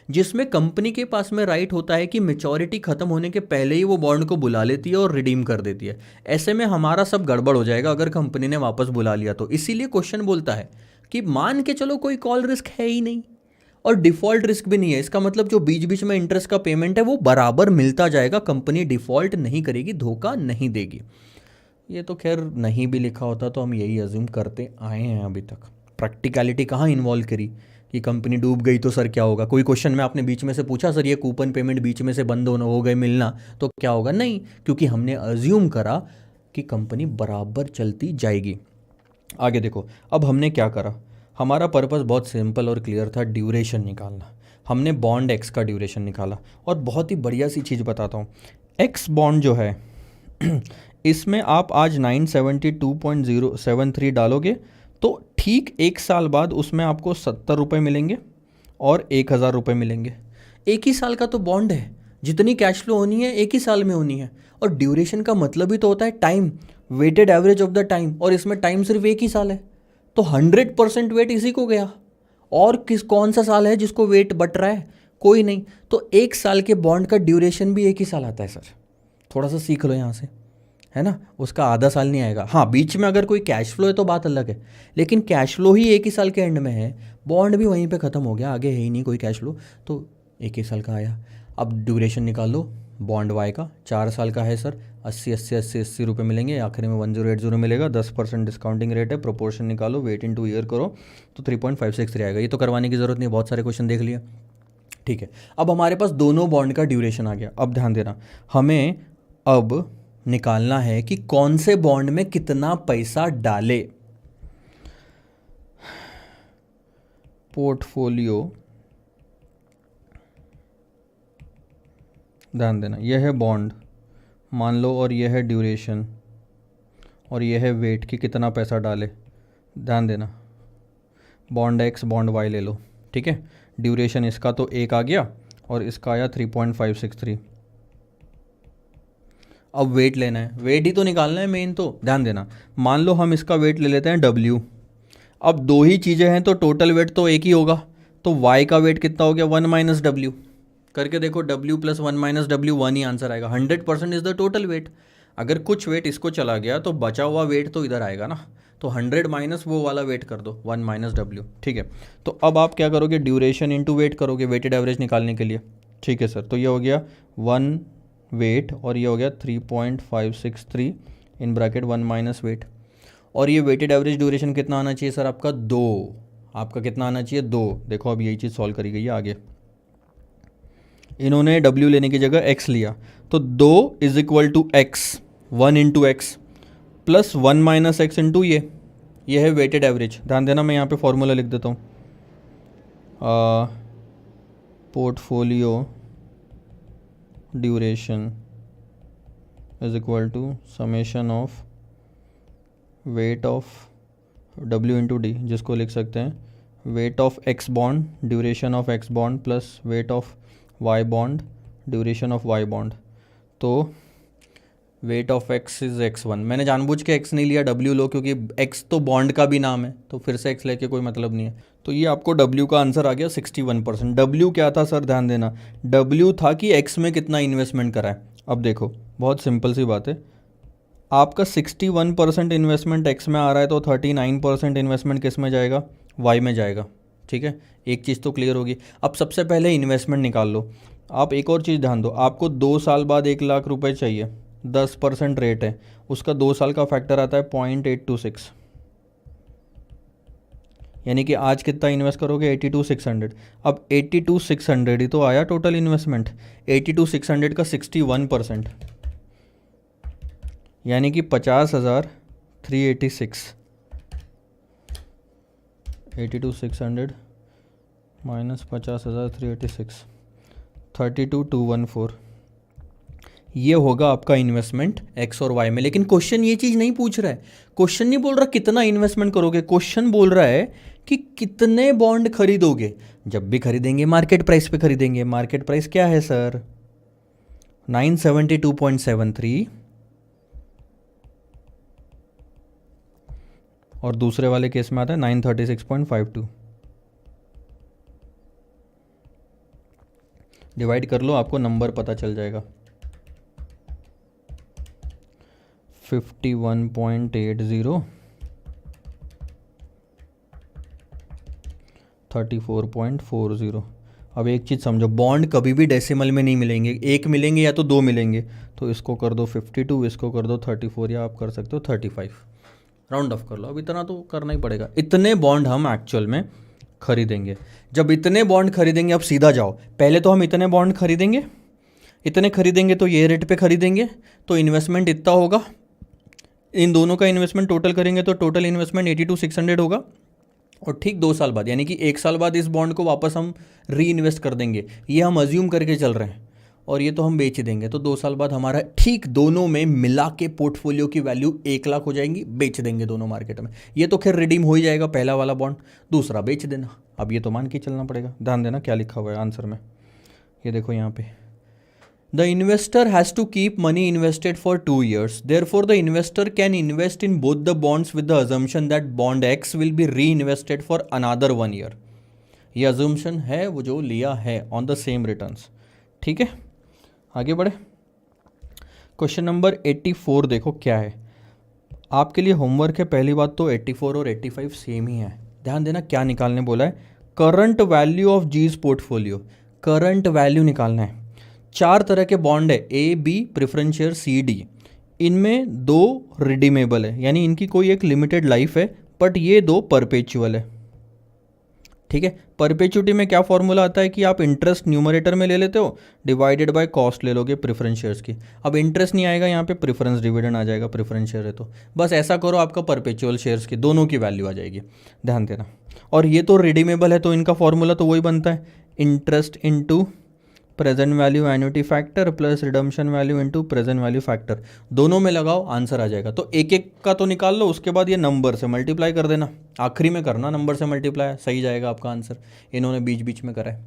जिसमें कंपनी के पास में राइट होता है कि मेच्योरिटी खत्म होने के पहले ही वो बॉन्ड को बुला लेती है और रिडीम कर देती है। ऐसे में हमारा सब गड़बड़ हो जाएगा अगर कंपनी ने वापस बुला लिया तो। इसीलिए क्वेश्चन बोलता है कि मान के चलो कोई कॉल रिस्क है ही नहीं और डिफॉल्ट रिस्क भी नहीं है, इसका मतलब जो बीच बीच में इंटरेस्ट का पेमेंट है वो बराबर मिलता जाएगा, कंपनी डिफॉल्ट नहीं करेगी, धोखा नहीं देगी। ये तो खैर नहीं भी लिखा होता तो हम यही अज्यूम करते आए हैं अभी तक। प्रैक्टिकलिटी कहाँ इन्वॉल्व करी कि कंपनी डूब गई तो सर क्या होगा। कोई क्वेश्चन में आपने बीच में से पूछा सर ये कूपन पेमेंट बीच में से बंद होना हो गए मिलना तो क्या होगा, नहीं, क्योंकि हमने अज्यूम करा कि कंपनी बराबर चलती जाएगी। आगे देखो, अब हमने क्या करा, हमारा पर्पस बहुत सिंपल और क्लियर था, ड्यूरेशन निकालना। हमने बॉन्ड एक्स का ड्यूरेशन निकाला और बहुत ही बढ़िया सी चीज़ बताता हूँ, एक्स बॉन्ड जो है इसमें आप आज 972.073 डालोगे तो ठीक 1 साल बाद उसमें आपको 70 रुपये मिलेंगे और 1000 रुपये मिलेंगे। एक ही साल का तो बॉन्ड है, जितनी कैश फ्लो होनी है एक ही साल में होनी है। और ड्यूरेशन का मतलब ही तो होता है time, weighted average of the time, और इसमें टाइम सिर्फ एक ही साल है तो 100% वेट इसी को गया। और कौन सा साल है जिसको वेट बट रहा है, कोई नहीं। तो 1 साल के बॉन्ड का ड्यूरेशन भी एक ही साल आता है सर, थोड़ा सा सीख लो यहाँ से, है ना। उसका आधा साल नहीं आएगा, हाँ बीच में अगर कोई कैश फ्लो है तो बात अलग है, लेकिन कैश फ्लो ही एक ही साल के एंड में है, बॉन्ड भी वहीं पे ख़त्म हो गया, आगे है ही नहीं कोई कैश फ्लो, तो एक ही साल का आया। अब ड्यूरेशन निकाल लो बॉन्ड वाई का, 4 साल का है सर, 80 रुपये मिलेंगे, आखिरी में 1080 मिलेगा, 10% डिस्काउंटिंग रेट है, प्रोपोर्शन निकालो, वेट इन 2 ईयर करो तो 3.563 आएगा। ये तो करवाने की ज़रूरत नहीं, बहुत सारे क्वेश्चन देख लिया, ठीक है। अब हमारे पास दोनों बॉन्ड का ड्यूरेशन आ गया। अब ध्यान देना, हमें अब निकालना है कि कौन से बॉन्ड में कितना पैसा डाले। पोर्टफोलियो, ध्यान देना, यह है बॉन्ड मान लो और यह है ड्यूरेशन और यह है वेट कि कितना पैसा डाले। ध्यान देना, बॉन्ड एक्स बॉन्ड वाई ले लो, ठीक है। ड्यूरेशन इसका तो 1 आ गया और इसका आया 3.563। अब वेट लेना है, वेट ही तो निकालना है मेन। तो ध्यान देना, मान लो हम इसका वेट ले लेते हैं W। अब दो ही चीज़ें हैं तो टोटल वेट तो एक ही होगा, तो Y का वेट कितना हो गया, 1 - W। करके देखो, W + 1 - W 1 ही आंसर आएगा। 100% इज़ द टोटल वेट। अगर कुछ वेट इसको चला गया तो बचा हुआ वेट तो इधर आएगा ना, तो 100 माइनस वो वाला वेट कर दो, 1 - W, ठीक है। तो अब आप क्या करोगे, ड्यूरेशन इंटू वेट करोगे वेटेड एवरेज निकालने के लिए, ठीक है सर। तो ये हो गया 1 वेट और ये हो गया 3.563 इन ब्रैकेट 1 - वेट। और ये वेटेड एवरेज ड्यूरेशन कितना आना चाहिए सर, आपका 2। आपका कितना आना चाहिए, 2। देखो अब यही चीज़ सॉल्व करी गई है आगे। इन्होंने W लेने की जगह X लिया, तो 2 = X, 1 × X plus 1 - X into ये है वेटेड एवरेज। ध्यान देना, मैं यहाँ पे फॉर्मूला लिख देता हूँ, portfolio duration = summation of weight of W × D, जिसको लिख सकते हैं weight of X bond duration of X bond plus weight of Y bond duration of Y bond. तो weight of X is X1। मैंने जानबूझ के X नहीं लिया, W लो, क्योंकि X तो बॉन्ड का भी नाम है, तो फिर से X लेके कोई मतलब नहीं है। तो ये आपको W का आंसर आ गया 61%। W क्या था सर, ध्यान देना, W था कि X में कितना इन्वेस्टमेंट करा है। अब देखो बहुत सिंपल सी बात है, आपका 61% इन्वेस्टमेंट X में आ रहा है तो 39% इन्वेस्टमेंट किस में जाएगा, Y में जाएगा, ठीक है। एक चीज़ तो क्लियर होगी। अब सबसे पहले इन्वेस्टमेंट निकाल लो। आप एक और चीज़ ध्यान दो, आपको 2 साल बाद 1 लाख रुपए चाहिए, 10% रेट है, उसका 2 साल का फैक्टर आता है 0.826, यानी कि आज कितना इन्वेस्ट करोगे, 82,600। अब 82,600 ही तो आया टोटल इन्वेस्टमेंट, 82,600 का 61%, यानी कि 50,386। 82,600 माइनस 50,386, 32,214। ये होगा आपका इन्वेस्टमेंट X और Y में। लेकिन क्वेश्चन ये चीज़ नहीं पूछ रहा है, क्वेश्चन नहीं बोल रहा कितना इन्वेस्टमेंट करोगे, क्वेश्चन बोल रहा है कि कितने बॉन्ड खरीदोगे। जब भी खरीदेंगे मार्केट प्राइस पे खरीदेंगे। मार्केट प्राइस क्या है सर, 972.73 और दूसरे वाले केस में आता है 936.52। डिवाइड कर लो, आपको नंबर पता चल जाएगा। 51.80, 34.40। अब एक चीज़ समझो, बॉन्ड कभी भी डेसिमल में नहीं मिलेंगे, एक मिलेंगे या तो दो मिलेंगे। तो इसको कर दो 52, इसको कर दो 34, या आप कर सकते हो 35, राउंड ऑफ कर लो। अब इतना तो करना ही पड़ेगा। इतने बॉन्ड हम एक्चुअल में खरीदेंगे। जब इतने बॉन्ड खरीदेंगे, अब सीधा जाओ, पहले तो हम इतने बॉन्ड खरीदेंगे, इतने खरीदेंगे तो ये रेट पे खरीदेंगे, तो इन्वेस्टमेंट इतना होगा। इन दोनों का इन्वेस्टमेंट टोटल करेंगे तो टोटल इन्वेस्टमेंट 82,600 होगा। और ठीक 2 साल बाद, यानी कि 1 साल बाद इस बॉन्ड को वापस हम री इन्वेस्ट कर देंगे। ये हम अज्यूम करके चल रहे हैं, और ये तो हम बेच देंगे। तो 2 साल बाद हमारा ठीक दोनों में मिला के पोर्टफोलियो की वैल्यू 1 लाख हो जाएंगी, बेच देंगे दोनों मार्केट में। ये तो खैर रिडीम हो ही जाएगा, पहला वाला बॉन्ड, दूसरा बेच देना। अब ये तो मान के चलना पड़ेगा। ध्यान देना क्या लिखा हुआ है आंसर में, ये देखो यहाँ पे, the investor has to keep money invested for 2 years. Therefore, the investor can invest in both the bonds with the assumption that bond X will be reinvested for another 1 year. ये assumption है वो जो लिया है on the same returns। ठीक है, आगे बढ़े। क्वेश्चन नंबर 84 देखो क्या है। आपके लिए होमवर्क है। पहली बात तो 84 और 85 सेम ही है। ध्यान देना क्या निकालने बोला है, current value of these portfolio. Current value निकालना है। 4 तरह के बॉन्ड है, A B preference share C D. इनमें 2 रिडीमेबल है, यानी इनकी कोई एक लिमिटेड लाइफ है, बट ये 2 परपेचुअल है। ठीक है, परपेचुटी में क्या फॉर्मूला आता है कि आप इंटरेस्ट न्यूमरेटर में ले लेते हो, डिवाइडेड बाय कॉस्ट ले लोगे प्रेफरेंस शेयर्स की। अब इंटरेस्ट नहीं आएगा यहाँ पे, प्रेफरेंस डिविडेंड आ जाएगा, प्रेफरेंस शेयर है तो बस ऐसा करो, आपका परपेचुअल शेयर्स की दोनों की वैल्यू आ जाएगी। ध्यान देना। और ये तो रिडीमेबल है, तो इनका फॉर्मूला तो वही बनता है, interest into present value annuity factor plus redemption value into present value factor. दोनों में लगाओ, आंसर आ जाएगा। तो एक एक का तो निकाल लो, उसके बाद ये नंबर से मल्टीप्लाई कर देना, आखिरी में करना नंबर से मल्टीप्लाई, सही जाएगा आपका आंसर। इन्होंने बीच बीच में करा है।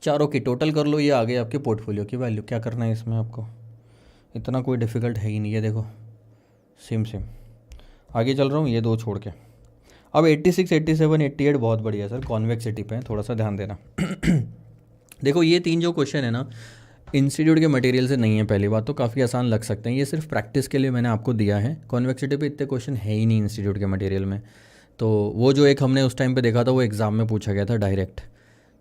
चारों की टोटल कर लो, ये आ गई आपके पोर्टफोलियो की वैल्यू। क्या करना है इसमें आपको, इतना कोई डिफिकल्ट है ही नहीं, ये देखो सेम सेम। आगे चल रहा हूँ, ये 2 छोड़ के। अब 86, 87, 88 बहुत बढ़िया सर, कॉन्वेक्सिटी पे थोड़ा सा ध्यान देना। देखो ये 3 जो क्वेश्चन है ना, इंस्टीट्यूट के मटेरियल से नहीं है। पहली बात तो काफ़ी आसान लग सकते हैं, ये सिर्फ प्रैक्टिस के लिए मैंने आपको दिया है। कॉन्वेक्सिटी पे इतने क्वेश्चन है ही नहीं इंस्टीट्यूट के मटेरियल में। तो वो जो एक हमने उस टाइम पे देखा था, वो एग्ज़ाम में पूछा गया था डायरेक्ट।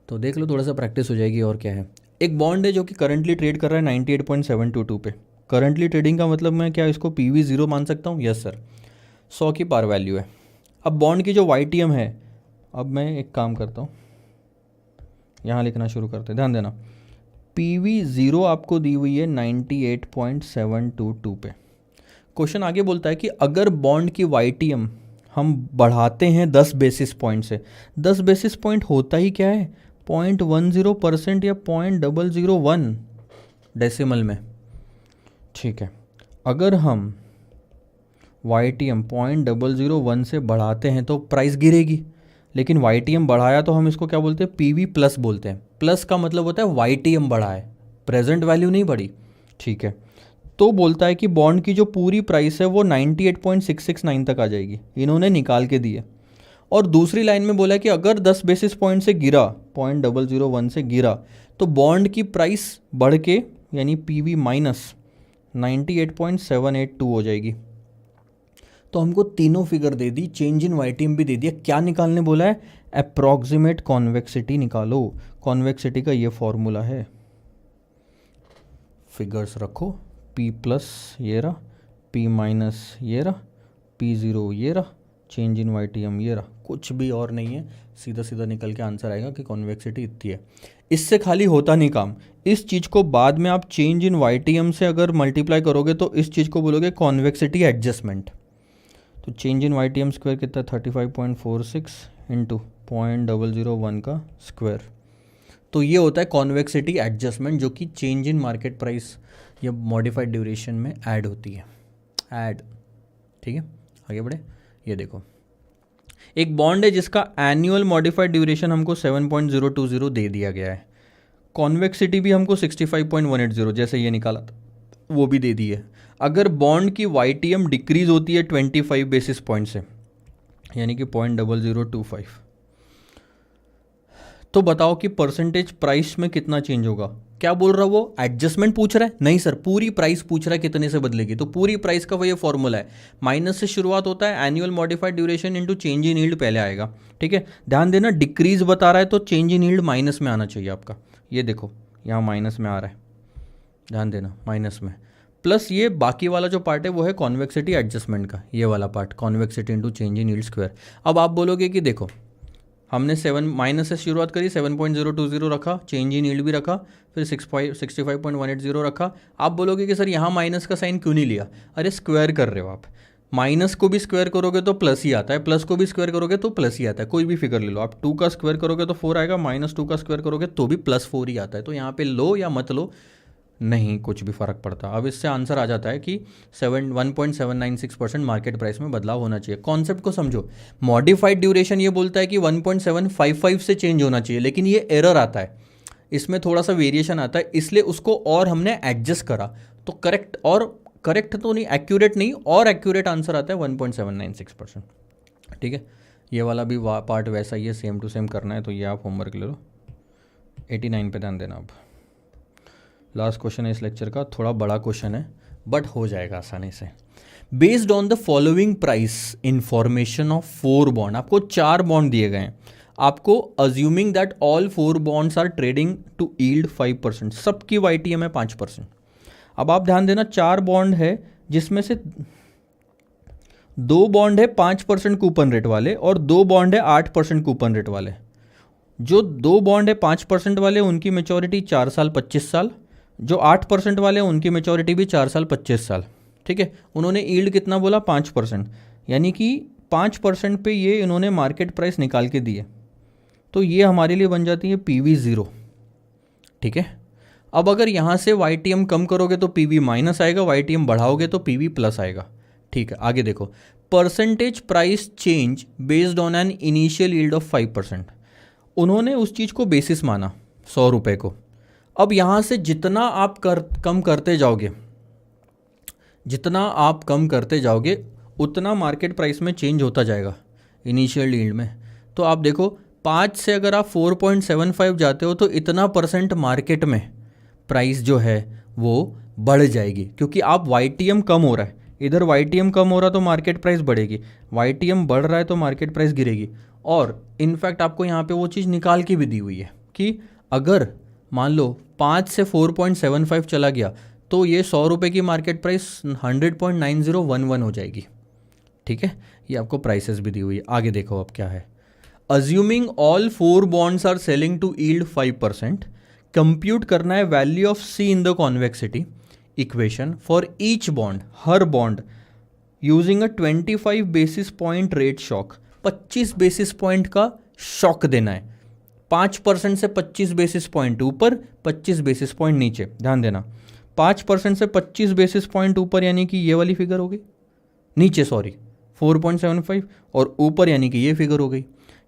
तो देख लो, थोड़ा सा प्रैक्टिस हो जाएगी। और क्या है, एक बॉन्ड है जो कि करंटली ट्रेड कर रहा है 98.722 पे। करंटली ट्रेडिंग का मतलब मैं क्या इसको PV 0 मान सकता हूँ? यस सर, 100 की पार वैल्यू है। अब बॉन्ड की जो YTM है, अब मैं एक काम करता हूँ, यहाँ लिखना शुरू करते हैं। ध्यान देना, PV 0 आपको दी हुई है 98.722 पे। क्वेश्चन आगे बोलता है कि अगर बॉन्ड की YTM हम बढ़ाते हैं 10 बेसिस पॉइंट से, 10 बेसिस पॉइंट होता ही क्या है, 0.10% या 0.001 डेसिमल में। ठीक है, अगर हम YTM 0.001 से बढ़ाते हैं तो प्राइस गिरेगी, लेकिन YTM बढ़ाया तो हम इसको क्या बोलते हैं, PV प्लस बोलते हैं। प्लस का मतलब होता है YTM बढ़ा है, प्रेजेंट वैल्यू नहीं बढ़ी। ठीक है, तो बोलता है कि बॉन्ड की जो पूरी प्राइस है वो 98.669 तक आ जाएगी, इन्होंने निकाल के दी है। और दूसरी लाइन में बोला है कि अगर 10 बेसिस पॉइंट से गिरा, 0.001 से गिरा, तो बॉन्ड की प्राइस बढ़ के यानी PV माइनस 98.782 हो जाएगी। तो हमको तीनों figure they the, change in YTM भी दे दिया। क्या निकालने बोला है, अप्रॉक्सीमेट कॉन्वेक्सिटी निकालो। कॉन्वेक्सिटी का ये फॉर्मूला है, फिगर्स रखो, P प्लस ये रहा, P माइनस ये रहा, P0 ये रहा, चेंज इन YTM ये रहा, कुछ भी और नहीं है। सीधा सीधा निकल के आंसर आएगा कि कॉन्वेक्सिटी इतनी है। इससे खाली होता नहीं काम, इस चीज़ को बाद में आप चेंज इन YTM से अगर मल्टीप्लाई करोगे तो इस चीज़ को बोलोगे कॉन्वेक्सिटी एडजस्टमेंट। तो चेंज इन YTM स्क्वायर कितना, 35.46 इंटू 0.001 का स्क्वायर। तो ये होता है कॉन्वेक्सिटी एडजस्टमेंट, जो कि चेंज इन मार्केट प्राइस या मॉडिफाइड ड्यूरेशन में ऐड होती है, ऐड। ठीक है, आगे बढ़े। ये देखो, एक बॉन्ड है जिसका एनुअल मॉडिफाइड ड्यूरेशन हमको 7.020 दे दिया गया है। कॉन्वेक्सिटी भी हमको 65.180 जैसे ये निकाला था वो भी दे दी है। अगर बॉन्ड की YTM डिक्रीज होती है 25 बेसिस पॉइंट से, यानी कि 0.0025, तो बताओ कि परसेंटेज प्राइस में कितना चेंज होगा। क्या बोल रहा है वो, एडजस्टमेंट पूछ रहा है? नहीं सर, पूरी प्राइस पूछ रहा है कितने से बदलेगी। तो पूरी प्राइस का वो ये फॉर्मूला है, माइनस से शुरुआत होता है, annual modified duration into change in yield पहले आएगा। ठीक है, ध्यान देना, डिक्रीज बता रहा है तो चेंज इन यील्ड माइनस में आना चाहिए आपका। ये देखो यहाँ माइनस में आ रहा है, ध्यान देना माइनस में, प्लस ये बाकी वाला जो पार्ट है वो है कॉन्वेक्सिटी एडजस्टमेंट का, ये वाला part convexity into change in yield square. अब आप बोलोगे कि देखो हमने 7 माइनस से शुरुआत करी, 7.020 रखा, चेंज इन यील्ड भी रखा, फिर 65.180 रखा। आप बोलोगे कि सर यहाँ माइनस का साइन क्यों नहीं लिया? अरे स्क्वायर कर रहे हो आप, माइनस को भी स्क्वायर करोगे तो प्लस ही आता है, प्लस को भी स्क्वायर करोगे तो प्लस ही आता है। कोई भी फिगर ले लो आप, 2 का स्क्वायर करोगे तो 4 आएगा, -2 का स्क्वायर करोगे तो भी +4 ही आता है। तो यहाँ पे लो या मत लो, नहीं कुछ भी फ़र्क पड़ता। अब इससे आंसर आ जाता है कि 1.796% मार्केट प्राइस में बदलाव होना चाहिए। कॉन्सेप्ट को समझो, मॉडिफाइड ड्यूरेशन ये बोलता है कि 1.755 से चेंज होना चाहिए, लेकिन ये एरर आता है, इसमें थोड़ा सा वेरिएशन आता है, इसलिए उसको और हमने एडजस्ट करा तो करेक्ट, और करेक्ट तो नहीं, एक्यूरेट नहीं, और एक्यूरेट आंसर आता है 1.796%। ठीक है, ये वाला भी पार्ट वैसा ही है, सेम टू सेम करना है, तो ये आप होमवर्क ले लो। 89 पे ध्यान देना। अब लास्ट क्वेश्चन है इस लेक्चर का, थोड़ा बड़ा क्वेश्चन है बट हो जाएगा आसानी से। Based on the following price information of 4 bond, आपको 4 बॉन्ड दिए गए हैं, आपको assuming that all 4 bonds are trading to yield 5%, सबकी YTM है 5%। अब आप ध्यान देना, 4 बॉन्ड है जिसमें से 2 बॉन्ड है 5% कूपन रेट वाले और 2 बॉन्ड है 8% कूपन रेट वाले। जो 2 बॉन्ड है 5% वाले उनकी मेच्योरिटी 4 साल 25 साल, जो 8% वाले उनकी मेच्योरिटी भी 4 साल 25 साल। ठीक है, उन्होंने यील्ड कितना बोला? 5%, यानी कि 5% पे ये इन्होंने मार्केट प्राइस निकाल के दिए, तो ये हमारे लिए बन जाती है PV0। ठीक है, अब अगर यहाँ से YTM कम करोगे तो PV माइनस आएगा, YTM बढ़ाओगे तो PV प्लस आएगा। ठीक है, आगे देखो, percentage price change based on an initial yield of 5%, उन्होंने उस चीज़ को बेसिस माना 100 रुपये को। अब यहाँ से जितना आप कम करते जाओगे, जितना आप कम करते जाओगे उतना मार्केट प्राइस में चेंज होता जाएगा इनिशियल यील्ड में। तो आप देखो 5 से अगर आप 4.75 जाते हो तो इतना % मार्केट में प्राइस जो है वो बढ़ जाएगी, क्योंकि आप YTM कम हो रहा है, इधर YTM कम हो रहा तो मार्केट प्राइस बढ़ेगी, YTM बढ़ रहा है तो मार्केट प्राइस गिरेगी। और इनफैक्ट आपको यहाँ पे वो चीज़ निकाल के भी दी हुई है कि अगर मान लो 5 से 4.75 चला गया तो ये 100 रुपये की मार्केट प्राइस 100.9011 हो जाएगी। ठीक है, ये आपको प्राइसेस भी दी हुई है। आगे देखो अब क्या है, assuming all 4 bonds are selling to yield 5%, compute करना है value of C in the convexity equation for each bond, हर bond using a 25 basis point rate shock. 25 basis point का शॉक देना है, 5% से 25 बेसिस पॉइंट ऊपर, 25 बेसिस पॉइंट नीचे। ध्यान देना, 5% से 25 बेसिस पॉइंट ऊपर यानी कि ये वाली फिगर हो गई, नीचे सॉरी 4.75, और ऊपर यानी कि ये फिगर हो गई।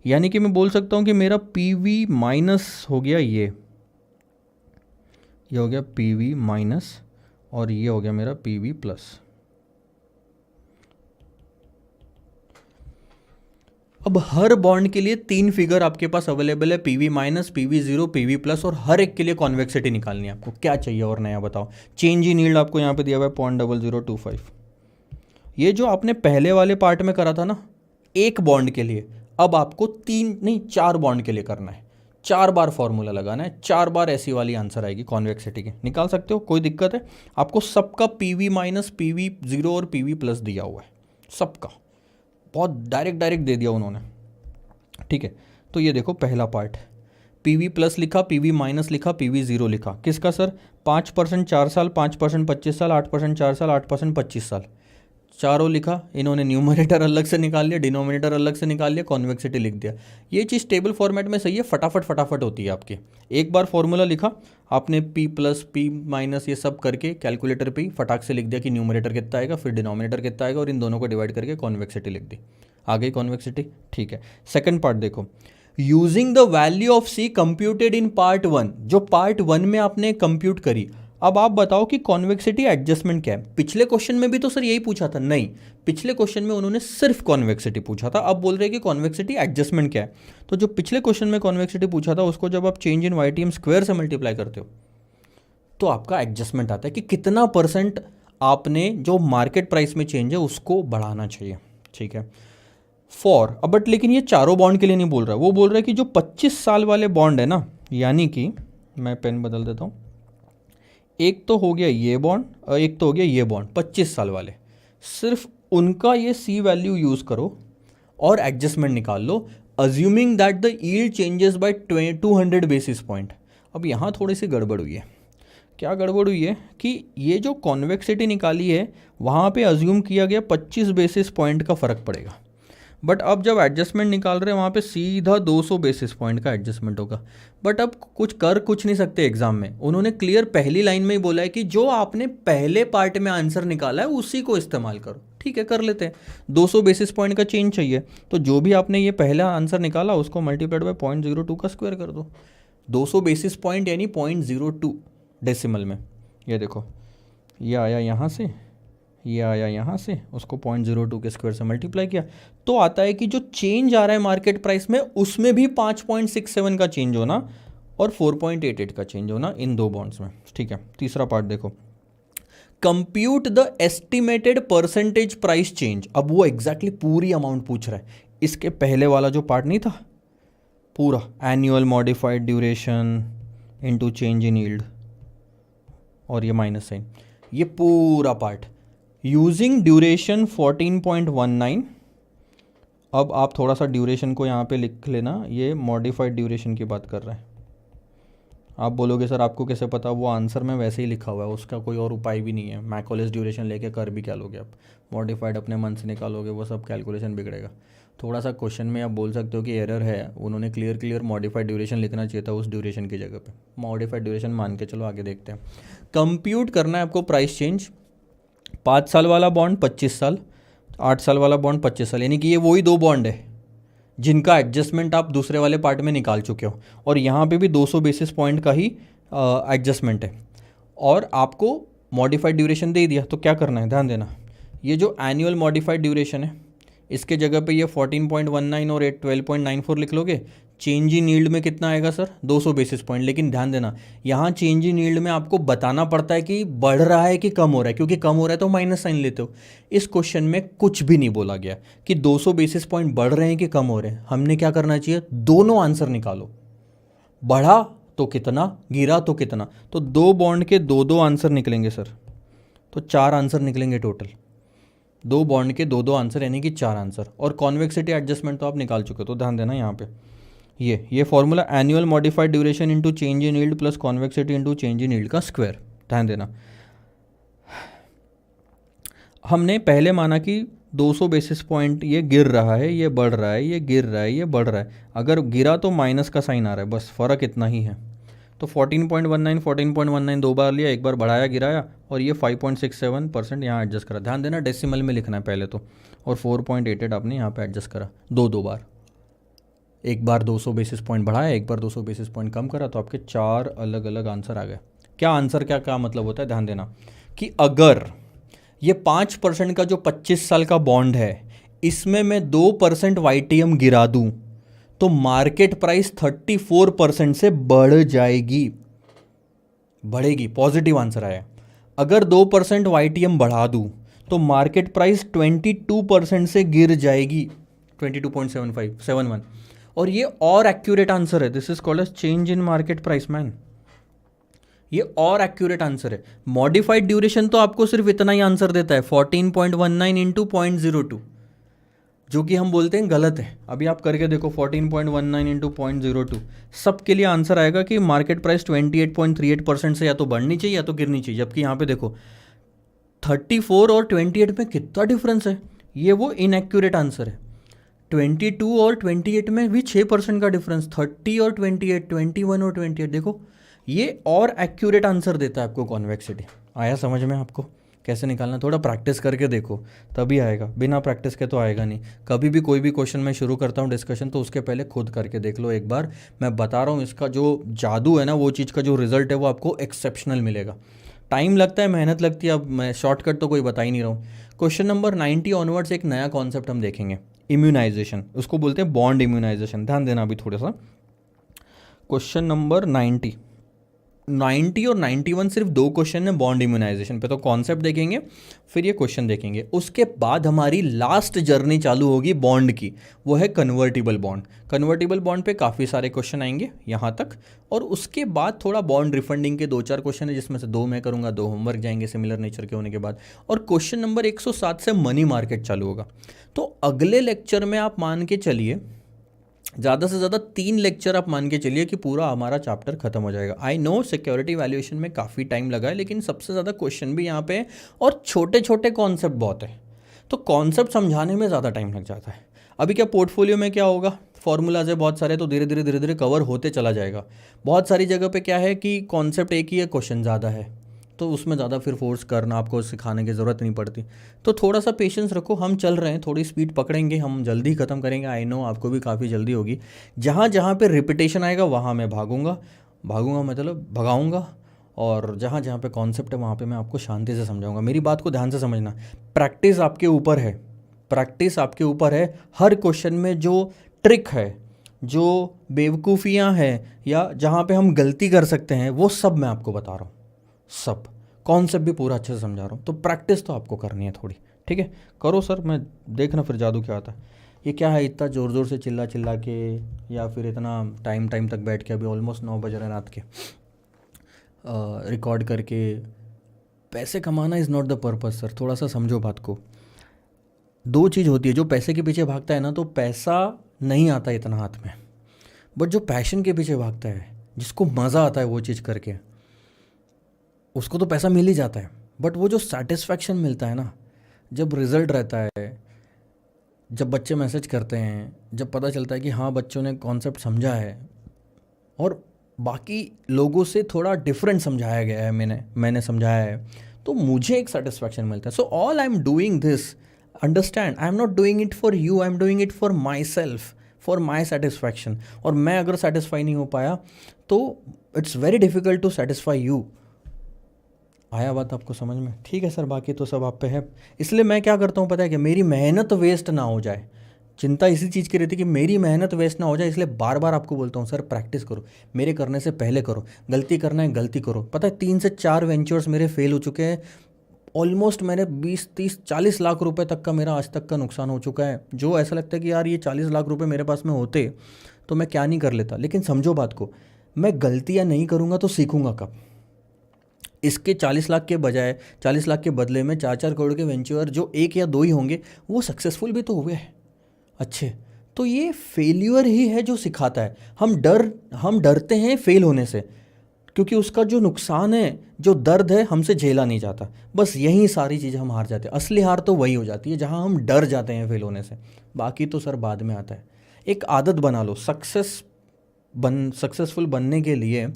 यानी कि मैं बोल सकता हूँ कि मेरा PV माइनस हो गया, ये हो गया PV माइनस, और ये हो गया मेरा PV प्लस। अब हर बॉन्ड के लिए 3 फिगर आपके पास अवेलेबल है, PV minus, PV0, PV plus, और हर एक के लिए कॉन्वेक्सिटी निकालनी है आपको। क्या चाहिए और नया बताओ? चेंज इन यील्ड आपको यहाँ पे दिया हुआ है 0.0025। ये जो आपने पहले वाले पार्ट में करा था ना एक बॉन्ड के लिए, अब आपको 3 नहीं 4 बॉन्ड के लिए करना है, 4 बार फॉर्मूला लगाना है, 4 बार ऐसी वाली आंसर आएगी कॉन्वेक्सिटी की। निकाल सकते हो, कोई दिक्कत है? आपको सबका PV माइनस, PV0 और PV प्लस दिया हुआ है, सबका बहुत डायरेक्ट दे दिया उन्होंने। ठीक है, तो ये देखो पहला पार्ट, PV प्लस लिखा, PV माइनस लिखा, PV0 लिखा। किसका सर? 5% 4 साल, 5% 25 साल, 8% 4 साल, 8% 25 साल, चारों लिखा। इन्होंने न्यूमरेटर अलग से निकाल लिया, डिनोमिनेटर अलग से निकाल लिया, कॉन्वेक्सिटी लिख दिया। ये चीज़ टेबल फॉर्मेट में सही है, फटाफट होती है आपकी। एक बार फॉर्मूला लिखा आपने, P प्लस P माइनस ये सब करके कैलकुलेटर पे ही फटाक से लिख दिया कि न्यूमरेटर कितना आएगा, फिर डिनोमिनेटर कितना आएगा, और इन दोनों को डिवाइड करके कॉन्वेक्सिटी लिख दी, आ गई कॉन्वेक्सिटी। ठीक है, सेकंड पार्ट देखो, using the value of C computed in part 1, जो पार्ट 1 में आपने कंप्यूट करी, अब आप बताओ कि कॉन्वेक्सिटी एडजस्टमेंट क्या है। पिछले क्वेश्चन में भी तो सर यही पूछा था, नहीं, पिछले क्वेश्चन में उन्होंने सिर्फ कॉन्वेक्सिटी पूछा था, अब बोल रहे हैं कि कॉन्वेक्सिटी एडजस्टमेंट क्या है। तो जो पिछले क्वेश्चन में कॉन्वेक्सिटी पूछा था उसको जब आप चेंज इन YTM स्क्वायर से मल्टीप्लाई करते हो तो आपका एडजस्टमेंट आता है कि कितना % आपने जो मार्केट प्राइस में चेंज है उसको बढ़ाना चाहिए, ठीक है। फॉर अब बट लेकिन ये चारों बॉन्ड के लिए नहीं बोल रहा है, वो बोल रहा है कि जो 25 साल वाले बॉन्ड है ना, यानी कि मैं पेन बदल देता हूँ, एक तो हो गया ये बॉन्ड, एक तो हो गया ये बॉन्ड 25 साल वाले, सिर्फ उनका ये C वैल्यू यूज़ करो और एडजस्टमेंट निकाल लो, assuming that the yield changes by 200 basis point. अब यहाँ थोड़ी सी गड़बड़ हुई है। क्या गड़बड़ हुई है कि ये जो कॉन्वेक्सिटी निकाली है वहाँ पे अज्यूम किया गया 25 बेसिस पॉइंट का फ़र्क पड़ेगा, बट अब जब एडजस्टमेंट निकाल रहे हैं वहाँ पे सीधा 200 बेसिस पॉइंट का एडजस्टमेंट होगा। बट अब कुछ नहीं सकते एग्जाम में, उन्होंने क्लियर पहली लाइन में ही बोला है कि जो आपने पहले पार्ट में आंसर निकाला है उसी को इस्तेमाल करो। ठीक है, कर लेते हैं। 200 बेसिस पॉइंट का चेंज चाहिए तो जो भी आपने ये पहला आंसर निकाला उसको मल्टीप्लाइड बाय 0.02 का स्क्वायर कर दो। 200 बेसिस पॉइंट यानी 0.02 डेसिमल में। ये देखो, ये आया यहाँ से, ये आया यहाँ से, उसको 0.02 के स्क्वायर से मल्टीप्लाई किया तो आता है कि जो चेंज आ रहा है मार्केट प्राइस में उसमें भी 5.67 का चेंज होना और 4.88 का चेंज होना इन दो बॉन्ड्स में। ठीक है, तीसरा पार्ट देखो, compute the estimated percentage price change. अब वो एग्जैक्टली पूरी अमाउंट पूछ रहा है। इसके पहले वाला जो पार्ट नहीं था पूरा, annual modified duration into change in yield और ये माइनस साइन, ये पूरा पार्ट यूजिंग ड्यूरेशन 14.19। अब आप थोड़ा सा ड्यूरेशन को यहाँ पे लिख लेना, ये मॉडिफाइड ड्यूरेशन की बात कर रहा है। आप बोलोगे सर आपको कैसे पता, वो आंसर में वैसे ही लिखा हुआ है, उसका कोई और उपाय भी नहीं है। मैकोलेस ड्यूरेशन लेके कर भी क्या लोगे आप, मॉडिफाइड अपने मन से निकालोगे, वो सब कैलकुलेशन बिगड़ेगा। थोड़ा सा क्वेश्चन में आप बोल सकते हो कि एरर है, उन्होंने क्लियर मॉडिफाइड ड्यूरेशन लिखना चाहिए था उस ड्यूरेशन की जगह पे। मॉडिफाइड ड्यूरेशन मान के चलो, आगे देखते हैं। कंप्यूट करना है आपको प्राइस चेंज, 5 साल वाला बॉन्ड 25 साल, 8 साल वाला बॉन्ड 25 साल, यानी कि ये वही दो बॉन्ड है जिनका एडजस्टमेंट आप दूसरे वाले पार्ट में निकाल चुके हो, और यहाँ पे भी 200 बेसिस पॉइंट का ही एडजस्टमेंट है, और आपको मॉडिफाइड ड्यूरेशन दे दिया। तो क्या करना है, ध्यान देना, ये जो एनुअल मॉडिफाइड ड्यूरेशन है इसके जगह पे ये 14.19 और 12.94 लिख लोगे। चेंज इन यील्ड में कितना आएगा सर, 200 बेसिस पॉइंट। लेकिन ध्यान देना, यहाँ चेंज इन यील्ड में आपको बताना पड़ता है कि बढ़ रहा है कि कम हो रहा है, क्योंकि कम हो रहा है तो माइनस साइन लेते हो। इस क्वेश्चन में कुछ भी नहीं बोला गया कि 200 बेसिस पॉइंट बढ़ रहे हैं कि कम हो रहे हैं। हमने क्या करना चाहिए, दोनों आंसर निकालो, बढ़ा तो कितना, गिरा तो कितना। तो दो बॉन्ड के दो आंसर निकलेंगे सर, तो 4 आंसर निकलेंगे टोटल। दो बॉन्ड के दो आंसर यानी कि 4 आंसर, और कॉन्वेक्सिटी एडजस्टमेंट तो आप निकाल चुके हो। तो ध्यान देना यहाँ पे ये formula annual modified duration into change in yield plus convexity into change in yield का स्क्वायर। ध्यान देना, हमने पहले माना कि 200 बेसिस पॉइंट ये गिर रहा है, ये बढ़ रहा है, ये गिर रहा है, ये बढ़ रहा है। अगर गिरा तो माइनस का साइन आ रहा है, बस फ़र्क इतना ही है। तो 14.19 दो बार लिया, एक बार बढ़ाया गिराया, और ये 5.67% यहाँ एडजस्ट करा। ध्यान देना डेसिमल में लिखना है पहले तो, और 4.88 आपने यहाँ पे एडजस्ट करा दो बार। एक बार 200 बेसिस पॉइंट बढ़ाया, एक बार 200 बेसिस पॉइंट कम करा, तो आपके 4 अलग अलग आंसर आ गए। क्या आंसर क्या मतलब होता है, ध्यान देना कि अगर ये 5% का जो 25 साल का बॉन्ड है इसमें मैं 2% YTM गिरा दूँ तो मार्केट प्राइस 34% से बढ़ जाएगी, बढ़ेगी, पॉजिटिव आंसर आया। अगर 2% YTM बढ़ा दूँ तो मार्केट प्राइस 22% से गिर जाएगी, 22.71। और ये और एक्यूरेट आंसर है, this is called as change in market price man. ये और एक्यूरेट आंसर है। मॉडिफाइड ड्यूरेशन तो आपको सिर्फ इतना ही आंसर देता है, 14.19 इंटू 0.02, जो कि हम बोलते हैं गलत है। अभी आप करके देखो 14.19 इंटू 0.02, सबके लिए आंसर आएगा कि मार्केट प्राइस 28.38% से या तो बढ़नी चाहिए या तो गिरनी चाहिए। जबकि यहाँ पे देखो 34 और 28 में कितना डिफरेंस है, ये वो इनएक्यूरेट आंसर है। 22 और 28 में भी 6% का डिफरेंस, 30 और 28, 21 और 28, देखो ये और एक्यूरेट आंसर देता है आपको कॉन्वेक्सिटी। आया समझ में आपको कैसे निकालना? थोड़ा प्रैक्टिस करके देखो तभी आएगा, बिना प्रैक्टिस के तो आएगा नहीं। कभी भी कोई भी क्वेश्चन मैं शुरू करता हूँ डिस्कशन तो उसके पहले खुद करके देख लो एक बार। मैं बता रहा हूँ इसका जो जादू है ना, वो चीज़ का जो रिजल्ट है वो आपको एक्सेप्शनल मिलेगा। टाइम लगता है, मेहनत लगती है, अब मैं शॉर्टकट तो कोई बता ही नहीं रहा हूँ। क्वेश्चन नंबर 90 ऑनवर्ड्स एक नया कॉन्सेप्ट हम देखेंगे, इम्यूनाइजेशन, उसको बोलते हैं बॉन्ड इम्यूनाइजेशन। ध्यान देना अभी थोड़ा सा। क्वेश्चन नंबर 90 और 91 सिर्फ दो क्वेश्चन है बॉन्ड इम्यूनाइजेशन पे, तो कॉन्सेप्ट देखेंगे फिर ये क्वेश्चन देखेंगे। उसके बाद हमारी लास्ट जर्नी चालू होगी बॉन्ड की, वो है कन्वर्टिबल बॉन्ड। कन्वर्टिबल बॉन्ड पे काफ़ी सारे क्वेश्चन आएंगे यहाँ तक, और उसके बाद थोड़ा बॉन्ड रिफंडिंग के 2-4 क्वेश्चन है, जिसमें से 2 मैं करूँगा, 2 होमवर्क जाएंगे सिमिलर नेचर के होने के बाद, और क्वेश्चन नंबर 107 से मनी मार्केट चालू होगा। तो अगले लेक्चर में आप मान के चलिए ज़्यादा से ज़्यादा 3 लेक्चर आप मान के चलिए कि पूरा हमारा चैप्टर खत्म हो जाएगा। आई नो सिक्योरिटी वैल्यूएशन में काफ़ी टाइम लगा है, लेकिन सबसे ज़्यादा क्वेश्चन भी यहाँ पे है और छोटे छोटे कॉन्सेप्ट बहुत है, तो कॉन्सेप्ट समझाने में ज़्यादा टाइम लग जाता है। अभी क्या पोर्टफोलियो में क्या होगा, फॉर्मूलाज है बहुत सारे, तो धीरे धीरे कवर होते चला जाएगा। बहुत सारी जगह पे क्या है कि कॉन्सेप्ट एक ही है, क्वेश्चन ज़्यादा है, तो उसमें ज़्यादा फिर फोर्स करना, आपको सिखाने की ज़रूरत नहीं पड़ती। तो थोड़ा सा पेशेंस रखो, हम चल रहे हैं, थोड़ी स्पीड पकड़ेंगे, हम जल्दी ख़त्म करेंगे। आई नो आपको भी काफ़ी जल्दी होगी। जहाँ जहाँ पे रिपीटेशन आएगा वहाँ मैं भागूंगा मतलब भगाऊंगा, और जहाँ जहाँ पे कॉन्सेप्ट है वहाँ पे मैं आपको शांति से समझाऊंगा। मेरी बात को ध्यान से समझना, प्रैक्टिस आपके ऊपर है, प्रैक्टिस आपके ऊपर है। हर क्वेश्चन में जो ट्रिक है, जो बेवकूफ़ियाँ हैं, या जहाँ पे हम गलती कर सकते हैं, वो सब मैं आपको बता रहा हूँ, सब कॉन्सेप्ट भी पूरा अच्छे से समझा रहा हूँ। तो प्रैक्टिस तो आपको करनी है थोड़ी, ठीक है? करो सर, मैं देखना फिर जादू क्या आता है। ये क्या है, इतना ज़ोर ज़ोर से चिल्ला चिल्ला के, या फिर इतना टाइम तक बैठ के, अभी ऑलमोस्ट 9 बज रहे हैं रात के, रिकॉर्ड करके पैसे कमाना is not the purpose sir. थोड़ा सा समझो बात को। 2 चीज़ होती है, जो पैसे के पीछे भागता है ना, तो पैसा नहीं आता इतना हाथ में, बट जो पैशन के पीछे भागता है, जिसको मज़ा आता है वो चीज़ करके, उसको तो पैसा मिल ही जाता है। बट वो जो सेटिस्फैक्शन मिलता है ना, जब रिज़ल्ट रहता है, जब बच्चे मैसेज करते हैं, जब पता चलता है कि हाँ बच्चों ने कॉन्सेप्ट समझा है और बाकी लोगों से थोड़ा डिफरेंट समझाया गया है, मैंने समझाया है, तो मुझे एक सेटिस्फैक्शन मिलता है। So all I am doing this, understand, I am not doing it for you, I am doing it for myself, for my satisfaction. और मैं अगर सेटिस्फाई नहीं हो पाया तो it's very difficult to satisfy you. आया बात आपको समझ में? ठीक है सर, बाकी तो सब आप पे है। इसलिए मैं क्या करता हूँ पता है कि मेरी मेहनत वेस्ट ना हो जाए, चिंता इसी चीज़ की रहती है कि मेरी मेहनत वेस्ट ना हो जाए, इसलिए बार बार आपको बोलता हूँ सर प्रैक्टिस करो, मेरे करने से पहले करो, गलती करना है गलती करो। पता है 3 से 4 वेंचर्स मेरे फेल हो चुके हैं, ऑलमोस्ट मैंने 20-30-40 लाख रुपए तक का मेरा आज तक का नुकसान हो चुका है, जो ऐसा लगता है कि यार ये 40 लाख रुपए मेरे पास में होते तो मैं क्या नहीं कर लेता। लेकिन समझो बात को, मैं गलतियाँ नहीं करूँगा तो सीखूँगा कब? इसके 40 लाख के बजाय, 40 लाख के बदले में 4-4 करोड़ के वेंचर जो 1 या 2 ही होंगे, वो सक्सेसफुल भी तो हुए हैं अच्छे। तो ये फेल्यूर ही है जो सिखाता है। हम डरते हैं फेल होने से, क्योंकि उसका जो नुकसान है, जो दर्द है, हमसे झेला नहीं जाता। बस यही सारी चीज़ें हम हार जाते हैं। असली हार तो वही हो जाती है जहाँ हम डर जाते हैं फेल होने से, बाकी तो सर बाद में आता है। एक आदत बना लो, सक्सेसफुल बनने के लिए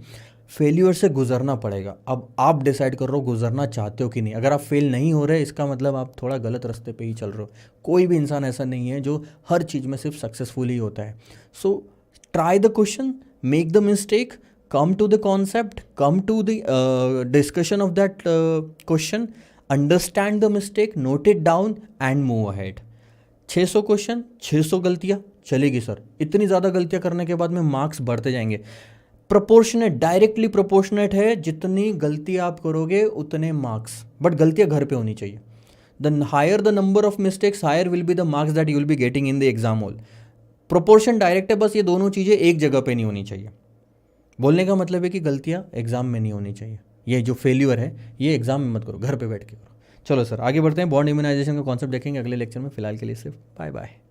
फेल्यूर से गुजरना पड़ेगा। अब आप डिसाइड कर रहे हो गुजरना चाहते हो कि नहीं। अगर आप फेल नहीं हो रहे, इसका मतलब आप थोड़ा गलत रास्ते पे ही चल रहे हो। कोई भी इंसान ऐसा नहीं है जो हर चीज़ में सिर्फ सक्सेसफुल ही होता है। So try the question, make the mistake, come to the concept, come to the discussion of that question, understand the mistake, note it down and move ahead. 600 question, 600 गलतियाँ चलेगी सर। इतनी ज़्यादा गलतियाँ करने के बाद में मार्क्स बढ़ते जाएंगे। प्रोपोर्शनेट, डायरेक्टली प्रोपोर्शनेट है, जितनी गलती आप करोगे उतने मार्क्स, बट गलतियाँ घर पे होनी चाहिए। The higher the number of mistakes, higher will be the marks that you will be getting in the exam hall. Proportion direct है, बस ये दोनों चीज़ें एक जगह पे नहीं होनी चाहिए। बोलने का मतलब है कि गलतियाँ एग्जाम में नहीं होनी चाहिए। ये जो फेल्यूर है ये एग्जाम में मत करो, घर पे बैठ के करो। चलो सर आगे बढ़ते हैं, बॉन्ड इम्यूनाइजेशन का कॉन्सेप्ट देखेंगे अगले लेक्चर में। फिलहाल के लिए सिर्फ बाय बाय।